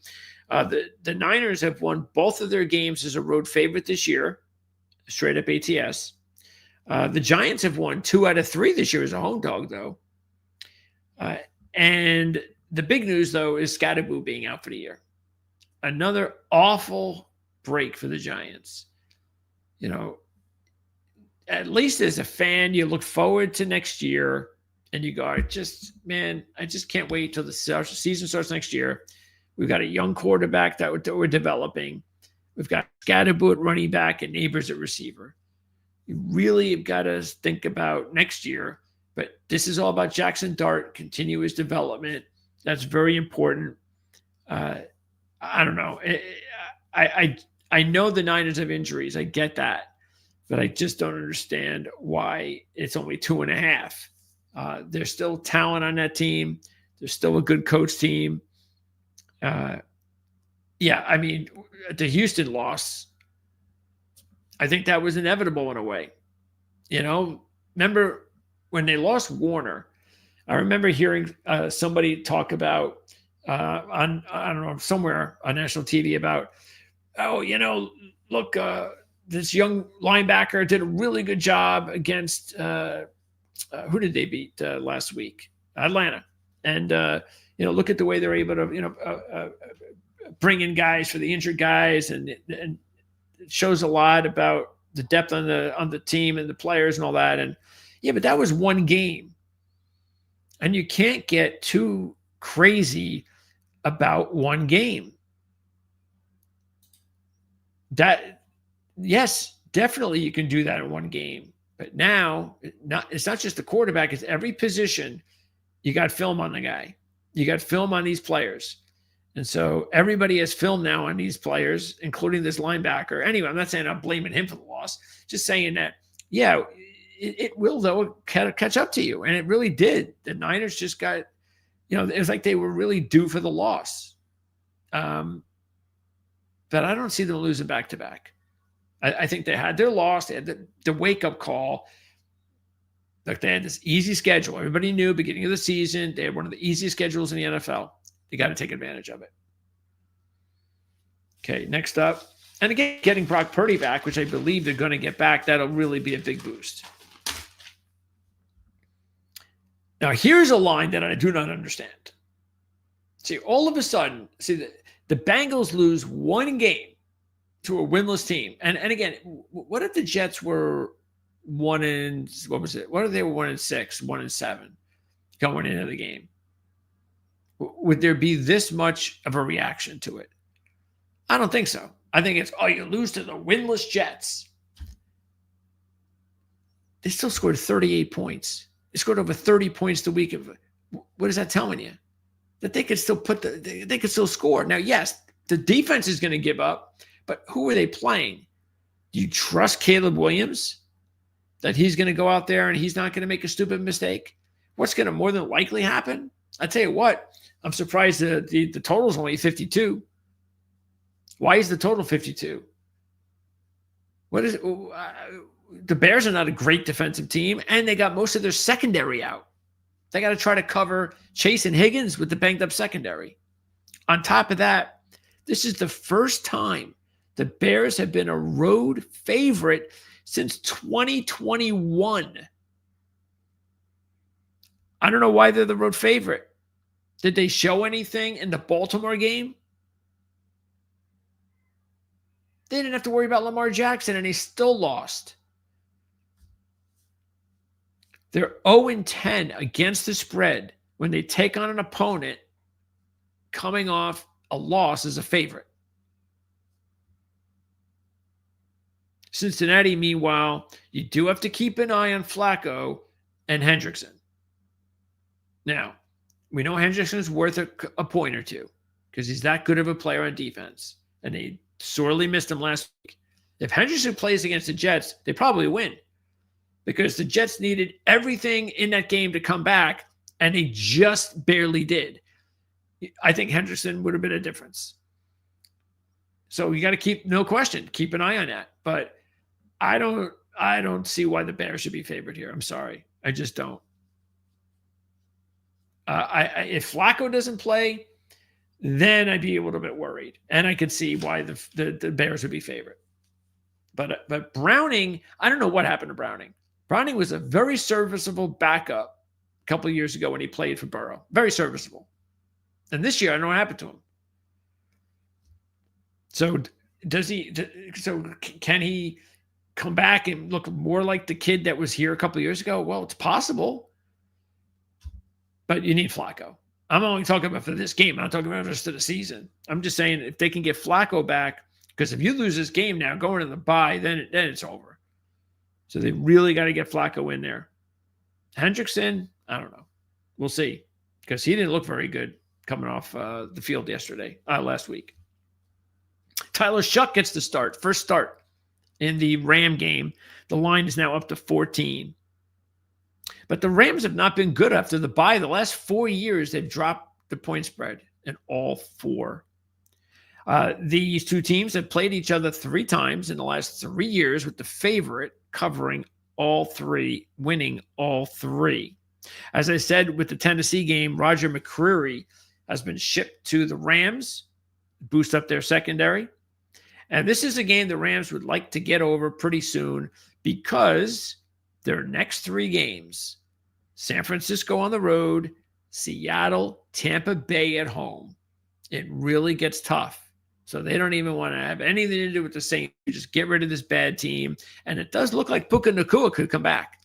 The Niners have won both of their games as a road favorite this year, straight up ATS. The Giants have won 2 out of 3 this year as a home dog, though. And the big news, though, is Scatterboo being out for the year. Another awful break for the Giants. At least as a fan, you look forward to next year and you go, I just can't wait till the season starts next year. We've got a young quarterback that we're developing. We've got Scatterboo at running back and Neighbors at receiver. You really have got to think about next year. But this is all about Jackson Dart, continue his development. That's very important. I don't know. I know the Niners have injuries. I get that. But I just don't understand why it's only 2.5. There's still talent on that team. There's still a good coach team. The Houston loss, I think that was inevitable in a way. Remember when they lost Warner, I remember hearing somebody talk about somewhere on national TV about, this young linebacker did a really good job against who did they beat last week? Atlanta. And look at the way they're able to bring in guys for the injured guys, and it shows a lot about the depth on the team and the players and all that. And but that was one game, and you can't get too crazy about one game. Yes, definitely you can do that in one game. But now, it's not just the quarterback, it's every position. You got film on the guy. You got film on these players. And so everybody has film now on these players, including this linebacker. Anyway, I'm not saying I'm blaming him for the loss. Just saying that, it will, though, catch up to you. And it really did. The Niners just got, it was like they were really due for the loss. but I don't see them losing back-to-back. I think they had their loss. They had the wake-up call. Like they had this easy schedule. Everybody knew beginning of the season, they had one of the easiest schedules in the NFL. They got to take advantage of it. Okay, next up. And again, getting Brock Purdy back, which I believe they're going to get back, that'll really be a big boost. Now, here's a line that I do not understand. See, all of a sudden, the Bengals lose one game to a winless team. And again, what if the Jets were 1-6, 1-7 going into the game? Would there be this much of a reaction to it? I don't think so. I think it's, you lose to the winless Jets. They still scored 38 points. They scored over 30 points the week of. What is that telling you? That they could still they could still score. Now, yes, the defense is going to give up, but who are they playing? Do you trust Caleb Williams that he's going to go out there and he's not going to make a stupid mistake? What's going to more than likely happen? I tell you what, I'm surprised the total is only 52. Why is the total 52? What is it? The Bears are not a great defensive team, and they got most of their secondary out. They got to try to cover Chase and Higgins with the banged up secondary. On top of that, this is the first time the Bears have been a road favorite since 2021. I don't know why they're the road favorite. Did they show anything in the Baltimore game? They didn't have to worry about Lamar Jackson, and they still lost. They're 0-10 against the spread when they take on an opponent coming off a loss as a favorite. Cincinnati, meanwhile, you do have to keep an eye on Flacco and Hendrickson. Now, we know Hendrickson's worth a point or two because he's that good of a player on defense, and they sorely missed him last week. If Hendrickson plays against the Jets, they probably win because the Jets needed everything in that game to come back, and they just barely did. I think Hendrickson would have been a difference. So you got to no question, keep an eye on that. But I don't see why the Bears should be favored here. I'm sorry. I just don't. If Flacco doesn't play, then I'd be a little bit worried. And I could see why the Bears would be favored. But Browning, I don't know what happened to Browning. Browning was a very serviceable backup a couple of years ago when he played for Burrow. Very serviceable. And this year, I don't know what happened to him. So can he come back and look more like the kid that was here a couple of years ago? Well, it's possible. But you need Flacco. I'm only talking about for this game. I'm not talking about the rest of the season. I'm just saying if they can get Flacco back, because if you lose this game now going to the bye, then it's over. So they really got to get Flacco in there. Hendrickson, I don't know. We'll see. Because he didn't look very good coming off the field last week. Tyler Shuck gets the start. First start in the Ram game. The line is now up to 14. But the Rams have not been good after the bye. The last 4 years, they've dropped the point spread in all 4. These two teams have played each other 3 times in the last 3 years, with the favorite covering all 3, winning all 3. As I said with the Tennessee game, Roger McCreary has been shipped to the Rams, boost up their secondary. And this is a game the Rams would like to get over pretty soon because their next 3 games, San Francisco on the road, Seattle, Tampa Bay at home. It really gets tough. So they don't even want to have anything to do with the Saints. You just get rid of this bad team. And it does look like Puka Nacua could come back.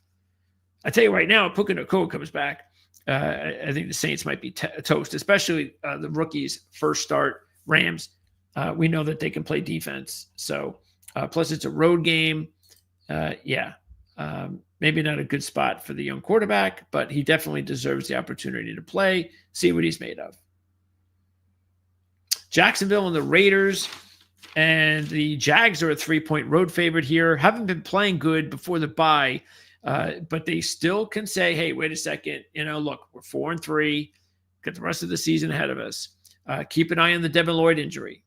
I tell you right now, if Puka Nacua comes back, I think the Saints might be toast, especially the rookies' first start, Rams. We know that they can play defense. So plus it's a road game. Maybe not a good spot for the young quarterback, but he definitely deserves the opportunity to play, see what he's made of. Jacksonville and the Raiders and the Jags are a 3-point road favorite here. Haven't been playing good before the bye, but they still can say, hey, wait a second. Look, we're 4-3. Got the rest of the season ahead of us. Keep an eye on the Devin Lloyd injury.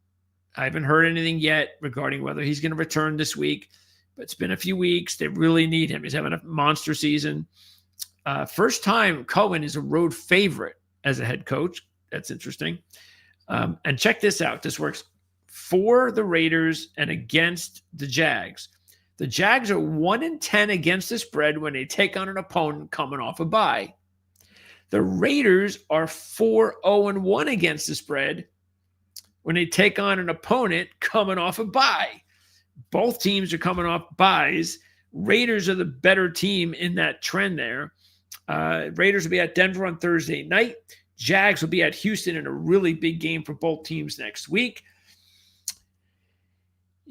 I haven't heard anything yet regarding whether he's going to return this week, but it's been a few weeks. They really need him. He's having a monster season. First time Cohen is a road favorite as a head coach. That's interesting. And check this out. This works for the Raiders and against the Jags. The Jags are 1-10 against the spread when they take on an opponent coming off a bye. The Raiders are 4-0-1 against the spread when they take on an opponent coming off a bye. Both teams are coming off byes. Raiders are the better team in that trend there. Raiders will be at Denver on Thursday night. Jags will be at Houston in a really big game for both teams next week.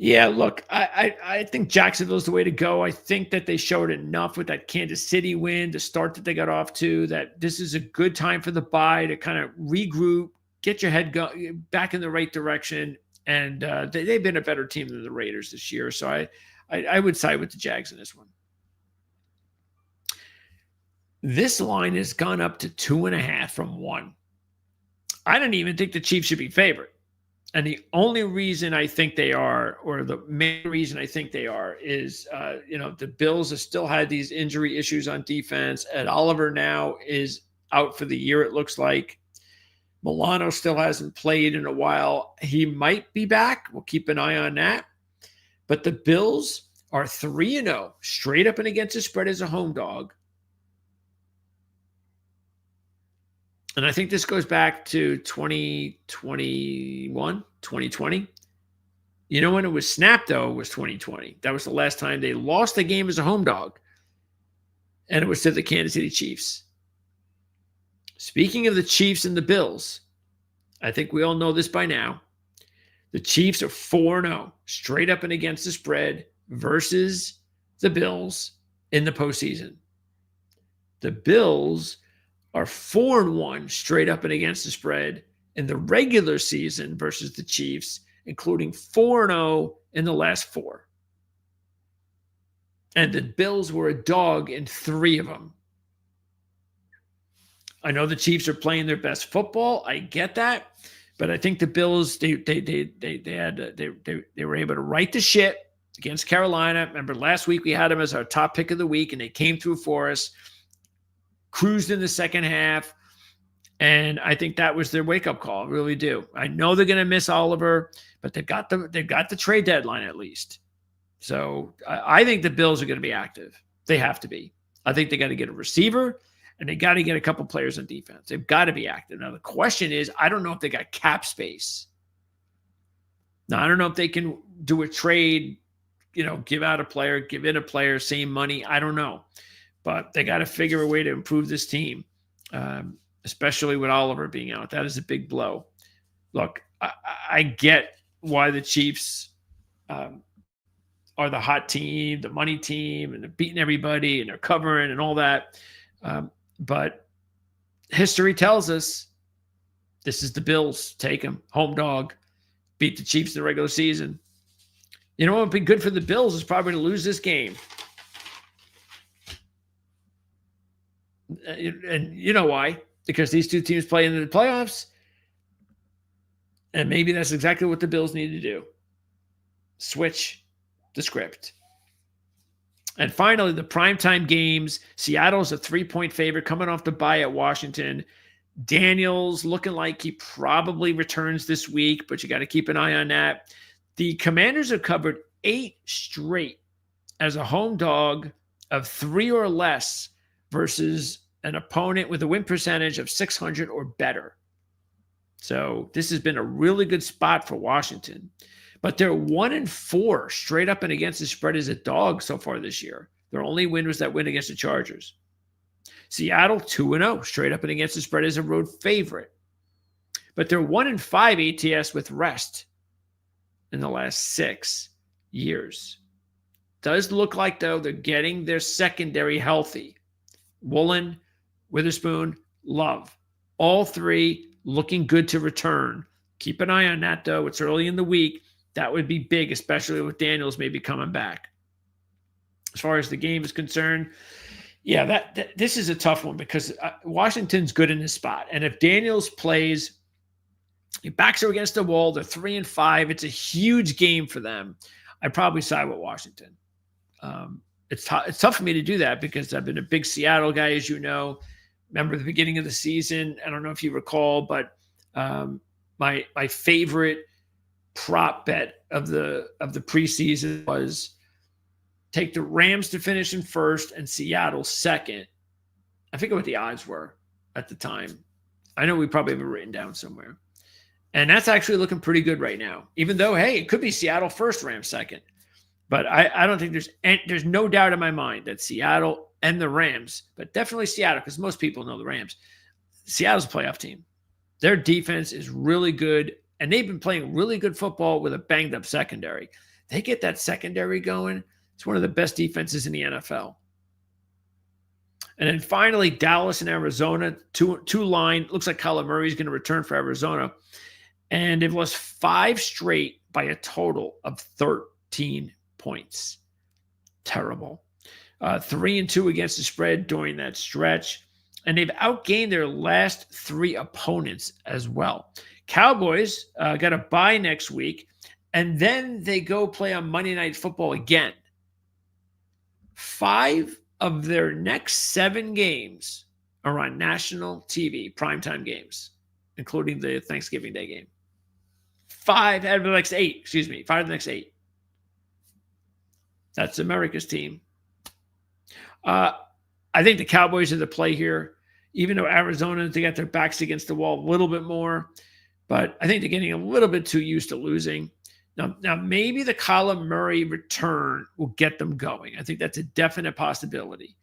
Yeah, look, I think Jacksonville's the way to go. I think that they showed enough with that Kansas City win, the start that they got off to, that this is a good time for the bye to kind of regroup, get your head back in the right direction. And they've been a better team than the Raiders this year. So I would side with the Jags in this one. This line has gone up to 2.5 from 1. I don't even think the Chiefs should be favored. And the only reason I think they are, or the main reason I think they are, is, the Bills have still had these injury issues on defense. Ed Oliver now is out for the year, it looks like. Milano still hasn't played in a while. He might be back. We'll keep an eye on that. But the Bills are 3-0, straight up and against the spread as a home dog. And I think this goes back to 2021, 2020. You know when it was snapped, though, it was 2020. That was the last time they lost the game as a home dog. And it was to the Kansas City Chiefs. Speaking of the Chiefs and the Bills, I think we all know this by now. The Chiefs are 4-0, straight up and against the spread versus the Bills in the postseason. The Bills are 4-1 straight up and against the spread in the regular season versus the Chiefs, including 4-0 in the last 4. And the Bills were a dog in 3 of them. I know the Chiefs are playing their best football. I get that, but I think the Bills they were able to right the ship against Carolina. Remember last week we had them as our top pick of the week, and they came through for us. Cruised in the second half, and I think that was their wake-up call. I really do. I know they're going to miss Oliver, but they've got the trade deadline at least. So I think the Bills are going to be active. They have to be. I think they got to get a receiver, and they got to get a couple players on defense. They've got to be active. Now the question is, I don't know if they got cap space. Now I don't know if they can do a trade, give out a player, give in a player, same money. I don't know. But they got to figure a way to improve this team, especially with Oliver being out. That is a big blow. Look, I get why the Chiefs are the hot team, the money team, and they're beating everybody, and they're covering and all that. But history tells us this is the Bills. Take them. Home dog. Beat the Chiefs in the regular season. You know what would be good for the Bills is probably to lose this game. And you know why? Because these two teams play in the playoffs. And maybe that's exactly what the Bills need to do. Switch the script. And finally, the primetime games. Seattle's a 3-point favorite coming off the bye at Washington. Daniels looking like he probably returns this week, but you got to keep an eye on that. The Commanders have covered 8 straight as a home dog of 3 or less versus an opponent with a win percentage of 600 or better. So this has been a really good spot for Washington. But they're 1-4 straight up and against the spread as a dog so far this year. Their only win was that win against the Chargers. Seattle 2-0 straight up and against the spread as a road favorite. But they're 1-5 ATS with rest in the last 6 years. Does look like, though, they're getting their secondary healthy. Woolen, Witherspoon, Love. All 3 looking good to return. Keep an eye on that, though. It's early in the week. That would be big, especially with Daniels maybe coming back. As far as the game is concerned, yeah, this is a tough one because Washington's good in this spot. And if Daniels plays Your backs are against the wall. They're 3-5. It's a huge game for them. I'd probably side with Washington. It's tough for me to do that because I've been a big Seattle guy, as you know. Remember the beginning of the season? I don't know if you recall, but my favorite prop bet of the preseason was take the Rams to finish in first and Seattle second. I forget what the odds were at the time. I know we probably have it written down somewhere. And that's actually looking pretty good right now, even though, hey, it could be Seattle first, Rams second. But I don't think there's no doubt in my mind that Seattle and the Rams, but definitely Seattle, because most people know the Rams. Seattle's a playoff team. Their defense is really good, and they've been playing really good football with a banged-up secondary. They get that secondary going. It's one of the best defenses in the NFL. And then finally, Dallas and Arizona, two line. Looks like Kyler Murray is going to return for Arizona. And they've lost 5 straight by a total of 13 points. Terrible. 3-2 against the spread during that stretch. And they've outgained their last 3 opponents as well. Cowboys got a bye next week. And then they go play on Monday Night Football again. 5 of their next 7 games are on national TV, primetime games, including the Thanksgiving Day game. 5 out of the next 8, 5 of the next 8. That's America's team. I think the Cowboys are the play here, even though Arizona, they got their backs against the wall a little bit more. But I think they're getting a little bit too used to losing. Now maybe the Kyler Murray return will get them going. I think that's a definite possibility.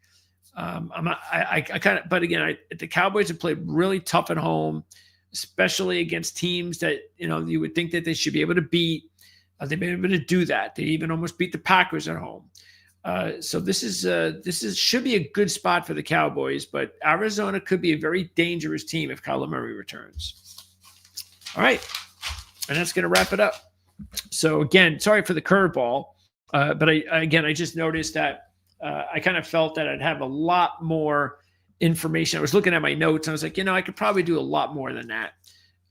But again, the Cowboys have played really tough at home, especially against teams that you would think that they should be able to beat. They've been able to do that. They even almost beat the Packers at home. So this should be a good spot for the Cowboys, but Arizona could be a very dangerous team if Kyler Murray returns. All right, and that's going to wrap it up. So again, sorry for the curveball, but I just noticed that I kind of felt that I'd have a lot more information. I was looking at my notes and I was like, I could probably do a lot more than that.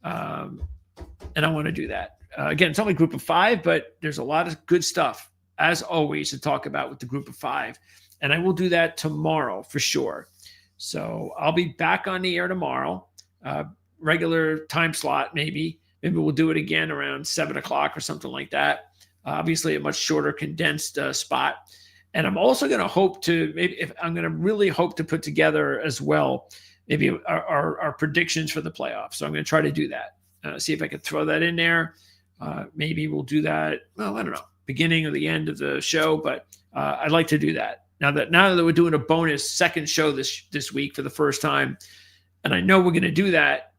And I want to do that. Again, it's only group of 5, but there's a lot of good stuff, as always, to talk about with the group of 5. And I will do that tomorrow for sure. So I'll be back on the air tomorrow, regular time slot maybe. Maybe we'll do it again around 7 o'clock or something like that. Obviously, a much shorter, condensed spot. And I'm also going to really hope to put together as well, maybe our predictions for the playoffs. So I'm going to try to do that. See if I can throw that in there. Maybe we'll do that. Well, I don't know, beginning or the end of the show, but I'd like to do that. Now that we're doing a bonus second show this week for the first time, and I know we're going to do that.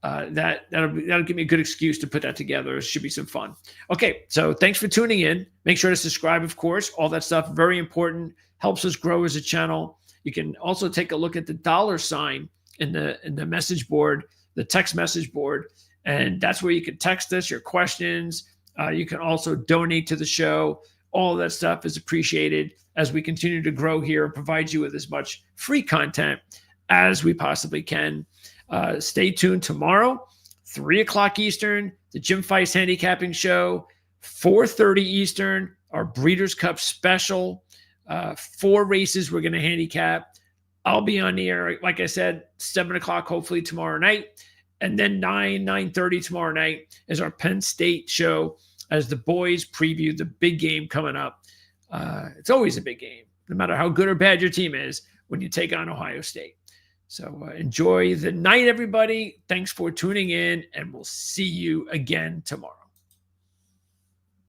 That'll give me a good excuse to put that together. It should be some fun. Okay, so thanks for tuning in. Make sure to subscribe, of course. All that stuff, very important, helps us grow as a channel. You can also take a look at the $ in the message board, the text message board, and that's where you can text us your questions. You can also donate to the show. All of that stuff is appreciated as we continue to grow here and provide you with as much free content as we possibly can. Stay tuned tomorrow, 3 o'clock Eastern, the Jim Feist Handicapping Show, 4:30 Eastern, our Breeders' Cup special. 4 races we're going to handicap. I'll be on the air, like I said, 7 o'clock hopefully tomorrow night. And then 9:30 tomorrow night is our Penn State show as the boys preview the big game coming up. It's always a big game, no matter how good or bad your team is when you take on Ohio State. So enjoy the night, everybody. Thanks for tuning in, and we'll see you again tomorrow.